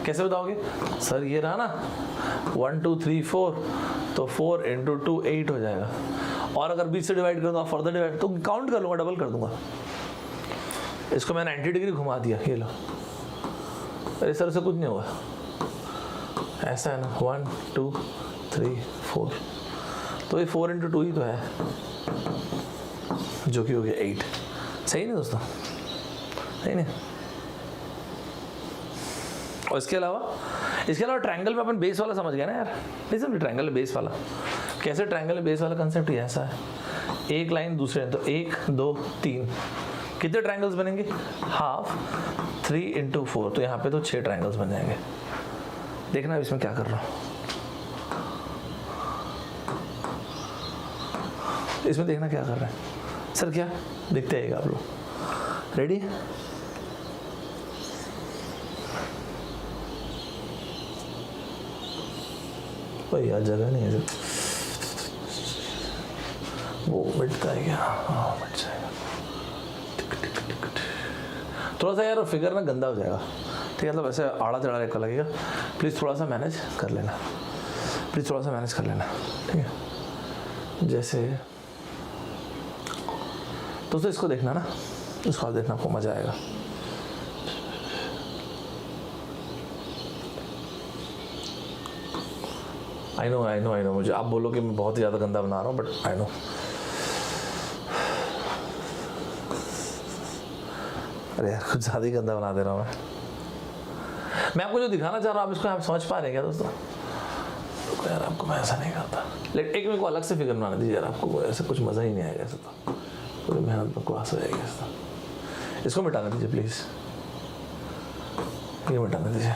कैसे बताओगे? सर ये रहा ना 1 2 3 4, तो 4 × 2 8 हो जाएगा, और अगर 20 से डिवाइड करूँगा फर्दर डिवाइड तो काउंट कर लूँगा, डबल कर दूंगा। इसको मैं 90 डिग्री घुमा दिया, ये लो। अरे सर से कुछ नहीं होगा, ऐसा है ना 1 2 3 4, तो ये 4 × 2 ही तो है, जो कि हो गया 8। सही नहीं दोस्तों? सही नहीं? और इसके अलावा ट्रायंगल में अपन बेस वाला समझ गया ना यार? नहीं समझे ट्रायंगल में बेस वाला? कैसे ट्रायंगल में बेस वाला कंसेप्ट ही ऐसा है, एक लाइन दूसरे, तो 1 2 3, कितने ट्रायंगल्स बनेंगे? हाफ 3 × 4, तो यहाँ पे तो 6 ट्रायंगल्स बन जाएंगे। देखना इसमें क्या कर रहा हूँ, इसमें देखना क्या कर रहे हैं सर, क्या देखते आएगा आप लोग? रेडी? भाई यार जगह नहीं है, वो मिटता है क्या? हाँ मिट जाएगा। थोड़ा सा यार फिगर ना गंदा हो जाएगा, ठीक है? मतलब ऐसे आड़ा टेढ़ा रेखा लगेगा, प्लीज़ थोड़ा सा मैनेज कर लेना, प्लीज़ थोड़ा सा मैनेज कर लेना, ठीक है? जैसे दोस्तों इसको देखना ना, इसको आप देखना, आपको मज़ा आएगा। आई नो मुझे आप बोलो कि मैं बहुत ही ज़्यादा गंदा बना रहा हूँ, बट आई नो। अरे यार कुछ ज़्यादा ही गंदा बना दे रहा हूँ मैं आपको जो दिखाना चाह रहा हूँ, आप इसको आप समझ पा रहे हैं क्या दोस्तों? तो यार आपको मैं ऐसा नहीं करता, लेकिन एक मेरे को अलग से फिगर बनाने दीजिए यार, आपको ऐसे कुछ मज़ा ही नहीं आएगा ऐसे, तो पूरी मेहनत बकवास हो जाएगी ऐसा। इसको मिटाना दीजिए प्लीज़, ये मिटाना दीजिए,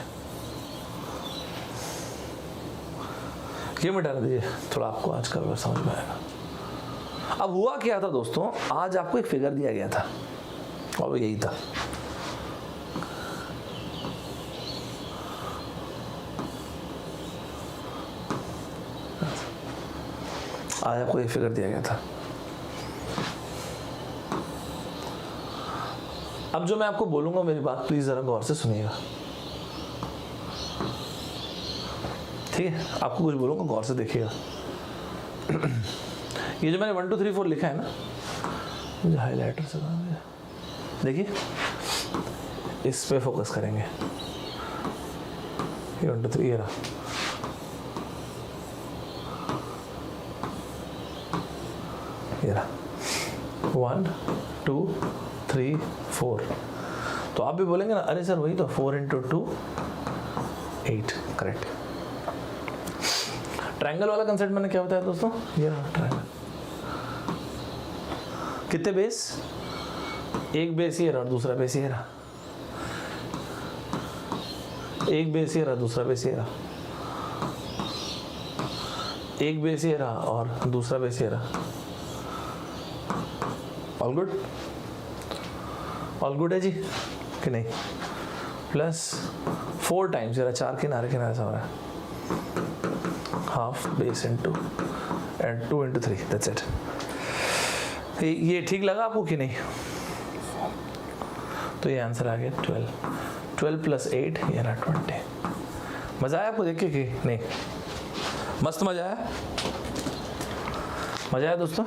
ये मिटाना दीजिए, थोड़ा आपको आज का समझ में आएगा। अब हुआ क्या था दोस्तों, आज आपको एक फिगर दिया गया था और यही था, आज आपको एक फिगर दिया गया था। अब जो मैं आपको बोलूंगा मेरी बात प्लीज जरा गौर से सुनिएगा, ठीक है? आपको कुछ बोलूंगा गौर से देखिएगा। ये जो मैंने 1 2 3 4 लिखा है ना, मुझे हाईलाइटर से देखिए, इस पे फोकस करेंगे। ये 1 2 3 ये रहा, ये रहा 1 2 3 4। तो आप भी बोलेंगे ना, अरे सर वही तो 4 × 2 8, करेक्ट। ट्रायंगल वाला कंसेप्ट मैंने क्या बताया दोस्तों, ये रहा ट्रायंगल, कितने बेस, एक बेस ये रहा और दूसरा बेस ये रहा, एक बेस ये रहा दूसरा बेस ये रहा, एक बेस ये रहा और दूसरा बेस ये रहा। ऑल गुड, ऑल गुड है जी कि नहीं? प्लस 4 टाइम्स ये रहा, 4 किनारे किनारे से हो रहा है, half base into and 2 into 3, that's it. ये ठीक लगा आपको कि नहीं? तो ये आंसर आ गया 12 प्लस 8 ये रहा 20। मज़ा आया आपको देख के कि नहीं? मस्त मज़ा आया, मज़ा आया दोस्तों?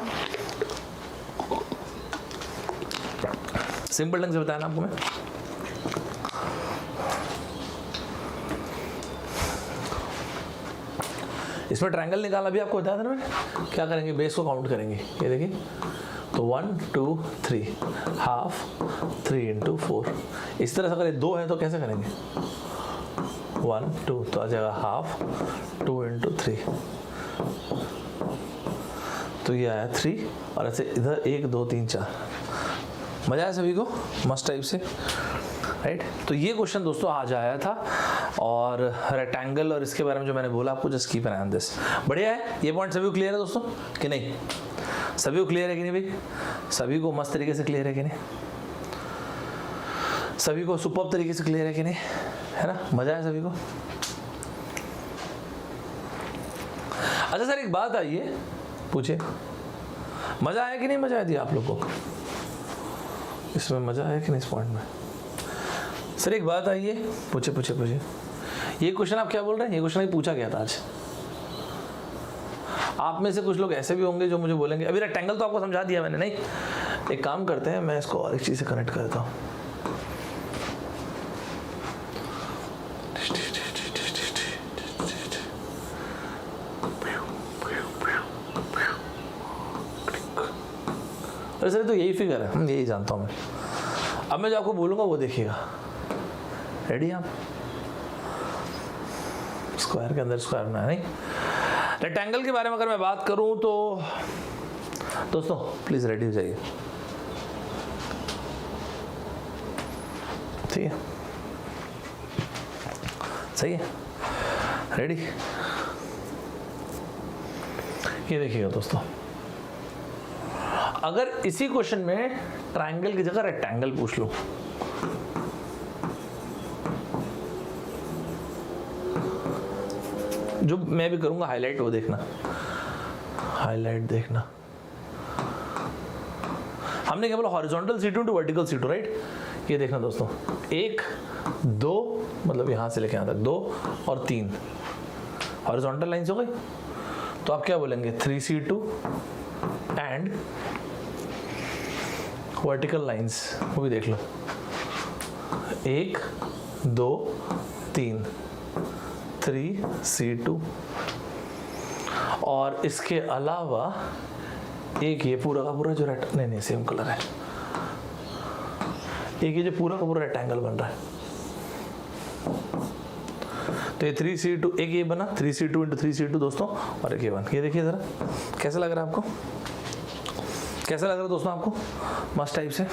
सिंपल ढंग से बताया ना आपको मैं। इसमें ट्रायंगल निकालना भी आपको बताया था ना मैंने। क्या करेंगे, बेस को काउंट करेंगे, ये देखिए तो 1 2 3 हाफ 3 इंटू 4। इस तरह से अगर 2 है तो कैसे करेंगे, 1 2 तो आ जाएगा हाफ 2 इंटू 3, तो ये आया 3 और ऐसे इधर 1 2 3 4। मजा आया सभी को, मस्त टाइप से, राइट। तो ये क्वेश्चन दोस्तों आज आया था और रेक्टेंगल और इसके बारे में जो मैंने बोला आपको, just keep an I on this. बढ़िया है, ये पॉइंट सभी को क्लियर है दोस्तों कि नहीं? सभी को क्लियर है कि नहीं भाई? सभी को मस्त तरीके से क्लियर है कि नहीं? सभी को सुपर्ब तरीके से क्लियर है कि नहीं? है ना, मजा आया सभी को? अच्छा सर एक बात आइए, पूछिए, मजा आया कि नहीं? मजा आया आप लोग को इसमें? मजा आया कि नहीं इस पॉइंट में? सर एक बात आइए, पूछे पूछे पूछे, ये क्वेश्चन आप क्या बोल रहे हैं? ये क्वेश्चन पूछा गया था आज। आप में से कुछ लोग ऐसे भी होंगे जो मुझे बोलेंगे अभी रेक्टेंगल तो आपको समझा दिया मैंने। नहीं, एक काम करते हैं, मैं इसको और एक चीज से कनेक्ट करता हूँ। अरे सर तो यही फिगर है, यही जानता हूँ मैं। अब मैं जो आपको बोलूँगा वो देखिएगा, रेडी आप? स्क्वायर के अंदर स्क्वायर बनाना नहीं। रेक्टेंगल के बारे में अगर मैं बात करूं तो दोस्तों प्लीज रेडी हो जाइए, ठीक है? सही है, रेडी? ये देखिएगा दोस्तों, अगर इसी क्वेश्चन में ट्रायंगल की जगह रेक्टेंगल पूछ लो, जो मैं भी करूंगा हाईलाइट, वो देखना, हाईलाइट देखना। हमने क्या बोला, horizontal C2 to vertical C2, right? ये देखना दोस्तों, 1 2 मतलब यहां से लेके यहां तक 2 और 3 हॉरिजॉन्टल लाइंस हो गई। तो आप क्या बोलेंगे, 3C2 एंड वर्टिकल लाइंस, वो भी देख लो, 1 2 3 3C2 और इसके अलावा एक ये पूरा का पूरा जो नहीं सेम कलर है, एक ये जो पूरा का पूरा रेक्टेंगल बन रहा है। तो ये 3C2, एक ये बना 3C2 इंटू 3C2 दोस्तों, और एक ये बन, ये देखिए जरा कैसा लग रहा है आपको? कैसा लग रहा है दोस्तों आपको? मस्त टाइप से।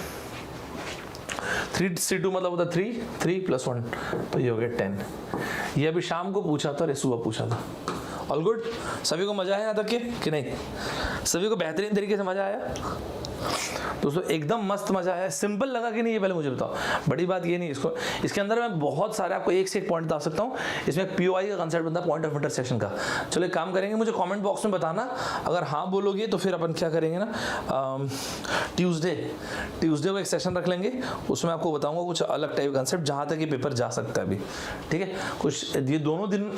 3C2 मतलब होता 3 प्लस 1, तो ये हो गया 10। ये अभी शाम को पूछा था और सुबह पूछा था। ऑल गुड, सभी को मजा आया यहाँ तक कि नहीं? सभी को बेहतरीन तरीके से मजा आया दोस्तों? एकदम मस्त मजा आया। सिंपल लगा कि नहीं ये पहले मुझे बताओ। बड़ी बात ये नहीं, इसको इसके अंदर मैं बहुत सारे आपको एक से एक पॉइंट बता सकता हूँ। इसमें एक POI का कंसेप्ट बनता है, पॉइंट ऑफ इंटरसेक्शन का। चलो एक काम करेंगे, मुझे कमेंट बॉक्स में बताना, अगर हाँ बोलोगे तो फिर अपन क्या करेंगे ना, ट्यूसडे को एक सेशन रख लेंगे, उसमें आपको बताऊंगा कुछ अलग टाइप कंसेप्ट, जहाँ तक ये पेपर जा सकता है अभी, ठीक है? कुछ ये दोनों दिन,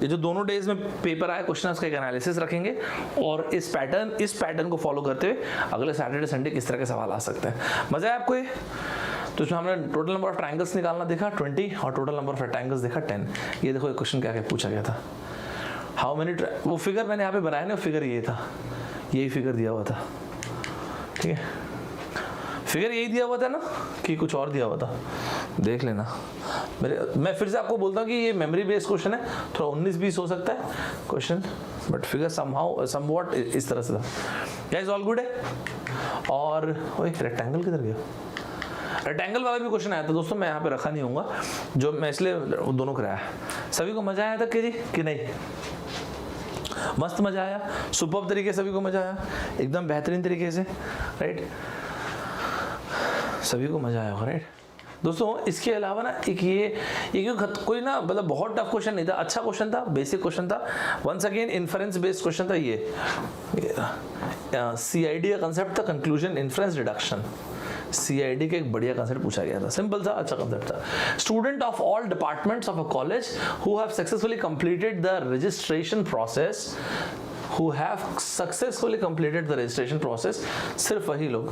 ये जो दोनों डेज में पेपर आए क्वेश्चन का एक एनालिसिस रखेंगे, और इस पैटर्न को फॉलो करते हुए अगले सैटरडे संडे किस तरह के सवाल आ सकते हैं। मजा है आपको ये? तो इसमें हमने टोटल नंबर ऑफ ट्रायंगल्स निकालना देखा 20 और टोटल नंबर ऑफ रेक्टेंगल्स देखा 10। ये देखो एक क्वेश्चन क्या पूछा गया था, हाउ मेनी, वो फिगर मैंने यहाँ पे बनाया ना, फिगर ये था, यही फिगर दिया हुआ था, ठीक है? फिगर यही दिया हुआ था ना, कि कुछ और दिया हुआ था, देख लेना। मैं फिर से आपको बोलता हूँ कि ये मेमोरी बेस्ड क्वेश्चन है, थोड़ा 19-20 हो सकता है question, but figure somehow somewhat इस तरह से था। गाइस ऑल गुड है? और ओए रेक्टेंगल किधर गया? रेक्टेंगल वाला भी क्वेश्चन आया था दोस्तों, मैं यहाँ पे रखा नहीं होगा, जो मैं इसलिए दोनों कराया। सभी को मजा आया था कि नहीं? मस्त मजा आया, सुपर्ब तरीके से सभी को मजा आया, एकदम बेहतरीन तरीके से, राइट? सभी को मजा आया, राइट? दोस्तों इसके अलावा ना एक ये कोई ना मतलब बहुत टफ क्वेश्चन नहीं था, अच्छा क्वेश्चन था, बेसिक क्वेश्चन था, once again inference based question था। ये CID का कंसेप्ट था, कंक्लूजन इन्फरेंस डिडक्शन। CID का एक बढ़िया कंसेप्ट पूछा गया था, सिंपल था, अच्छा कंसेप्ट था। Student of all departments of a college who have successfully completed the registration process, who have successfully completed the registration process, सिर्फ वही लोग,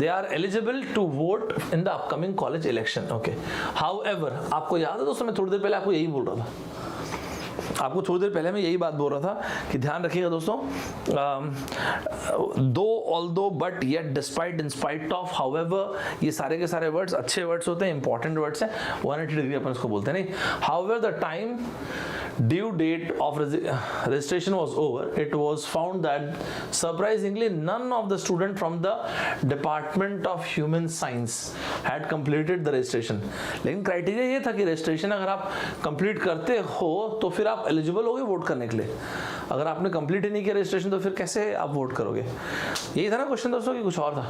they are eligible to vote in the upcoming college election. Okay. However, आपको याद है दोस्तों, मैं थोड़ी देर पहले आपको यही बोल रहा था, आपको थोड़ी देर पहले मैं यही बात बोल रहा था कि ध्यान रखिएगा दोस्तों, दो, although, but, yet, despite, in spite of, however, ये सारे के सारे वर्ड्स अच्छे वर्ड्स होते हैं, इंपॉर्टेंट वर्ड्स हैं, 180 डिग्री अपन इसको बोलते हैं नहीं। However the time due date of registration was over, it was found that surprisingly none of the students from the Department of Human Science had completed the registration. लेकिन criteria ये था कि registration अगर आप कंप्लीट करते हो तो फिर आप एलिजिबल होगे वोट करने के लिए। अगर आपने कंप्लीट ही नहीं किया रजिस्ट्रेशन तो फिर कैसे आप वोट करोगे? यही था ना क्वेश्चन दोस्तों कि कुछ और था।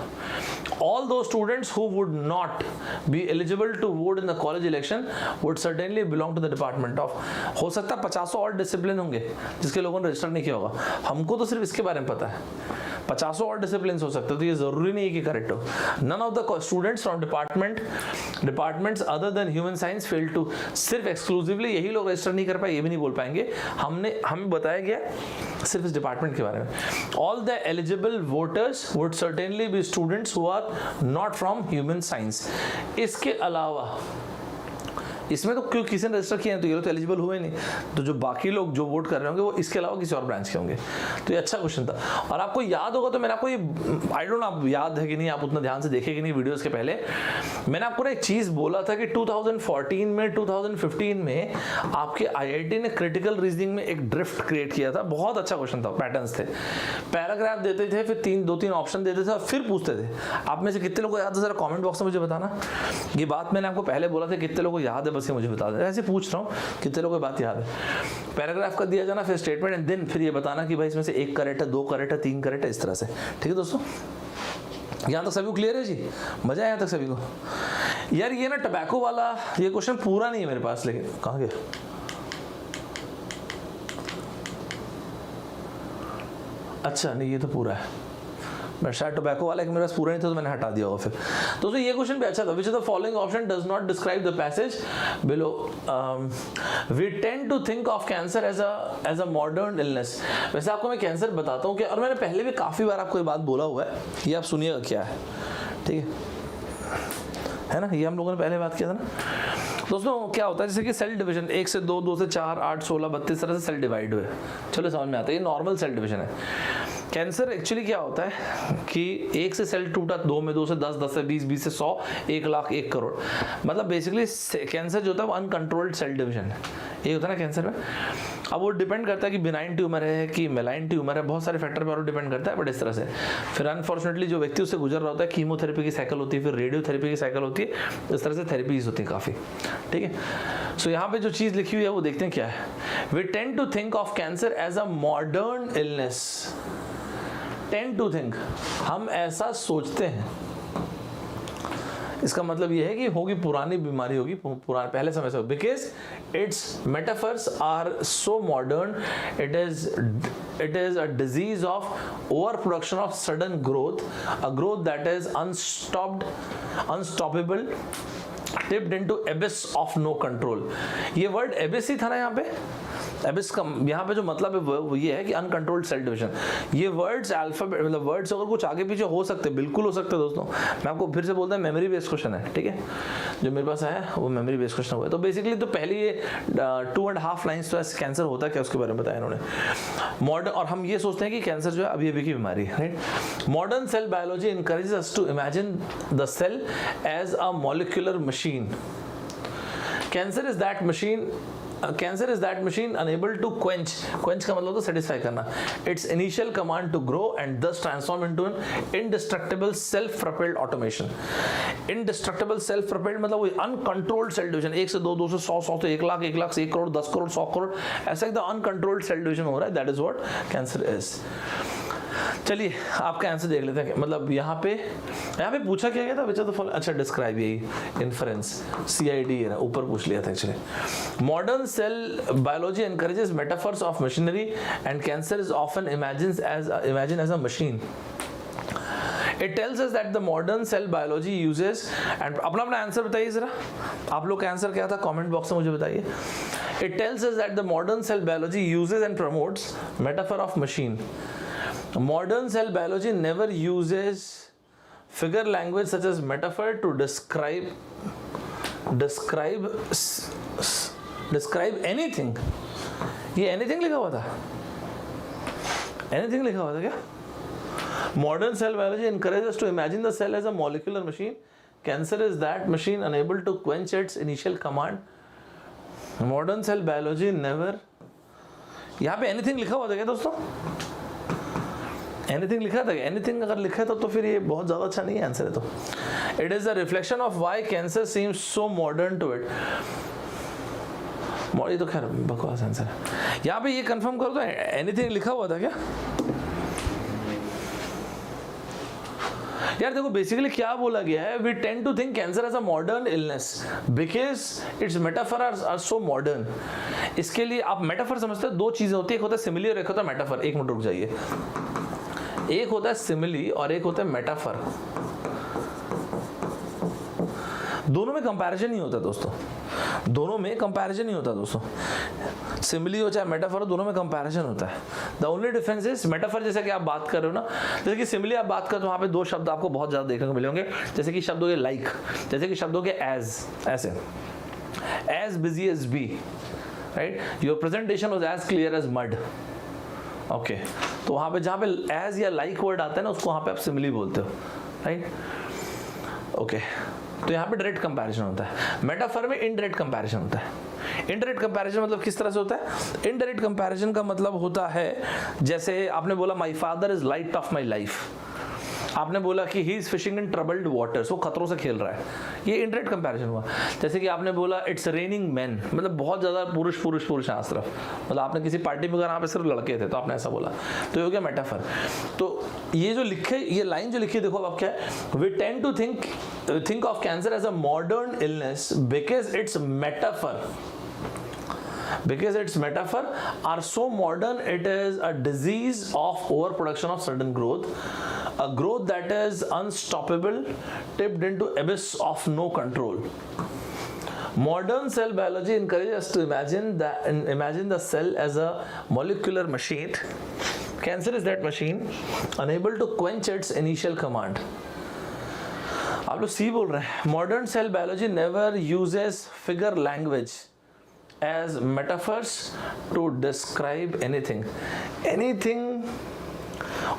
All the students who would not be eligible to vote in the college election would certainly belong to the department of, हो सकता है 50 और डिसिप्लिन होंगे जिसके लोगों ने रजिस्टर नहीं किया होगा, हमको तो सिर्फ इसके बारे में पता है, 50 और डिसिप्लिन हो सकते, तो ये जरूरी नहीं है कि करेक्ट हो। None of the students from departments other than human science fail to, सिर्फ एक्सक्लूसिवली यही लोग रजिस्टर नहीं कर पाए, ये भी नहीं बोल पाएंगे, हमें बताया गया सिर्फ इस डिपार्टमेंट के बारे में। All the eligible voters would certainly be students who are not from human science. इसके अलावा इसमें तो क्यों किसी ने रजिस्टर किए हैं तो ये लोग तो एलिजिबल हुए नहीं, तो जो बाकी लोग जो वोट कर रहे होंगे वो इसके अलावा किसी और ब्रांच के होंगे। तो ये अच्छा क्वेश्चन था। और आपको याद होगा तो मैंने आपको ये, आई डोंट नो आप याद है कि नहीं, आप उतना ध्यान से देखे कि नहीं वीडियोस के पहले, मैंने आपको एक चीज बोला था कि 2014 में 2015 में आपके IIT ने क्रिटिकल रीजनिंग में एक ड्रिफ्ट क्रिएट किया था, बहुत अच्छा क्वेश्चन था, पैटर्न्स थे, पैराग्राफ देते थे, फिर दो तीन ऑप्शन देते थे और फिर पूछते थे। आप में से कितने लोगों को याद है जरा कमेंट बॉक्स में मुझे बताना। ये बात मैंने आपको पहले बोला था, कितने लोगों को याद है बस ये मुझे बता दें, ऐसे पूछ रहा हूँ कितने लोगों को बात याद है। पैराग्राफ का दिया जाना, फिर स्टेटमेंट एंड देन फिर ये बताना कि भाई इसमें से 1 करेक्ट है, 2 करेक्ट है, 3 करेक्ट है, इस तरह से। ठीक है दोस्तों, यहाँ तक सभी को क्लियर है जी? मजा आया यहाँ तक सभी को? यार ये ना टबैको वाला ये क्वेश्चन पूरा नहीं है मेरे पास, लेकिन कहाँ गया? अच्छा नहीं, ये तो पूरा है, मैं शायद टोबैको वाला कि मेरे पास पूरा नहीं था तो मैंने हटा दिया होगा फिर। दोस्तों ये क्वेश्चन भी अच्छा था। Which of the following option does not describe the passage below? We tend to think of cancer as a modern illness. वैसे आपको मैं कैंसर बताता हूँ कि, और मैंने पहले भी काफ़ी बार आपको ये बात बोला हुआ है, ये आप सुनिएगा क्या है, ठीक है ना? ये हम लोगों ने पहले बात किया था ना दोस्तों। क्या होता है जैसे कि सेल डिवीजन 1 से 2, 2 से 4, 8, 16, 32 तरह से सेल डिवाइड हुए, चलो समझ में आता है, ये नॉर्मल सेल डिवीजन है। कैंसर एक्चुअली क्या होता है कि 1 से सेल टूटा, 2 में 2 से 10, 10 से 20, 20 से 100, 1 लाख, 1 करोड़, मतलब बेसिकली कैंसर जो होता है वो अनकंट्रोल्ड सेल डिवीजन है, ये होता है ना कैंसर में। अब वो डिपेंड करता है कि बिनाइन ट्यूमर है कि मेलाइन ट्यूमर है, बहुत सारे फैक्टर पर डिपेंड करता है, बट इस तरह से फिर अनफॉर्चुनेटली जो व्यक्ति उससे गुजर रहा होता है, कीमोथेरेपी की साइकिल होती है, फिर रेडियोथेरेपी की साइकिल होती है, इस तरह से थेरेपीज होती है काफ़ी, ठीक है। सो यहाँ पे जो चीज़ लिखी हुई है वो देखते हैं क्या है। We tend to think of cancer as a modern illness. Tend to think, हम ऐसा सोचते हैं, इसका मतलब ये है कि होगी पुरानी बीमारी, होगी पुराने पहले समय से, because it's metaphors are so modern. It is a disease of over production of sudden growth, a growth that is unstoppable, tipped into abyss of no control. ये वर्ड एबिस ही था ना यहाँ पे, एबिस का यहाँ पे जो मतलब है वो ये है कि अनकंट्रोल्ड सेल डिवीजन। ये वर्ड्स अल्फाबेट, मतलब वर्ड्स अगर कुछ आगे पीछे हो सकते हैं, बिल्कुल हो सकते हैं दोस्तों। मैं आपको फिर से बोलता हूँ, मेमोरी बेस्ड क्वेश्चन है, ठीक है, जो मेरे पास है वो मेमोरी बेस्ड क्वेश्चन हुआ है। तो बेसिकली तो पहले ये 2.5 लाइन्स तो कैंसर होता है क्या उसके बारे में बताया इन्होंने। मॉडर्न, और हम ये सोचते हैं कि कैंसर जो है अभी अभी की बीमारी है, राइट। Modern cell biology encourages us to imagine the cell as a molecular machine. Cancer is that machine cancer is that machine unable to quench का मतलब तो सेटिस्फाई करना its initial command to grow and thus transform into an indestructible self propelled automation. Indestructible self propelled मतलब वही uncontrolled cell division, 1 से 2, 2 से 100, 100 से 1 लाख, 1 लाख से 1 करोड़, 10 करोड़, 100 करोड़, ऐसा एकदम अनकंट्रोल्ड सेल डिवीजन हो रहा है, that is what cancer is. चलिए आपका आंसर देख लेते हैं, मतलब यहाँ पे पूछा क्या गया था बच्चा, तो अच्छा डिस्क्राइब, यही इन्फ्रेंस CID है ऊपर पूछ लिया था actually. Modern cell biology encourages metaphors of machinery and cancer is often imagine as a machine. It tells us that the modern cell biology uses and अपना आंसर बताइए जरा, आप लोग का आंसर क्या था कमेंट बॉक्स में मुझे बताइए। It tells us that the modern cell biology uses and promotes metaphor of machine. Modern cell biology never uses figure language such as metaphor to describe anything. ये anything लिखा हुआ था, anything लिखा हुआ था क्या? Modern cell biology encourages us to imagine the cell as a molecular machine. Cancer is that machine unable to quench its initial command. Modern cell biology never, यहाँ पे anything लिखा हुआ था क्या दोस्तों? Anything लिखा था, anything अगर लिखा है तो फिर ये बहुत ज़्यादा अच्छा नहीं है आंसर है तो। It is a reflection of why cancer seems so modern to it. ये तो खैर बकवास आंसर है। यहाँ पे ये कंफर्म करो तो anything लिखा हुआ था क्या? यार देखो बेसिकली क्या बोला गया है, we tend to think cancer as a modern illness because it's metaphor are so modern. इसके लिए आप मेटाफर समझते हो, दो चीजें होती है, एक होता है सिमिली और एक होता है मेटाफर। एक मिनट रुक जाइए, एक होता है सिमिली और एक होता है मेटाफर। दोनों में कंपैरिजन नहीं होता दोस्तों, दोनों में कंपैरिजन नहीं होता दोस्तों। सिमिली हो चाहे मेटाफर हो, दोनों में कंपैरिजन होता है। The only difference is metaphor जैसे कि आप बात कर रहे हो ना, जैसे कि सिमिली आप बात कर तो वहाँ पे दो शब्द आपको बहुत ज़्यादा देखने को मिले होंगे, जैसे कि शब्दों के लाइक, जैसे कि शब्दों के एज, ऐसे as busy as bee, right, your presentation was as clear as mud. Okay, तो वहाँ पे जहाँ पे एज या लाइक वर्ड आता है ना, उसको वहाँ पे आप सिमिली बोलते हो, राइट। ओके, तो यहाँ पे डायरेक्ट कंपैरिजन होता है, मेटाफर में इनडायरेक्ट कंपैरिजन होता है। इनडायरेक्ट कंपैरिजन मतलब किस तरह से होता है? इनडायरेक्ट कंपैरिजन का मतलब होता है, जैसे आपने बोला my father is light of my life, आपने बोला कि he is fishing in troubled waters, वो खतरों से खेल रहा है, ये इनडायरेक्ट कंपैरिजन हुआ। जैसे कि आपने बोला इट्स रेनिंग मैन, मतलब बहुत ज्यादा पुरुष हैं इस तरफ, मतलब आपने किसी पार्टी में अगर यहाँ पे सिर्फ लड़के थे तो आपने ऐसा बोला, तो ये हो गया मेटाफर। तो ये जो लिखे, ये लाइन जो लिखी है देखो अब क्या है, we tend to think of cancer as a modern illness because it's metaphor, because its metaphor are so modern, it is a disease of overproduction of certain growth, a growth that is unstoppable, tipped into abyss of no control. Modern cell biology encourages us to imagine the cell as a molecular machine. Cancer is that machine unable to quench its initial command. आप लोग सी बोल रहे हैं, modern cell biology never uses figure language as metaphors to describe anything.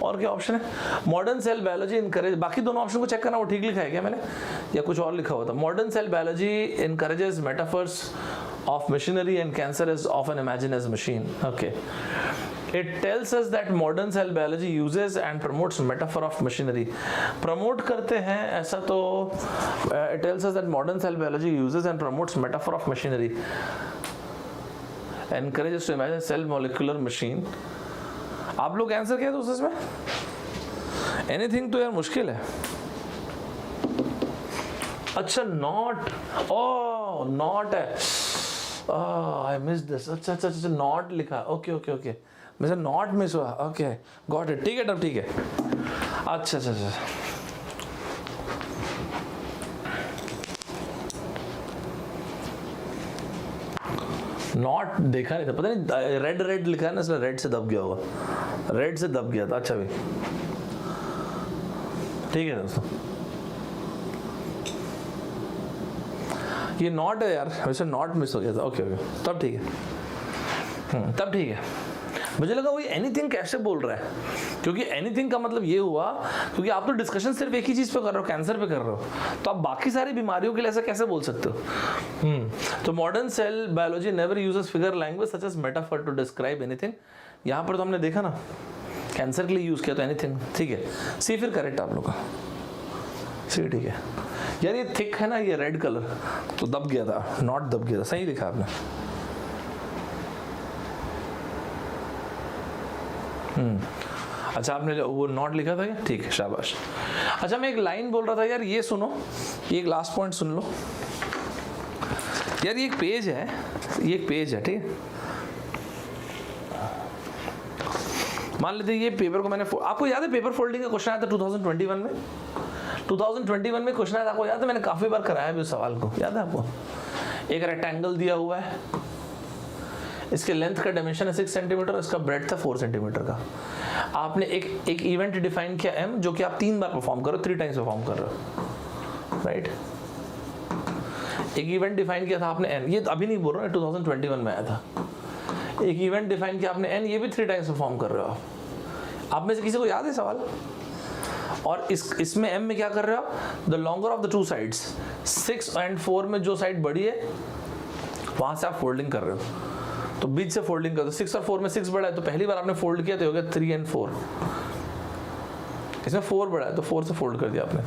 और क्या option है? Modern cell biology encourage, बाकी दोनों ऑप्शन को चेक करना, वो ठीक लिखा है क्या मैंने, या कुछ और लिखा हुआ था? Modern cell biology encourages metaphors of machinery and cancer is often imagine as machine. Okay, It tells us that modern cell biology uses and promotes metaphor of machinery. Promote करते हैं ऐसा तो it tells us that modern cell biology uses and promotes metaphor of machinery. Encourages to imagine cell molecular machine. आप लोग answer क्या दोस्तों इसमें? Anything तो यार मुश्किल है। अच्छा नॉट, ओह नॉट है, I missed this. अच्छा नॉट लिखा, ओके मुझे नॉट मिस हुआ, ओके गॉट इट, ठीक है तब ठीक है। अच्छा नॉट देखा नहीं था, पता नहीं रेड लिखा है ना, इसलिए रेड से दब गया होगा, रेड से दब गया था। अच्छा भी ठीक है दोस्तों, ये नॉट है यार, वैसे नॉट मिस हो गया था। ओके तब ठीक है, तब ठीक है। मुझे लगा वही एनीथिंग कैसे बोल रहा है, क्योंकि एनीथिंग का मतलब ये हुआ क्योंकि आप तो डिस्कशन सिर्फ एक ही चीज पे कर रहे हो, कैंसर पे कर रहे हो, तो आप बाकी सारी बीमारियों के लिए ऐसा कैसे बोल सकते हो। तो modern cell biology never uses figure language such as metaphor to describe anything. यहाँ पर तो हमने देखा ना कैंसर के लिए यूज किया, तो एनीथिंग ठीक है। सी फिर करेक्ट आप लोग का, सी ठीक है। यार ये थिक है ना, ये रेड कलर तो दब गया था, नॉट दब गया था, सही लिखा आपने। अच्छा आपने वो नॉट लिखा था क्या, ठीक है शाबाश। अच्छा मैं एक लाइन बोल रहा था यार, ये सुनो, ये एक लास्ट पॉइंट सुन लो यार। ये एक पेज है, ये एक पेज है, ठीक है। मान लेते ये पेपर को मैंने, आपको याद है पेपर फोल्डिंग का क्वेश्चन आया था 2021 में। 2021 में क्वेश्चन आया था, आपको याद है, मैंने काफी बार कराया भी उस सवाल को, याद है आपको। एक रेक्टेंगल दिया हुआ है, इसके लेंथ का डायमेंशन है 6 सेंटीमीटर, इसका ब्रेड्थ था 4 सेंटीमीटर का। आपने एक इवेंट डिफाइन किया m, जो कि आप 3 बार परफॉर्म कर रहे हो, 3 टाइम्स परफॉर्म कर रहे हो, राइट। एक इवेंट डिफाइन किया था आपने n, ये अभी नहीं बोल रहा हूँ, 2021 में आया था। एक इवेंट डिफाइन किया आपने n, ये भी 3 टाइम्स परफॉर्म कर रहे हो आप में से किसी को याद है सवाल। और इसमें m में क्या कर रहे हो, the longer of the 2 sides, 6 और 4 में जो साइड बड़ी है वहां से आप फोल्डिंग कर रहे हो, तो बीच से फोल्डिंग कर दो। 6 और 4 में 6 बड़ा है, तो पहली बार आपने फोल्ड किया तो हो गया 3 और 4। इसमें 4 बड़ा है तो 4 से फोल्ड कर दिया आपने,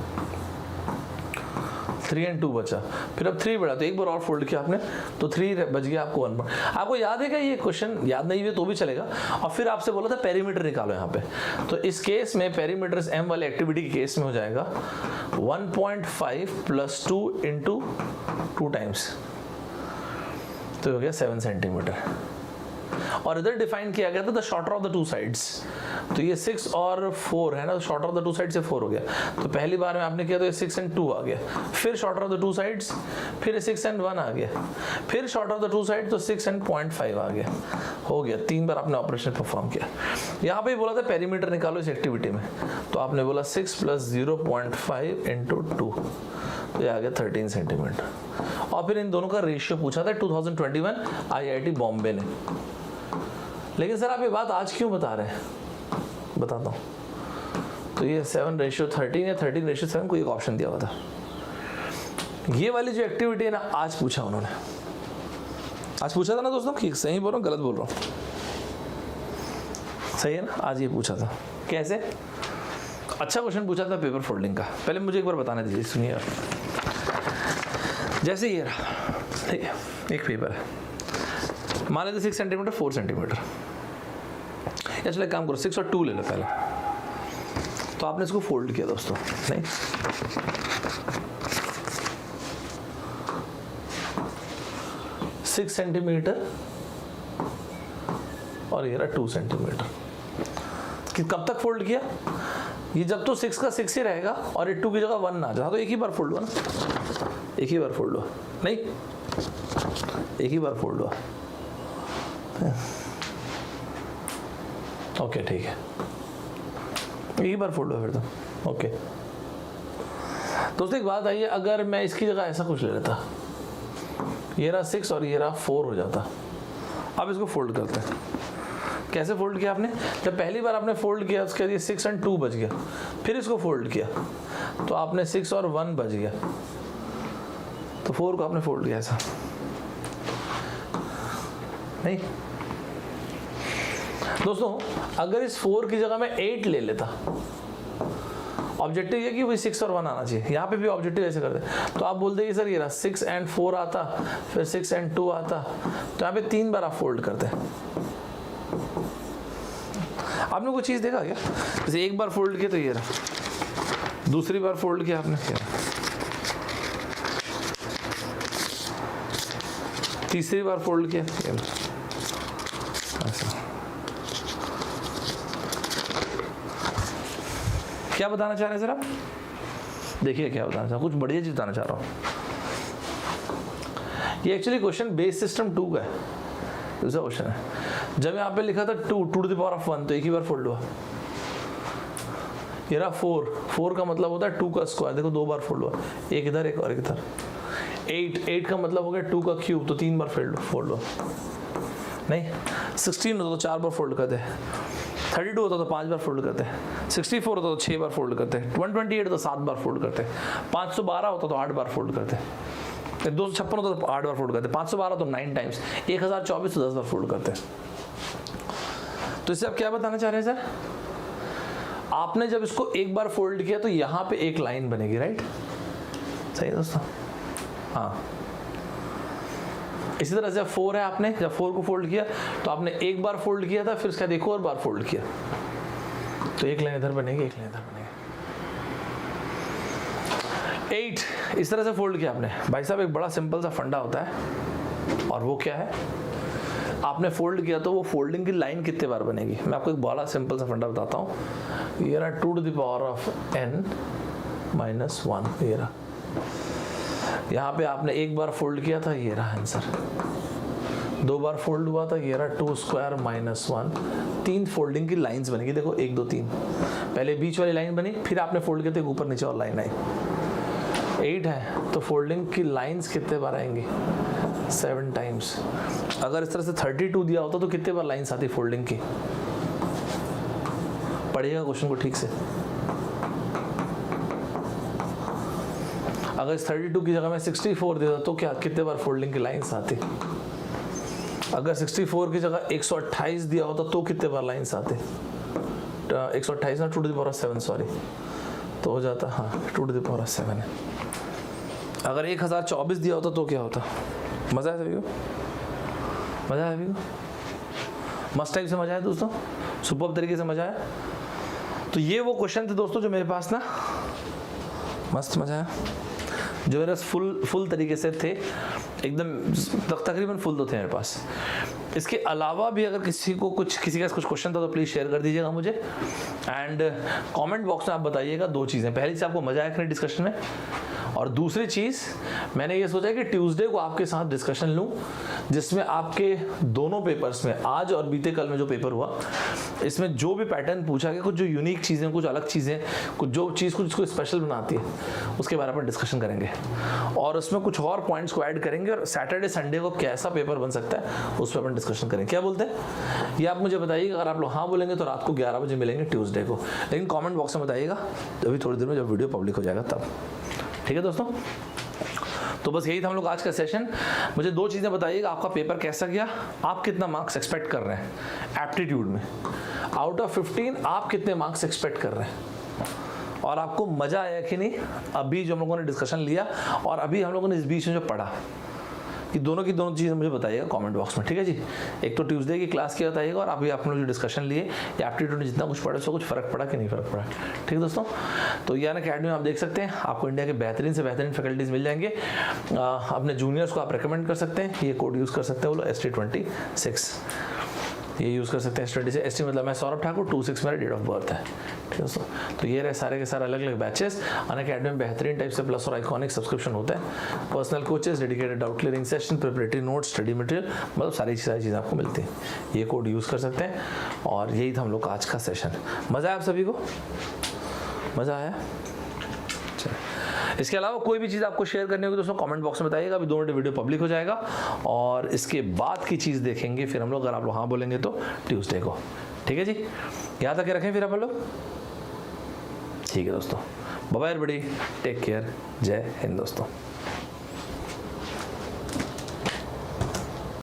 3 और 2 बचा। फिर अब 3 बड़ा तो एक बार और फोल्ड किया आपने, तो 3 बच गया आपको 1। आपको याद है क्या ये क्वेश्चन, याद नहीं हुए तो भी चलेगा। और फिर आपसे बोला था पेरीमीटर निकालो यहाँ पे, तो इस केस में पेरीमीटर m वाले एक्टिविटी के केस में हो जाएगा 1.5 + 2 × 2 टाइम्स, तो हो गया 7 सेंटीमीटर। और इधर डिफाइन किया गया था the shorter of the 2 sides, तो ये 6 और 4 है ना, शॉर्टर ऑफ द 2 साइड से 4 हो गया। तो पहली बार में आपने किया तो ये 6 और 2 आ गया, फिर शॉर्टर ऑफ द 2 साइड्स, फिर 6 और 1 आ गया, फिर शॉर्टर ऑफ द 2 साइड तो 6 और 0.5 आ गया, हो गया। 3 बार आपने ऑपरेशन परफॉर्म किया। यहाँ पे बोला था पेरीमीटर निकालो इस एक्टिविटी में, तो आपने बोला 6 + 0.5 × 2, तो ये आ गया 13 सेंटीमीटर। और फिर इन दोनों का रेशियो पूछा था 2021 IIT बॉम्बे ने। लेकिन सर आप ये बात आज क्यों बता रहे हैं, बताता हूँ। तो ये 7:13 या 13:7 को एक ऑप्शन दिया हुआ था। ये वाली जो एक्टिविटी है ना, आज पूछा उन्होंने, आज पूछा था ना दोस्तों, कि सही बोल रहा हूँ गलत बोल रहा हूँ, सही है ना। आज ये पूछा था, कैसे, अच्छा क्वेश्चन पूछा था पेपर फोल्डिंग का। पहले मुझे एक बार बताना दीजिए, सुनिए। जैसे ये रहा, ठीक है, एक पेपर है, मान लेते 6 सेंटीमीटर 4 सेंटीमीटर। या चलो एक काम करो, 6 और 2 ले लो पहले। तो आपने इसको फोल्ड किया दोस्तों, नहीं 6 सेंटीमीटर और ये रहा 2 सेंटीमीटर। कब तक फोल्ड किया, ये जब तो 6 का 6 ही रहेगा और ये 2 की जगह 1 ना जाए, तो एक ही बार फोल्ड हुआ ना, एक ही बार फोल्ड हुआ, नहीं एक ही बार फोल्ड हुआ। ओके ठीक है, एक ही बार फोल्ड हुआ फिर तो, ओके। दोस्तों एक बात आई है, अगर मैं इसकी जगह ऐसा कुछ ले लेता, ये रहा 6 और ये रहा 4 हो जाता। अब इसको फोल्ड करते हैं। कैसे फोल्ड किया आपने, जब पहली बार आपने फोल्ड किया उसके बाद ये 6 और 2 बच गया, फिर इसको फोल्ड किया तो आपने 6 और 1 बच गया, तो 4 को आपने फोल्ड किया ऐसा, नहीं दोस्तों। अगर इस 4 की जगह मैं 8 ले लेता, ऑब्जेक्टिव ये कि वही 6 और 1 आना चाहिए, यहाँ पे भी ऑब्जेक्टिव ऐसे करते, तो आप बोलते कि सर ये रहा 6 और 4 आता, फिर 6 और 2 आता, तो यहाँ पे 3 बार आप फोल्ड करते हैं। आपने कोई चीज देखा क्या, जैसे एक बार फोल्ड किया तो ये रहा, दूसरी बार फोल्ड किया आपने क्या, तीसरी बार फोल्ड किया ऐसा। क्या बताना चाह रहे हैं सर आप, देखिए क्या बताना चाह रहा हूं, कुछ बढ़िया चीज बताना चाह रहा हूं। ये एक्चुअली क्वेश्चन बेस सिस्टम 2 का है, दूसरा क्वेश्चन है। जब यहाँ पे लिखा था 2 to the power of 1, तो एक ही बार फोल्ड हुआ। ये रहा 4 का मतलब होता है 2 का स्क्वायर, देखो 2 बार फोल्ड हुआ, एक इधर एक और एक इधर। 8 का मतलब हो गया 2 का क्यूब, तो 3 बार फोल्ड हुआ, नहीं 16 होता तो 4 बार फोल्ड करते, 32 होता तो 5 बार फोल्ड करते, 64 होता तो 6 बार फोल्ड करते, 128 होता तो 7 बार फोल्ड करते, 512 होता तो 8 बार फोल्ड करते, 256 होता तो 8 बार फोल्ड करते, 512 तो 9 टाइम्स, 1024 तो 10 बार फोल्ड करते। तो इससे आप क्या बताना चाह रहे हैं सर? आपने जब इसको एक बार फोल्ड किया तो यहां पे एक लाइन बनेगी, राइट? सही है दोस्तों? हाँ। इसी तरह से 4 है, आपने जब 4 को फोल्ड किया तो आपने एक बार फोल्ड किया था, फिर उसका एक और बार फोल्ड किया, तो एक लाइन इधर बनेगी, एक लाइन इधर बनेगी। 8 इस तरह से फोल्ड किया आपने। भाई साहब एक बड़ा सिंपल सा फंडा होता है, और वो क्या है? आपने फोल्ड किया तो वो फोल्डिंग की लाइन कितने बार बनेगी? मैं आपको एक बड़ा सिंपल सा फंडा बताता हूँ। ये रहा 2 to the power of n - 1, ये रहा। यहाँ पे आपने एक बार फोल्ड किया था, ये रहा आंसर। 2 बार फोल्ड हुआ था, ये रहा 2 स्क्वायर - 1। 3 फोल्डिंग की लाइंस बनेगी, देखो 1 2 3। पहले बीच वाली लाइन बनी, फिर आपने फोल्ड किया तो ऊपर नीचे और लाइन आई। 8 है तो फोल्डिंग की लाइंस कितने बार आएंगी? 7 टाइम्स। अगर इस तरह से 32 दिया होता तो कितने बार लाइंस आती फोल्डिंग की? पढ़िएगा क्वेश्चन को ठीक से। अगर इस 32 की जगह में 64 देता तो क्या कितने बार फोल्डिंग की लाइंस आती? अगर 64 की जगह 128 दिया होता तो कितने बार लाइंस आते? 128 ना 2 to the power of 7 sorry, तो हो जाता, हाँ 2 to the power of 7 है। अगर 1024 दिया होता तो क्या होता? मजा है सभी को? मजा है सभी को? मस्त टाइप से मजा है दोस्तों? सुपर तरीके से मजा है? तो ये वो क्वेश्चन थे दोस्तों जो मेरे पास ना, मस्त मजा है, जो मेरे फुल तरीके से थे, एकदम तकरीबन फुल तो थे मेरे पास। इसके अलावा भी अगर किसी का कुछ क्वेश्चन था तो प्लीज़ शेयर कर दीजिएगा मुझे, एंड कमेंट बॉक्स में आप बताइएगा 2 चीज़ें। पहली चीज़, आपको मजा आया कि डिस्कशन में, और दूसरी चीज़ मैंने ये सोचा कि ट्यूसडे को आपके साथ डिस्कशन लूँ जिसमें आपके दोनों पेपर्स में, आज और बीते कल में जो पेपर हुआ, इसमें जो भी पैटर्न पूछा गया, कुछ जो यूनिक चीज़ें, कुछ अलग चीज़ें, कुछ जो चीज़ कुछ इसको स्पेशल बनाती है, उसके बारे में डिस्कशन करेंगे, और उसमें कुछ और पॉइंट्स को ऐड करेंगे, और सैटरडे संडे को कैसा पेपर बन सकता है उस पर अपन डिस्कशन करेंगे। क्या बोलते हैं ये आप मुझे बताइएगा। अगर आप लोग हाँ बोलेंगे तो रात को 11 बजे मिलेंगे ट्यूसडे को, लेकिन कमेंट बॉक्स में बताइएगा अभी थोड़ी देर में जब वीडियो पब्लिक हो जाएगा तब। ठीक है दोस्तों? तो बस यही था हम लोग आज का सेशन। मुझे 2 चीज़ें बताइएगा, आपका पेपर कैसा गया, आप कितना मार्क्स एक्सपेक्ट कर रहे हैं एप्टीट्यूड में, आउट ऑफ 15 आप कितने मार्क्स एक्सपेक्ट कर रहे हैं, और आपको मज़ा आया कि नहीं अभी जो हम लोगों ने डिस्कशन लिया, और अभी हम लोगों ने इस बीच में जो पढ़ा, कि दोनों की दोनों चीज़ें मुझे बताइएगा कमेंट बॉक्स में। ठीक है जी? एक तो ट्यूसडे की क्लास की बताइएगा, और अभी आप लोग जो डिस्कशन लिए या एप्टीट्यूड में जितना कुछ पढ़ा उसको कुछ फ़र्क पड़ा कि नहीं फ़र्क पड़ा। ठीक है दोस्तों? तो ये अकेडमी में आप देख सकते हैं, आपको इंडिया के बेहतरीन से बेहतरीन फैकल्टीज़ मिल जाएंगे। अपने जूनियर्स को आप रिकमेंड कर सकते हैं, ये कोड यूज़ कर सकते हैं, वो लोग ST26 ये यूज़ कर सकते हैं। ST से ST मतलब मैं सौरभ ठाकुर, 26 मेरा डेट ऑफ बर्थ है। ठीक है दोस्तों? तो ये रहे सारे के सारे अलग अलग बैचेस। अनअकैडमी में बेहतरीन टाइप से प्लस और आइकॉनिक सब्सक्रिप्शन होता है, personal coaches, dedicated doubt clearing session, preparatory notes, study material, मतलब सारी चीज़ें आपको मिलती हैं। ये कोड यूज़ कर सकते हैं, और यही था हम लोग का आज का सेशन। मज़ा आया आप सभी को? मज़ा आया? इसके अलावा कोई भी चीज़ आपको शेयर करनी होगी दोस्तों कमेंट बॉक्स में बताइएगा। अभी 2 मिनट वीडियो पब्लिक हो जाएगा, और इसके बाद की चीज़ देखेंगे फिर हम लोग, अगर आप लोग हाँ बोलेंगे तो ट्यूसडे को। ठीक है जी? याद रखे रखें फिर आप लोग। ठीक है दोस्तों, bye bye everybody, take care, जय हिंद दोस्तों।